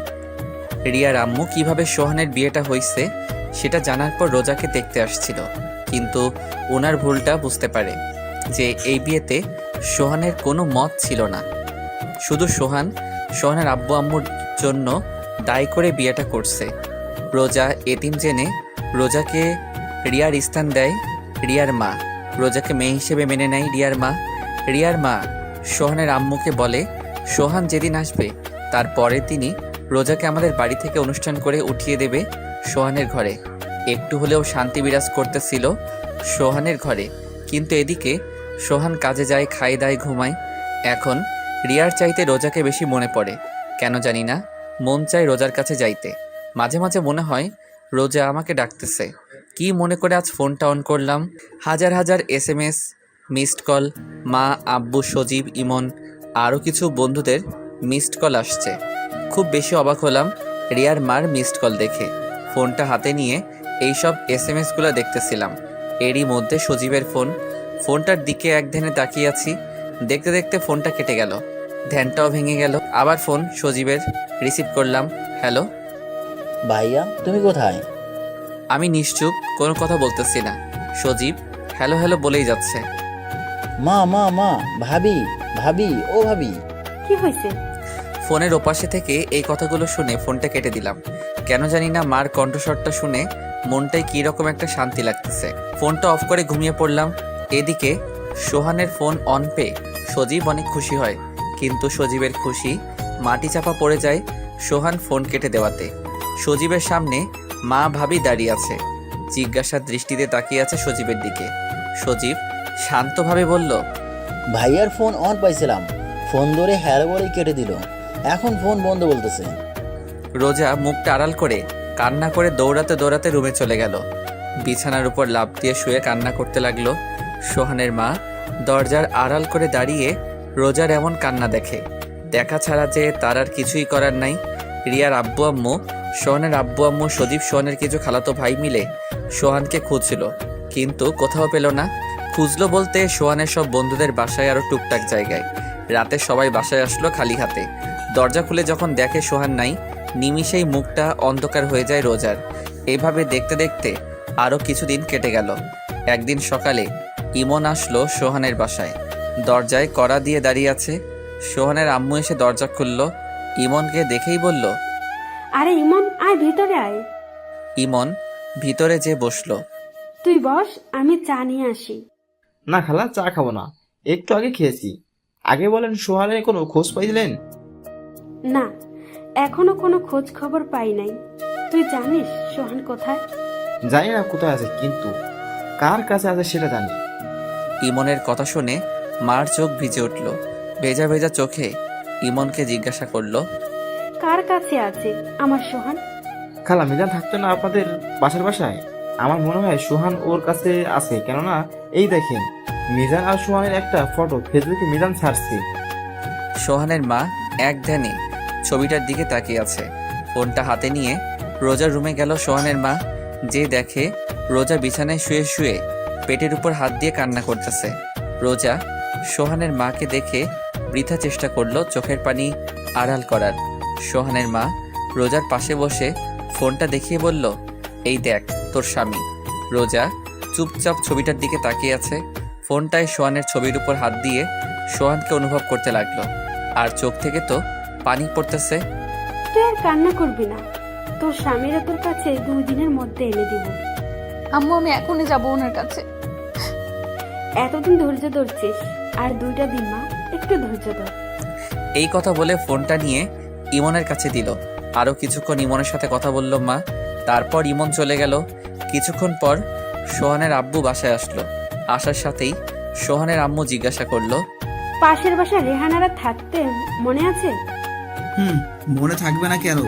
রিয়ার আম্মু কিভাবে সোহানের বিয়েটা হয়েছে সেটা জানার পর রোজাকে দেখতে আসছিল, কিন্তু ওনার ভুলটা বুঝতে পারে যে এই বিয়েতে সোহানের কোনো মত ছিল না। শুধু সোহানের আব্বু আম্মুর জন্য দায়ী করে বিয়েটা করছে। রোজা এতিম জেনে রোজাকে রিয়ার স্থান দেয় রিয়ার মা। রোজাকে মেয়ে হিসেবে মেনে নেয় রিয়ার মা সোহানের আম্মুকে বলে, সোহান যেদিন আসবে তারপরে তিনি রোজাকে আমাদের বাড়ি থেকে অনুষ্ঠান করে উঠিয়ে দেবে সোহানের ঘরে। একটু হলেও শান্তি বিরাজ করতেছিল সোহানের ঘরে, কিন্তু এদিকে সোহান কাজে যায়, খায় দায়, ঘুমায়। এখন রিয়ার চাইতে রোজাকে বেশি মনে পড়ে, কেন জানি না। মন চায় রোজার কাছে যাইতে। মাঝে মাঝে মনে হয় রোজা আমাকে ডাকতেছে। কি মনে করে আজ ফোনটা অন করলাম, হাজার হাজার SMS, মিসড কল, মা, আব্বু, সজীব, ইমন, আরও কিছু বন্ধুদের মিসড কল আসছে। খুব বেশি অবাক হলাম রিয়ার মার মিসড কল দেখে। ফোনটা হাতে নিয়ে এইসব SMS-গুলো দেখতেছিলাম। এরই মধ্যে সজীবের ফোনটার দিকে এক ধ্যানে তাকিয়ে আছি। দেখতে দেখতে ফোনটা কেটে গেল, ধ্যানটাও ভেঙে গেল। আবার ফোন সজীবের, রিসিভ করলাম। হ্যালো ভাইয়া, তুমি কোথায়? আমি নিশ্চুপ, কোনো কথা বলতেছি না। সজীব হ্যালো হ্যালো বলেই যাচ্ছে। মা মা মা, ভাবি ভাবি, ও ভাবি। কি হয়েছে? ফোনের ওপাশে থেকে এই কথাগুলো শুনে ফোনটা কেটে দিলাম। কেন জানি না মার কণ্ঠস্বরটা শুনে মনটায় কী রকম একটা শান্তি লাগতেছে। ফোনটা অফ করে ঘুমিয়ে পড়লাম। এদিকে সোহানের ফোন অন পেয়ে সজীব অনেক খুশি হয়, কিন্তু সজীবের খুশি মাটি চাপা পড়ে যায় সোহান ফোন কেটে দেওয়াতে। সজীবের সামনে মা ভাবি দাঁড়িয়ে আছে, জিজ্ঞাসার দৃষ্টিতে তাকিয়ে আছে সজীবের দিকে। সজীব শান্তভাবে বলল, ভাইয়ার ফোন অন পাইছিলাম, ফোন ধরে হ্যাঁ বলেই কেটে দিল, এখন ফোন বন্ধ বলতেছে। রোজা মুখটা আড়াল করে কান্না করে দৌড়াতে দৌড়াতে রুমে চলে গেল। বিছানার উপর লাফ দিয়ে শুয়ে কান্না করতে লাগলো। সোহানের মা দরজার আড়াল করে দাঁড়িয়ে রোজার এমন কান্না দেখে। দেখা ছাড়া যে তার আর কিছুই করার নাই। রিয়ার আব্বু আম্মু, সোহানের আব্বু আম্মু, সজীব সোহানের কিছু খালাতো ভাই মিলে সোহানকে খুঁজছিল, কিন্তু কোথাও পেল না। খুঁজলো বলতে সোহানের সব বন্ধুদের বাসায় আরও টুকটাক জায়গায়। রাতে সবাই বাসায় আসলো খালি হাতে। দরজা খুলে যখন দেখে সোহান নাই, নিমিষেই মুখটা অন্ধকার হয়ে যায় রোজার। এভাবে দেখতে দেখতে আরও কিছুদিন কেটে গেল। একদিন সকালে ইমন আসলো সোহানের বাসায়। দরজায় কড়া দিয়ে দাঁড়িয়ে আছে। সোহানের আম্মু এসে দরজা খুলল। ইমনকে দেখেই বলল, আরে ইমন, আয় ভিতরে আয়। ইমন ভিতরে যে বসলো। তুই বস, আমি চা নিয়ে আসি। না খালা, চা খাবো না, একটু আগে খেয়েছি। আগে বলেন, সোহানের কোনো খোঁজ পাইলেন? না, এখনো কোনো খোঁজ খবর পাই নাই। তুই জানিস সোহান কোথায়? জানি না কোথায় আছে, কিন্তু কার কাছে আছে সেটা জানি। ইমনের কথা শুনে মার চোখ ভিজে উঠল। ভেজা ভেজা চোখে ইমনকে জিজ্ঞাসা করলো, কার কাছে আছে আমার সোহান? খালা মিজান থাকতো না আপনাদের বাসার বাসায়? আমার মনে হয় সোহান ওর কাছে আছে, কেননা এই দেখেন মিজান আর সোহানের একটা ফটো ফেসবুকে মিজান ছাড়ছে। সোহানের মা এক ধ্যানে ছবিটার দিকে তাকিয়ে আছে। ফোনটা হাতে নিয়ে রোজার রুমে গেল সোহানের মা, যে দেখে রোজা বিছানায় শুয়ে শুয়ে পেটের উপর হাত দিয়ে কান্না করতেছে। রোজা সোহানের মাকে দেখে বৃথা চেষ্টা করলো চোখের পানি আড়াল করার। সোহানের মা রোজার পাশে বসে ফোনটা দেখিয়ে বলল, এই দেখ তোর স্বামী। রোজা চুপচাপ ছবিটার দিকে তাকিয়ে আছে। ফোনটায় সোহানের ছবির উপর হাত দিয়ে সোহানকে অনুভব করতে লাগলো, আর চোখ থেকে তো পানি পড়তেছে। তুই আর কান্না করবি না, তোর স্বামীরা তোর কাছে 2 দিনের মধ্যে এনে দিব। আম্মু আমি এখনই যাবো ওনার কাছে। এতদিন ধৈর্য ধরছিস, আর 2টা দিন মা, একটু ধৈর্য ধর। এই কথা বলে ফোনটা নিয়ে ইমনের কাছে দিল। আরও কিছুক্ষণ ইমনের সাথে কথা বলল মা। তারপর ইমন চলে গেল। কিছুক্ষণ পর সোহানের আব্বু বাসায় আসলো। আসার সাথেই সোহানের আম্মু জিজ্ঞাসা করলো, পাশের বাসা রেহানারা থাকতে মনে আছে? মনে থাকবে না কেন?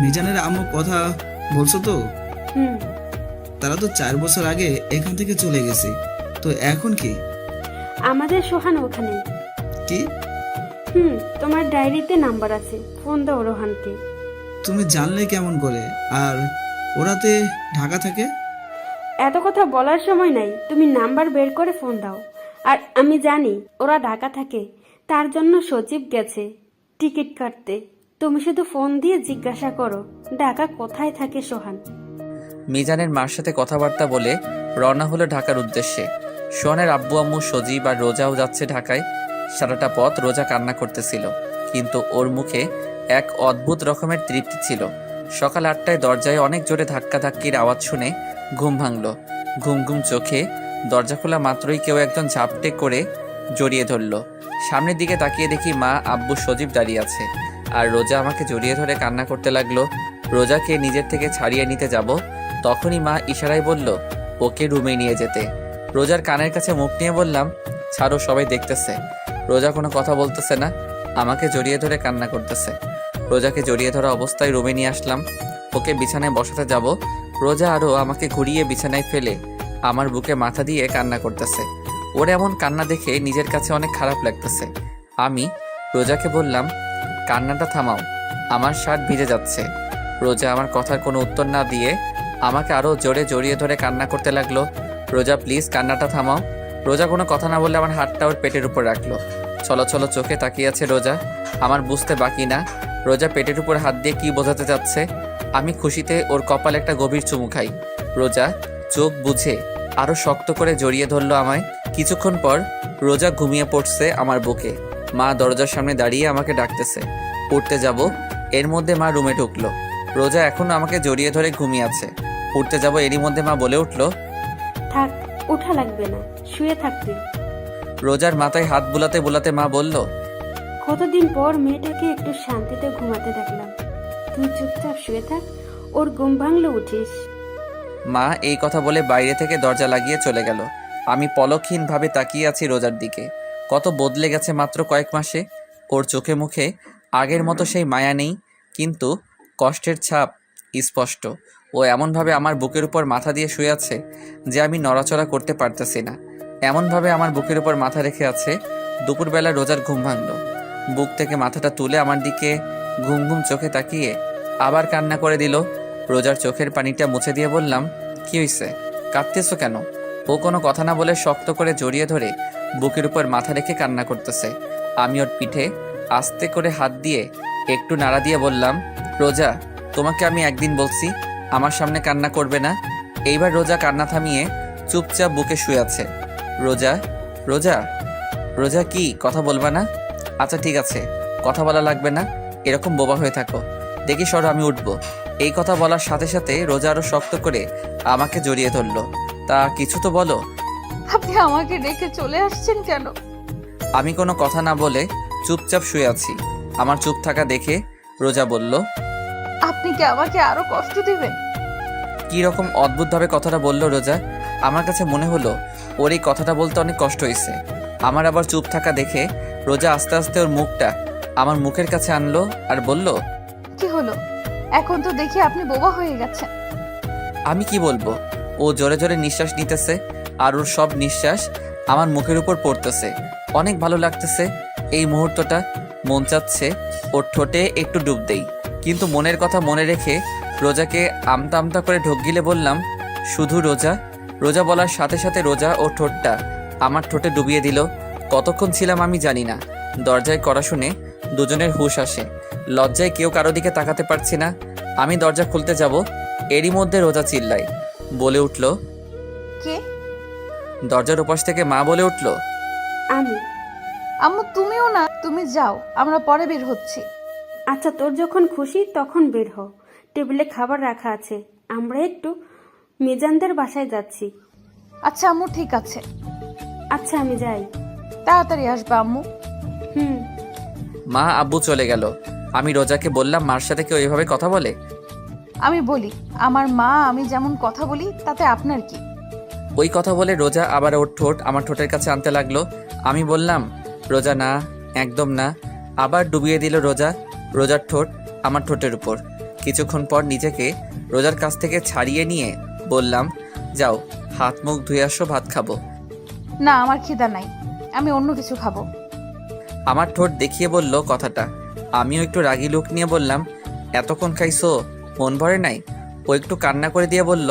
মিজানের আম্মু কথা বলছো তো? হুম। তারা তো 4 বছর আগে এখান থেকে চলে গেছে, তো এখন কি? আমাদের সোহান ওখানে। কি? তোমার ডায়েরিতে নাম্বার আছে, ফোন দাও রোহানকে। তুমি জানলে কেমন করে? আর ওরাতে ঢাকা থাকে? এত কথা বলার সময় নাই, তুমি নাম্বার বের করে ফোন দাও। আর আমি জানি ওরা ঢাকা থাকে, তার জন্য সচিব গেছে টিকিট কাটতে। তুমি শুধু ফোন দিয়ে জিজ্ঞাসা করো ঢাকা কোথায় থাকে সোহান। মিজানের মার সাথে কথাবার্তা বলে রওনা হলো ঢাকার উদ্দেশ্যে। সোহানের আব্বু আম্মু সজীব আর রোজাও যাচ্ছে ঢাকায়। সারাটা পথ রোজা কান্না করতেছিল, কিন্তু ওর মুখে এক অদ্ভুত রকমের তৃপ্তি ছিল। সকাল 8টায় দরজায় অনেক জোরে ধাক্কাধাক্কির আওয়াজ শুনে ঘুম ভাঙল। ঘুম ঘুম চোখে দরজা খোলা মাত্রই কেউ একজন ঝাপটে করে জড়িয়ে ধরল। সামনের দিকে তাকিয়ে দেখি মা, আব্বু, সজীব দাঁড়িয়ে আছে, আর রোজা আমাকে জড়িয়ে ধরে কান্না করতে লাগলো। রোজাকে নিজের থেকে ছাড়িয়ে নিতে যাব, তখনই মা ইশারায় বলল ওকে রুমে নিয়ে যেতে। রোজার কানের কাছে মুখ নিয়ে বললাম, ছাড়ো, সবাই দেখতেছে। রোজা কোনো কথা বলতেছে না, আমাকে জড়িয়ে ধরে কান্না করতেছে। রোজাকে জড়িয়ে ধরা অবস্থায় রুমে নিয়ে আসলাম। ওকে বিছানায় বসাতে যাব, রোজা আরও আমাকে ঘুরিয়ে বিছানায় ফেলে আমার বুকে মাথা দিয়ে কান্না করতেছে। ওর এমন কান্না দেখে নিজের কাছে অনেক খারাপ লাগতেছে। আমি রোজাকে বললাম, কান্নাটা থামাও, আমার শার্ট ভিজে যাচ্ছে। রোজা আমার কথার কোনো উত্তর না দিয়ে আমাকে আরও জোরে জড়িয়ে ধরে কান্না করতে লাগলো। রোজা প্লিজ কান্নাটা থামাও। রোজা কোনো কথা না বললে আমার হাতটা ওর পেটের উপর রাখলো। চলো চলো চোখে তাকিয়ে আছে রোজা, আমার বুঝতে বাকি না রোজা পেটের উপর হাত দিয়ে কি বোঝাতে চাচ্ছে। আমি খুশিতে ওর কপালে একটা গভীর চুমু খাই। রোজা চোখ বুঝে আরও শক্ত করে জড়িয়ে ধরলো আমায়। কিছুক্ষণ পর রোজা ঘুমিয়ে পড়ছে আমার বুকে। মা দরজার সামনে দাঁড়িয়ে আমাকে ডাকতেছে, উঠতে যাব। এর মধ্যে মা রুমে ঢুকলো। রোজা এখনো আমাকে জড়িয়ে ধরে ঘুমিয়ে আছে। উঠতে যাব, এরই মধ্যে মা বলে উঠলো, থাক, উঠা লাগবে না, শুয়ে থাকতে। রোজার মাথায় হাত বুলাতে বুলাতে মা বলল, কতদিন পর মেয়েটাকে একটু শান্তিতে ঘুমাতে দেখলাম। তুই চুপচাপ শুয়ে থাক, ওর ঘুম ভাঙলে উঠিস। মা এই কথা বলে বাইরে থেকে দরজা লাগিয়ে চলে গেল। আমি পলকহীনভাবে তাকিয়ে আছি রোজার দিকে। কত বদলে গেছে মাত্র কয়েক মাসে। ওর চোখে মুখে আগের মতো সেই মায়া নেই, কিন্তু কষ্টের ছাপ স্পষ্ট। ও এমনভাবে আমার বুকের উপর মাথা দিয়ে শুয়ে আছে যে আমি নড়াচড়া করতে পারতেছি না। এমনভাবে আমার বুকের উপর মাথা রেখে আছে। দুপুরবেলা রোজার ঘুম ভাঙল। বুক থেকে মাথাটা তুলে আমার দিকে ঘুম ঘুম চোখে তাকিয়ে আবার কান্না করে দিল। রোজার চোখের পানিটা মুছে দিয়ে বললাম, কি হইছে, কাঁদতেছো কেন? ও কোনো কথা না বলে শক্ত করে জড়িয়ে ধরে বুকের উপর মাথা রেখে কান্না করতেছে। আমি ওর পিঠে আস্তে করে হাত দিয়ে একটু নাড়া দিয়ে বললাম, রোজা, তোমাকে আমি একদিন বলছি আমার সামনে কান্না করবে না। এইবার রোজা কান্না থামিয়ে চুপচাপ বুকে শুয়ে আছে। রোজা, রোজা, রোজা, কি কথা বলবা না? আচ্ছা ঠিক আছে, কথা বলা লাগবে না, এরকম বোবা হয়ে থাকো। দেখি সরো, আমি উঠবো। এই কথা বলার সাথে সাথে রোজা আরো শক্ত করে আমাকে জড়িয়ে ধরলো। তা কিছু তো বলো। আপনি আমাকে রেখে চলে আসছেন কেন? আমি কোনো কথা না বলে চুপচাপ শুয়ে আছি। আমার চুপ থাকা দেখে রোজা বলল, আপনি কি আমাকে আরো কষ্ট দিবেন? কি রকম অদ্ভুতভাবে কথাটা বলল রোজা। আমার কাছে মনে হলো ওর এই কথাটা বলতে অনেক কষ্ট হয়েছে। আমার আবার চুপ থাকা দেখে রোজা আস্তে আস্তে ওর মুখটা আমার মুখের কাছে আনলো আর বলল, কি হলো? এখন তো দেখি আপনি বোবা হয়ে গেছেন। আমি কি বলবো? ও জোরে জোরে নিঃশ্বাস নিতেছে আর ওর সব নিঃশ্বাস আমার মুখের উপর পড়তেছে। অনেক ভালো লাগতেছে এই মুহূর্তটা। মন চাচ্ছে ওর ঠোঁটে একটু ডুব দেই, কিন্তু মনের কথা মনে রেখে রোজাকে আমতা আমতা করে ঢোক গিলে বললাম, শুধু রোজা। রোজা বলার সাথে সাথে রোজা ও ঠোঁটটা আমার ঠোঁটে ডুবিয়ে দিল। কতক্ষণ ছিলাম আমি জানি না। দরজায় কড়া শুনে দুজনের হুঁশ আসে। লজ্জায় কেউ কারো দিকে তাকাতে পারছি না। আমি দরজা খুলতে যাব, এরই মধ্যে রোজা চিল্লায়, বলে উঠল, কে? দরজার ওপাশ থেকে মা বলে উঠল, আমি। আম্মু তুমিও না, তুমি যাও, আমরা পরে বের হচ্ছি। আচ্ছা, তোর যখন খুশি তখন বের হ। টেবিলে খাবার রাখা আছে, আমরা একটু মিজানদের বাসায় যাচ্ছি। আচ্ছা আম্মু, ঠিক আছে। আচ্ছা, আমি যাই। তাড়াতাড়ি আসবে আম্মু। হুম। মা আব্বু চলে গেল। আমি রোজাকে বললাম, মার সাথে কেউ এভাবে কথা বলে? আমি বলি, আমার মা আমি যেমন কথা বলি তাতে আপনার কি? ওই কথা বলে রোজা আবার ওর ঠোঁট আমার ঠোঁটের কাছে আনতে লাগলো। আমি বললাম, রোজা না, একদম না। আবার ডুবিয়ে দিল রোজা রোজার ঠোঁট আমার ঠোঁটের উপর। কিছুক্ষণ পর নিজেকে রোজার কাছ থেকে ছাড়িয়ে নিয়ে বললাম, যাও হাত মুখ ধুয়ে আসো, ভাত খাবো। না, আমার খিদা নাই, আমি অন্য কিছু খাবো। আমার ঠোঁট দেখিয়ে বলল কথাটা। আমিও একটু রাগী লুক নিয়ে বললাম, এতক্ষণ খাইছো, মন ভরে নাই? ও একটু কান্না করে দিয়ে বলল,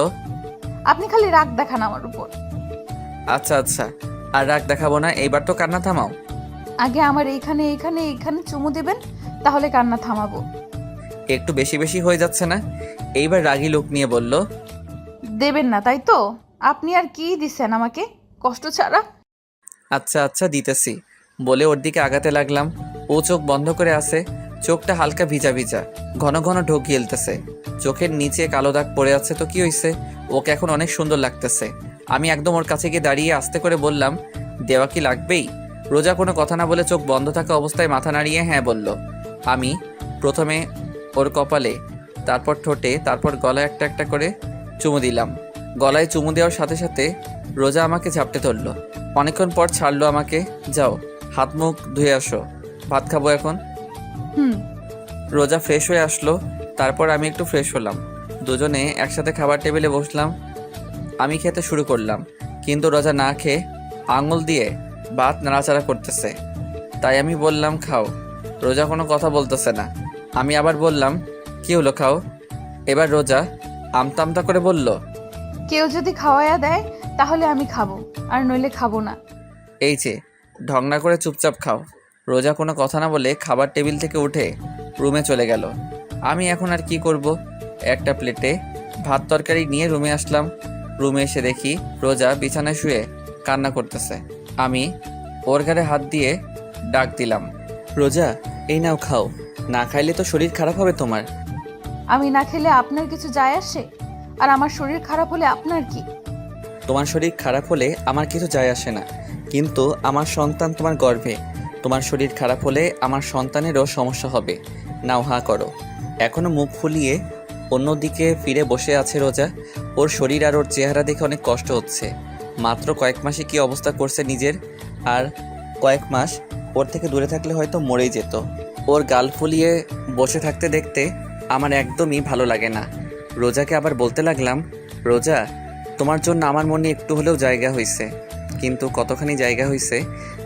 আপনি খালি রাগ দেখান আমার উপর। আচ্ছা আচ্ছা, আর রাগ দেখাবো না, এইবার তো কান্না থামাও। আগে আমার এইখানে এইখানে এইখানে চুমু দেবেন, তাহলে কান্না থামাবো। একটু বেশি বেশি হয়ে যাচ্ছে না? এইবার রাগী লোক নিয়ে বলল, দেবেন না তাই তো? আপনি আর কি দিছেন আমাকে কষ্ট ছাড়া? আচ্ছা আচ্ছা দিতেছি, বলে ওর দিকে আগাতে লাগলাম। ও চোখ বন্ধ করে আছে, চোখটা হালকা ভিজা ভিজা, ঘন ঘন ঢোক গিলতেছে। চোখের নিচে কালো দাগ পড়ে আছে, তো কি হয়েছে? ওকে এখন অনেক সুন্দর লাগতেছে। আমি একদম ওর কাছে গিয়ে দাঁড়িয়ে আস্তে করে বললাম, দেওয়া কি লাগবেই? রোজা কোনো কথা না বলে চোখ বন্ধ থাকা অবস্থায় মাথা নাড়িয়ে হ্যাঁ বলল। আমি প্রথমে ওর কপালে, তারপর ঠোঁটে, তারপর গলায় একটা একটা করে চুমু দিলাম। গলায় চুমু দেওয়ার সাথে সাথে রোজা আমাকে ঝাপটে ধরলো। অনেকক্ষণ পর ছাড়লো আমাকে। যাও হাত মুখ ধুয়ে আসো, ভাত খাবো এখন। হুম। রোজা ফ্রেশ হয়ে আসলো, তারপর আমি একটু ফ্রেশ হলাম। দুজনে একসাথে খাবার টেবিলে বসলাম। আমি খেতে শুরু করলাম, কিন্তু রোজা না খেয়ে আঙুল দিয়ে ভাত নাড়াচাড়া করতেছে। তাই আমি বললাম, খাও। রোজা কোনো কথা বলতেছে না। আমি আবার বললাম, কি হলো, খাও। এবার রোজা আমতা আমতা করে বলল, কেউ যদি খাওয়াইয়া দেয় তাহলে আমি খাবো, আর নইলে খাবো না। এই যে ঢং না করে চুপচাপ খাও। রোজা কোনো কথা না বলে খাবার টেবিল থেকে উঠে রুমে চলে গেল। আমি এখন আর কি করব? একটা প্লেটে ভাত তরকারি নিয়ে রুমে আসলাম। রুমে এসে দেখি রোজা বিছানায় শুয়ে কান্না করতেছে। আমি ওর ঘাড়ে হাত দিয়ে ডাক দিলাম, রোজা এই নাও খাও, না খাইলে তো শরীর খারাপ হবে তোমার। আমি না খেলে আপনার কিছু যায় আসে? আর আমার শরীর খারাপ হলে আপনার কি? তোমার শরীর খারাপ হলে আমার কিছু যায় আসে না, কিন্তু আমার সন্তান তোমার গর্ভে। তোমার শরীর খারাপ হলে আমার সন্তানেরও সমস্যা হবে। নাও হা করো। এখনো মুখ ফুলিয়ে অন্যদিকে ফিরে বসে আছে রোজা। ওর শরীর আর ওর চেহারা দেখে অনেক কষ্ট হচ্ছে। মাত্র কয়েক মাসে কি অবস্থা করছে নিজের, আর কয়েক মাস ওর থেকে দূরে থাকলে হয়তো মরেই যেত। ওর গাল ফুলিয়ে বসে থাকতে দেখতে আমার একদমই ভালো লাগে না। রোজাকে আবার বলতে লাগলাম, রোজা তোমার জন্য আমার মনে একটু হলেও জায়গা হয়েছে, কিন্তু কতখানি জায়গা হয়েছে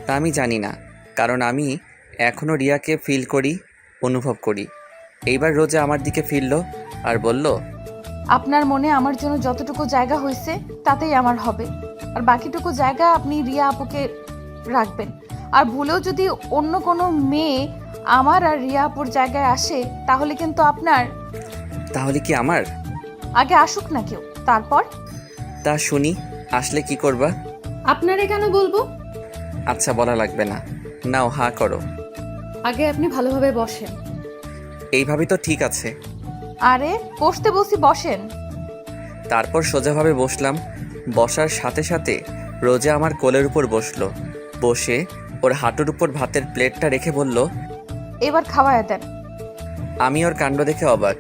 তা আমি জানি না, কারণ আমি এখনও রিয়াকে ফিল করি, অনুভব করি। এইবার রোজা আমার দিকে ফিরল আর বলল, আপনার মনে আমার জন্য যতটুকু জায়গা হয়েছে তাতেই আমার হবে, আর বাকিটুকু জায়গা আপনি রিয়া আপুকে রাখবেন। আর ভুলেও যদি অন্য কোনো মেয়ে আমার আর রিয়া আপুর জায়গায় আসে তাহলে কিন্তু আপনার। তাহলে কি আমার? আগে আসুক না কেউ, তারপর। তা শুনি, আসলে কি করবা? আপনারে কেন বলবো? আচ্ছা বলা লাগবে না, নাও হা করো। আগে আপনি ভালোভাবে বসেন। এইভাবে তো ঠিক আছে। আরে বসতে বসি, বসেন। তারপর সোজাভাবে বসলাম। বসার সাথে সাথে রোজা আমার কোলের উপর বসলো। বসে ওর হাঁটুর উপর ভাতের প্লেটটা রেখে বলল, এবার খাওয়ায় দেন। আমি ওর কাণ্ড দেখে অবাক।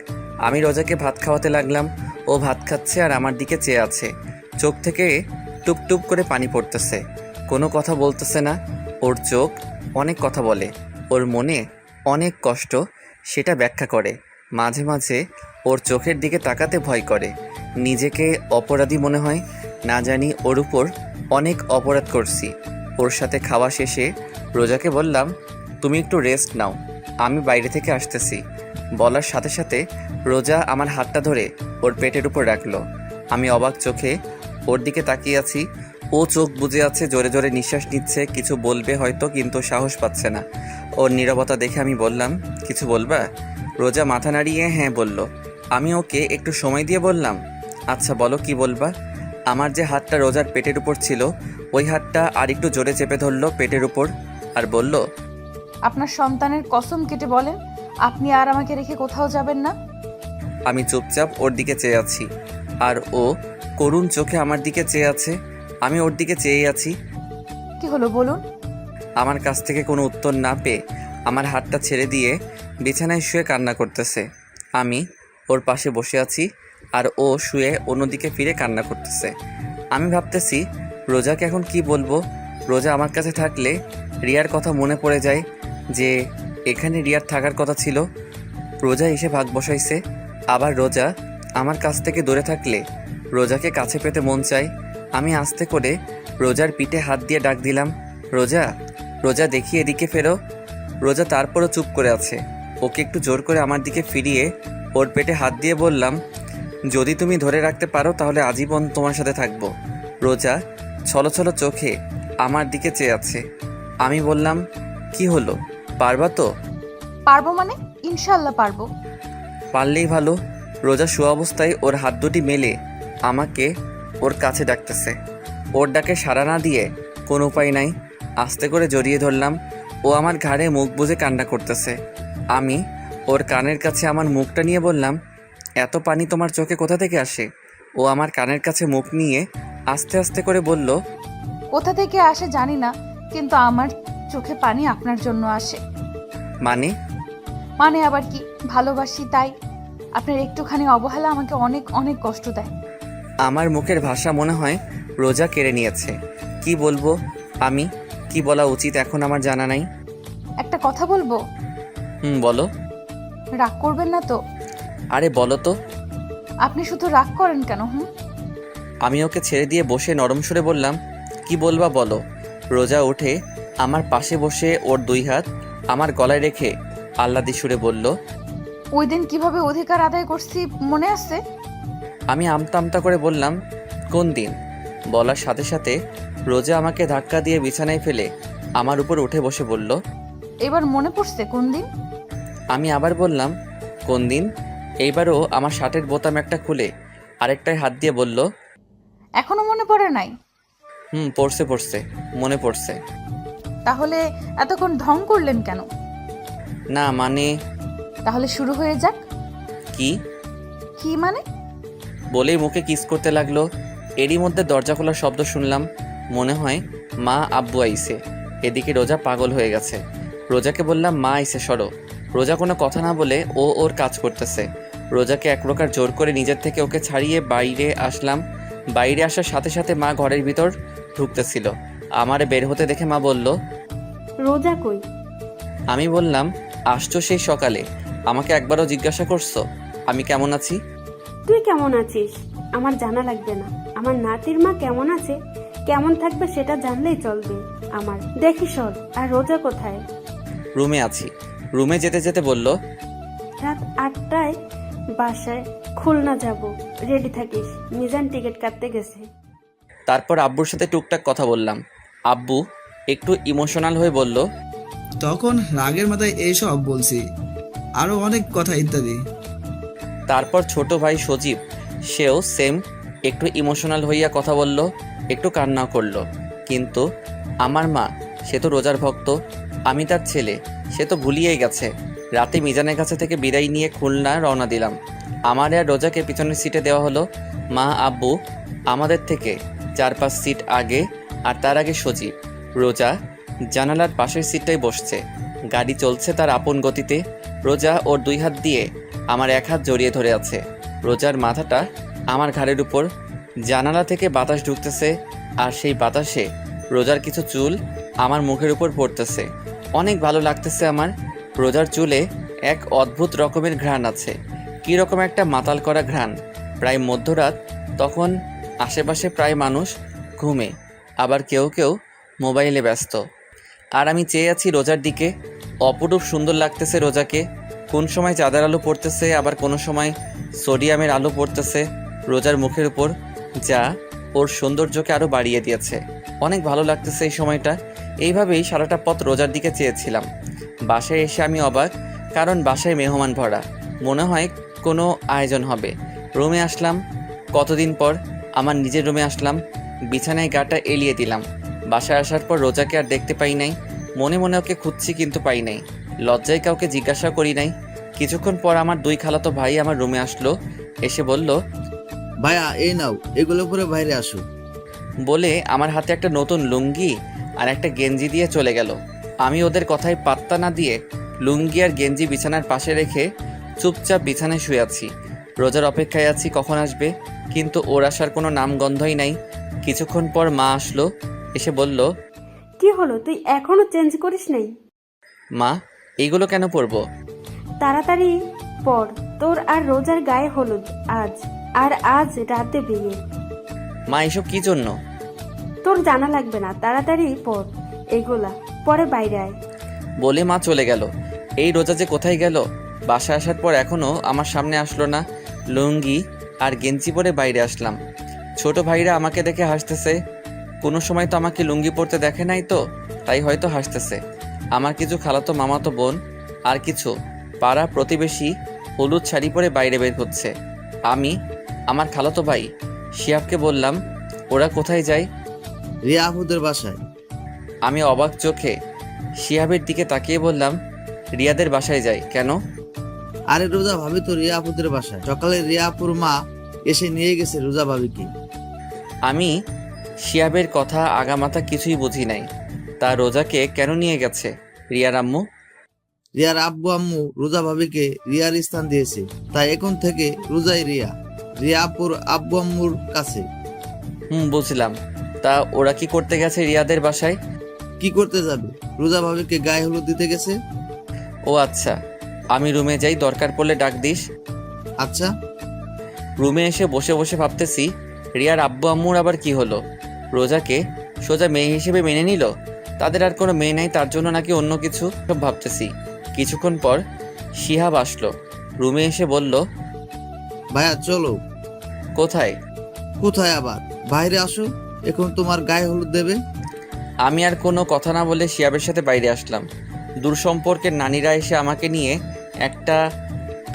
আমি রোজাকে ভাত খাওয়াতে লাগলাম। ও ভাত খাচ্ছে আর আমার দিকে চেয়ে আছে। চোখ থেকে টুপ টুপ করে পানি পড়তেছে, কোনো কথা বলতেছে না। ওর চোখ অনেক কথা বলে, ওর মনে অনেক কষ্ট সেটা ব্যাখ্যা করে। মাঝে মাঝে ওর চোখের দিকে তাকাতে ভয় করে, নিজেকে অপরাধী মনে হয়। না জানি ওর উপর অনেক অপরাধ করছি। ওর সাথে খাওয়া শেষে রোজাকে বললাম, তুমি একটু রেস্ট নাও, আমি বাইরে থেকে আসতেছি। বলার সাথে সাথে রোজা আমার হাতটা ধরে ওর পেটের উপর রাখলো। আমি অবাক চোখে ওর দিকে তাকিয়ে আছি। ও চোখ বুজে আছে, জোরে জোরে নিঃশ্বাস নিচ্ছে, কিছু বলবে হয়তো কিন্তু সাহস পাচ্ছে না। ওর নীরবতা দেখে আমি বললাম, কিছু বলবা? রোজা মাথা নাড়িয়ে হ্যাঁ বলল। আমি ওকে একটু সময় দিয়ে বললাম, আচ্ছা বলো কি বলবা। আমার যে হাতটা রোজার পেটের উপর ছিল, ওই হাতটা আর একটু জোরে চেপে ধরলো পেটের উপর আর বলল, আপনার সন্তানের কসম কেটে বলেন আপনি আর আমাকে রেখে কোথাও যাবেন না। আমি চুপচাপ ওর দিকে চেয়ে আছি আর ও করুণ চোখে আমার দিকে চেয়ে আছে। আমি ওর দিকে চেয়ে আছি। কি হলো বলুন। আমার কাছ থেকে কোনো উত্তর না পেয়ে আমার হাতটা ছেড়ে দিয়ে বিছানায় শুয়ে কান্না করতেছে। আমি ওর পাশে বসে আছি আর ও শুয়ে অন্যদিকে ফিরে কান্না করতেছে। আমি ভাবতেছি রোজাকে এখন কি বলবো। রোজা আমার কাছে থাকলে রিয়ার কথা মনে পড়ে যায় যে এখানে রিয়ার থাকার কথা ছিল। রোজা এসে ভাগ বসাইছে। আবার রোজা আমার কাছ থেকে দূরে থাকলে রোজাকে কাছে পেতে মন চায়। আমি আস্তে করে রোজার পিঠে হাত দিয়ে ডাক দিলাম, রোজা, রোজা দেখি এদিকে ফেরো। রোজা তারপরও চুপ করে আছে। ওকে একটু জোর করে আমার দিকে ফিরিয়ে ওর পেটে হাত দিয়ে বললাম, যদি তুমি ধরে রাখতে পারো তাহলে আজীবন তোমার সাথে থাকবো। রোজা ছলো ছলো চোখে আমার দিকে চেয়ে আছে। আমি বললাম, কি হলো, পারবা তো? পারবো মানে? ইনশাল্লাহ পারবো। পারলেই ভালো। রোজা শোয়া অবস্থায় ওর হাত দুটি মেলে আমাকে ওর কাছে ডাকতেছে। ওর ডাকে সাড়া না দিয়ে কোনো উপায় নাই, আস্তে করে জড়িয়ে ধরলাম। ও আমার ঘাড়ে মুখ বুজে কান্না করতেছে। আমি ওর কানের কাছে আমার মুখটা নিয়ে বললাম, এত পানি তোমার চোখে কোথা থেকে আসে? ও আমার কানের কাছে মুখ নিয়ে আস্তে আস্তে করে বলল, কোথা থেকে আসে জানি না, কিন্তু আমার চোখে পানি আপনার জন্য আসে। মানে? মানে আবার কি, ভালোবাসি তাই। আপনার একটুখানি অবহেলা আমাকে অনেক অনেক কষ্ট দেয়। আমার মুখের ভাষা মনে হয় রোজা কেড়ে নিয়েছে। কি বলবো আমি, কি বলা উচিত এখন আমার জানা নাই। একটা কথা বলবো? বলো। রাগ করবেন না তো? আরে বলো তো। আপনি শুধু রাগ করেন কেন? আমি ওকে ছেড়ে দিয়ে বসে নরম সুরে বললাম, কি বলবা বলো। রোজা উঠে আমার পাশে বসে ওর দুই হাত আমার গলায় রেখে আহ্লাদি সুরে বলল, ওই দিন কিভাবে অধিকার আদায় করছি মনে আছে? আমি আমতা আমতা করে বললাম, কোন দিন? বলার সাথে সাথে রোজা আমাকে ধাক্কা দিয়ে বিছানায় ফেলে আমার উপর উঠে বসে বলল, এবার মনে পড়ছে কোন দিন? আমি আবার বললাম, কোন দিন? এইবারও আমার শার্টের বোতাম একটা খুলে আরেকটায় হাত দিয়ে বলল, এখনো মনে পড়ে নাই? পড়ছে পড়ছে, মনে পড়ছে। তাহলে এতক্ষণ ঢং করলেন কেন? না মানে। তাহলে শুরু হয়ে যাক। কি? কি মানে? বলেই মুখে কিস করতে লাগলো। এরই মধ্যে দরজা খোলার শব্দ শুনলাম। মনে হয় মা আব্বু আইছে। এদিকে রোজা পাগল হয়ে গেছে। রোজাকে বললাম, মা আইছে, সরো। রোজা কোনো কথা না বলে ও ওর কাজ করতেছে। রোজাকে এক প্রকার জোর করে নিজের থেকে ওকে ছাড়িয়ে বাইরে আসলাম। বাইরে আসার সাথে সাথে মা ঘরের ভিতর ঢুকতেছিল। আমারে বের হতে দেখে মা বলল, রোজা কই? আমি বললাম, আসছো সেই সকালে, আমাকে একবারও জিজ্ঞাসা করছো আমি কেমন আছি? তুই কেমন আছিস আমার জানা লাগবে না। আমার নাতির মা কেমন আছে, কেমন থাকবে সেটা জানলেই চলবে আমার। দেখি সর। আর রোজা কোথায়? রুমে আছি। রুমে যেতে যেতে বলল, রাত 8টায় বাসায় খুলনা যাব, রেডি থাকিস। মিজান টিকিট কাটতে গেছে। তারপর আব্বুর সাথে টুকটাক কথা বললাম। আব্বু একটু ইমোশনাল হয়ে বলল, তখন রাগের মাথায় এইসব বলছি, আরো অনেক কথা ইত্যাদি। তারপর ছোট ভাই সজীব, সেও সেম একটু ইমোশনাল হইয়া কথা বলল, একটু কান্নাও করলো। কিন্তু আমার মা, সে তো রোজার ভক্ত, আমি তার ছেলে, সে তো ভুলিয়েই গেছে। রাতে মিজানের কাছে থেকে বিদায় নিয়ে খুলনা রওনা দিলাম। আমার আর রোজাকে পিছনের সিটে দেওয়া হলো। মা আব্বু আমাদের থেকে 4-5 সিট আগে, আর তার আগে সজীব। রোজা জানালার পাশের সিটটাই বসছে। গাড়ি চলছে তার আপন গতিতে। রোজা ওর দুই হাত দিয়ে আমার এক হাত জড়িয়ে ধরে আছে। রোজার মাথাটা আমার ঘাড়ের উপর। জানালা থেকে বাতাস ঢুকতেছে আর সেই বাতাসে রোজার কিছু চুল আমার মুখের উপর পড়তেছে। অনেক ভালো লাগতেছে আমার। রোজার চুলে এক অদ্ভুত রকমের ঘ্রাণ আছে, কী রকম একটা মাতাল করা ঘ্রাণ। প্রায় মধ্যরাত, তখন আশেপাশে প্রায় মানুষ ঘুমে, আবার কেউ কেউ মোবাইলে ব্যস্ত। আর আমি চেয়ে আছি রোজার দিকে। অপরূপ সুন্দর লাগতেছে রোজাকে। কোন সময় চাঁদের আলো পড়তেছে, আবার কোনো সময় সোডিয়ামের আলো পড়তেছে রোজার মুখের উপর, যা ওর সৌন্দর্যকে আরও বাড়িয়ে দিয়েছে। অনেক ভালো লাগতেছে এই সময়টা। এইভাবেই সারাটা পথ রোজার দিকে চেয়েছিলাম। বাসায় এসে আমি অবাক, কারণ বাসায় মেহমান ভরা, মনে হয় কোনো আয়োজন হবে। রুমে আসলাম, কতদিন পর আমার নিজের রুমে আসলাম, বিছানায় গাটা এলিয়ে দিলাম। বাসায় আসার পর রোজাকে আর দেখতে পাই নাই। মনে মনে ওকে খুঁজছি, কিন্তু পাই নাই। লজ্জায় কাউকে জিজ্ঞাসা করি নাই। কিছুক্ষণ পর আমার দুই খালাতো ভাই আমার রুমে আসলো, এসে বলল, ভাইয়া এই নাও, এগুলো পরে বাইরে আসো। বলে আমার হাতে একটা নতুন লুঙ্গি আর একটা গেঞ্জি দিয়ে চলে গেল। আমি ওদের কথায় পাত্তা না দিয়ে লুঙ্গি আর গেঞ্জি বিছানার পাশে রেখে চুপচাপ বিছানায় শুয়ে আছি। রোজার অপেক্ষায় আছি কখন আসবে, কিন্তু ওর আসার কোনো নামগন্ধই নাই। কিছুক্ষণ পর মা আসলো, এসে বলল, কি হলো, তুই এখনো চেঞ্জ করিস নাই? মা, এইগুলো কেন পরবো? তাড়াতাড়ি পর, তোর আর রোজার গায়ে হলুদ আজ, আর আজ রাতে বিয়ে। মা, এসব কি জন্য? তোর জানা লাগবে না, তাড়াতাড়ি পর এগুলা, পরে বাইরে আয়। বলে মা চলে গেল। এই রোজা যে কোথায় গেল? বাসায় আসার পর এখনও আমার সামনে আসলো না। লুঙ্গি আর গেঞ্জি পরে বাইরে আসলাম। ছোট ভাইরা আমাকে দেখে হাসতেছে। কোনো সময় তো আমাকে লুঙ্গি পরতে দেখে নাই, তো তাই হয়তো হাসতেছে। আমার কিছু খালাতো মামাতো বোন আর কিছু পাড়া প্রতিবেশী হলুদ শাড়ি পরে বাইরে বের হচ্ছে। আমি আমার খালাতো ভাই শিহাবকে বললাম, ওরা কোথায় যায়? রিয়া আপুদের বাসায়। আমি অবাক চোখে শিহাবের দিকে তাকিয়ে বললাম, রিয়াদের বাসায় যাই কেন? আরে রোজা ভাবি তো রিয়া আপুদের বাসায়, সকালে রিয়া আপুর মা এসে নিয়ে গেছে রোজা ভাবিকে। আমি শিহাবের কথা আগামাথা কিছুই বুঝি নাই। তা রোজাকে কেন নিয়ে গেছে রিয়ার আম্মু? রিয়ার আব্বু আম্মু রোজা ভাবিকে রিয়ার স্থান দিয়েছে, তাই এখন থেকে রোজাই রিয়া, রিয়া আপুর আব্বু আম্মুর কাছে। বুঝলাম। তা ওরা কি করতে গেছে রিয়াদের বাসায়? কি করতে যাবে, রোজা ভাবিকে গায়ে হলুদ দিতে গেছে। ও আচ্ছা, আমি রুমে যাই, দরকার পড়লে ডাক দিস। আচ্ছা। রুমে এসে বসে বসে ভাবতেছি, রিয়ার আব্বু আম্মুর আবার কি হলো? রোজাকে সোজা মেয়ে হিসেবে মেনে নিল? তাদের আর কোনো মেয়ে নাই, তার জন্য নাকি অন্য কিছু? সব ভাবতেছি। কিছুক্ষণ পর শিহাব আসলো, রুমে এসে বলল, ভাইয়া চলো। কোথায়? কোথায় আবার, বাইরে আসো, এখন তোমার গায়ে হলুদ দেবে। আমি আর কোনো কথা না বলে শিহাবের সাথে বাইরে আসলাম। দূর সম্পর্কের নানিরা এসে আমাকে নিয়ে একটা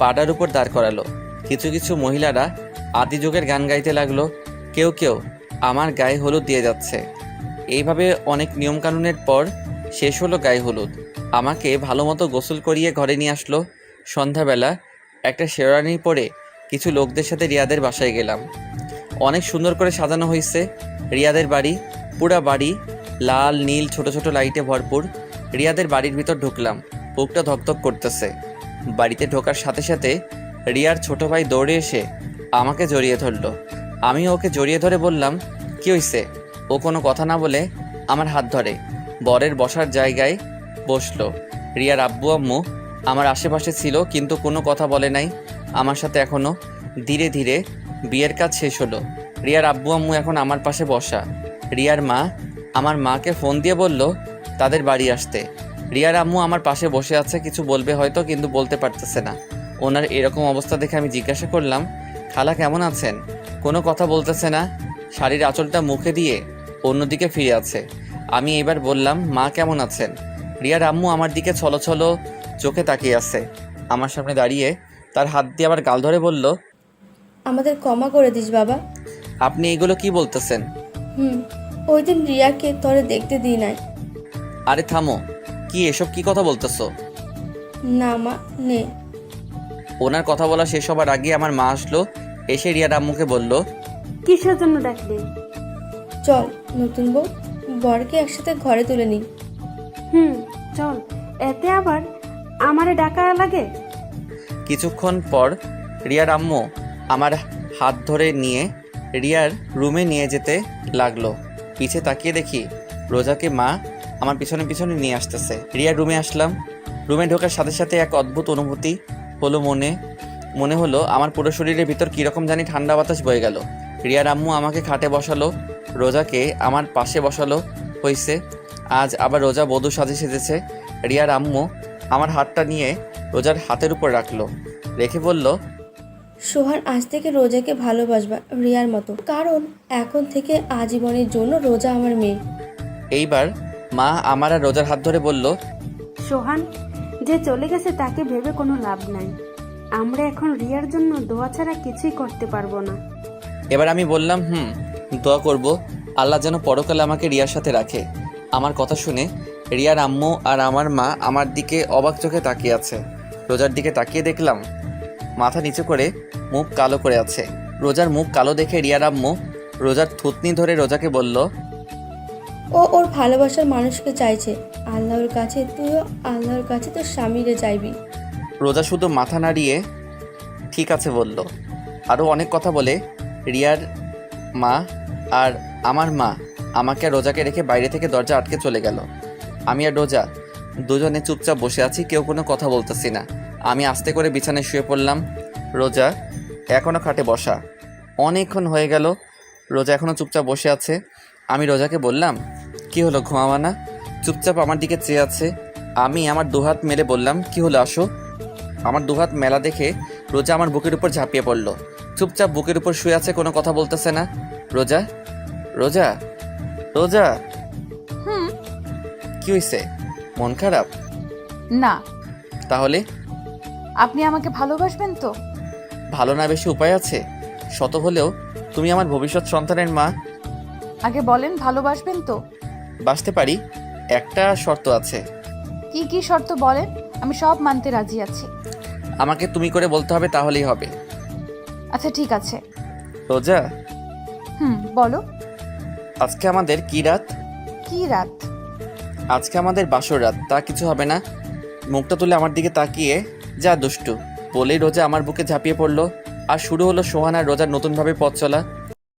পাড়ার উপর দাঁড় করালো। কিছু কিছু মহিলারা আদি যুগের গান গাইতে লাগলো। কেউ কেউ আমার গায়ে হলুদ দিয়ে যাচ্ছে। এইভাবে অনেক নিয়মকানুনের পর শেষ হলো গায়ে হলুদ। আমাকে ভালো মতো গোসল করিয়ে ঘরে নিয়ে আসলো। সন্ধ্যাবেলা একটা শেরওয়ানি পরে কিছু লোকদের সাথে রিয়াদের বাসায় গেলাম। অনেক সুন্দর করে সাজানো হয়েছে রিয়াদের বাড়ি। পুরা বাড়ি লাল নীল ছোট ছোট লাইটে ভরপুর। রিয়াদের বাড়ির ভিতর ঢুকলাম, বুকটা ধকধক করতেছে। বাড়িতে ঢোকার সাথে সাথে রিয়ার ছোট ভাই দৌড়ে এসে আমাকে জড়িয়ে ধরলো। আমি ওকে জড়িয়ে ধরে বললাম, কি হয়েছে? ও কোনো কথা না বলে আমার হাত ধরে বরের বসার জায়গায় বসলো। রিয়ার আব্বু আম্মু আমার আশেপাশে ছিল, কিন্তু কোনো কথা বলে নাই আমার সাথে। এখনও ধীরে ধীরে বিয়ের কাজ শেষ হলো। রিয়ার আব্বু আম্মু এখন আমার পাশে বসা। রিয়ার মা আমার মাকে ফোন দিয়ে বলল তাদের বাড়ি আসতে। রিয়ার আম্মু আমার পাশে বসে আছে, কিছু বলবে হয়তো, কিন্তু বলতে পারতেছে না। ওনার এরকম অবস্থা দেখে আমি জিজ্ঞাসা করলাম, খালা কেমন আছেন? কোনো কথা বলতেছে না, শাড়ির আঁচলটা মুখে দিয়ে অন্যদিকে ফিরে আছে। আমি এবার বললাম, মা কেমন আছেন? রিয়ার আম্মু আমার দিকে ছলো ছলো চোখে তাকিয়ে আছে। আমার সামনে দাঁড়িয়ে তার হাত দিয়ে আবার গাল ধরে বলল, আমাদের ক্ষমা করে দিস বাবা। আপনি এগুলো কি বলতেছেন? ওই দিন রিয়াকে তোরে দেখতে দিই নাই। আরে থামো, কি এসব কি কথা বলতেছো? না মা, নে। ওনার কথা বলা শেষ হবার আগে আমার মা আসলো, এসে রিয়ার আম্মুকে বলল, কিসের জন্য ডাকলে? চল নতুন বউ বরকে একসাথে ঘরে তুলে নিই। চল, এতে আবার আমারে ডাকা লাগে? কিছুক্ষণ পর রিয়ার আম্মু আমার হাত ধরে নিয়ে রিয়ার রুমে নিয়ে যেতে লাগলো। পিছে তাকিয়ে দেখি রোজাকে মা আমার পিছনে পিছনে নিয়ে আসতেছে। রিয়ার রুমে আসলাম, রুমে ঢোকার সাথে সাথে এক অদ্ভুত অনুভূতি হলো মনে হলো আমার পুরো শরীরের ভিতর কীরকম জানি ঠান্ডা বাতাস বয়ে গেল। রিয়ার আম্মু আমাকে খাটে বসালো, রোজাকে আমার পাশে বসালো হয়েছে। আজ আবার রোজা বধূ সেজেছে। রিয়ার আম্মু আমার হাতটা নিয়ে রোজার হাতের উপর রাখলো, রেখে বলল, সোহান আজ থেকে রোজাকে ভালোবাসবা রিয়ার মতো, কারণ এখন থেকে আজীবনের জন্য রোজা আমার মেয়ে। এইবার মা আমার আর রোজার হাত ধরে বলল, সোহান যে চলে গেছে তাকে ভেবে কোনো লাভ নাই। আমরা এখন রিয়ার জন্য দোয়া ছাড়া কিছুই করতে পারবো না। এবার আমি বললাম, দোয়া করব আল্লাহ যেন পরকালে আমাকে রিয়ার সাথে রাখে। আমার কথা শুনে রিয়ার আম্মু আর আমার মা আমার দিকে অবাক চোখে তাকিয়ে আছে। রোজার দিকে তাকিয়ে দেখলাম মাথা নিচু করে মুখ কালো করে আছে। রোজার মুখ কালো দেখে রিয়ার আম্মু রোজার থুতনি ধরে রোজাকে বলল, ও ওর ভালোবাসার মানুষকে চাইছে, আল্লাহর কাছে তুইও আল্লাহর কাছে তোর স্বামীরে চাইবি। রোজা শুধু মাথা নাড়িয়ে ঠিক আছে বলল। আরও অনেক কথা বলে রিয়ার মা আর আমার মা আমাকে আর রোজাকে রেখে বাইরে থেকে দরজা আটকে চলে গেল। আমি আর রোজা দুজনে চুপচাপ বসে আছি, কেউ কোনো কথা বলতেছি না। আমি আস্তে করে বিছানায় শুয়ে পড়লাম। রোজা এখনও খাটে বসা। অনেকক্ষণ হয়ে গেল, রোজা এখনও চুপচাপ বসে আছে। আমি রোজাকে বললাম, কি হলো, ঘুমাবা না? চুপচাপ আমার দিকে চেয়ে আছে। আমি আমার দুহাত মেলে বললাম, কি হলো, আসো। আমার দুহাত মেলা দেখে রোজা আমার বুকের উপর ঝাঁপিয়ে পড়লো। চুপচাপ বুকের উপর শুয়ে আছে, কোনো কথা বলতেছে না। রোজা রোজা রোজা কি হয়েছে? মন খারাপ? না। তাহলে আপনি আমাকে ভালোবাসবেন তো? ভালো না বেশি উপায় আছে? শত হলেও তুমি আমার ভবিষ্যৎ সন্তানের মা। আগে বলেন, ভালোবাসবেন তো? বাঁচতে পারি, একটা শর্ত আছে। কি কি শর্ত বলেন, আমি সব মানতে রাজি আছি। আমাকে তুমি করে বলতে হবে, তাহলেই হবে। আচ্ছা ঠিক আছে। রোজা, বলো। আজকে আমাদের কি রাত? কি রাত? আজকে আমাদের বাসর রাত। তা কিছু হবে না? মুখটা তুলে আমার দিকে তাকিয়ে, যা দুষ্টু বলেই রোজা আমার বুকে ঝাঁপিয়ে পড়লো। আর শুরু হলো সোহান আর রোজার নতুনভাবে পথ চলা।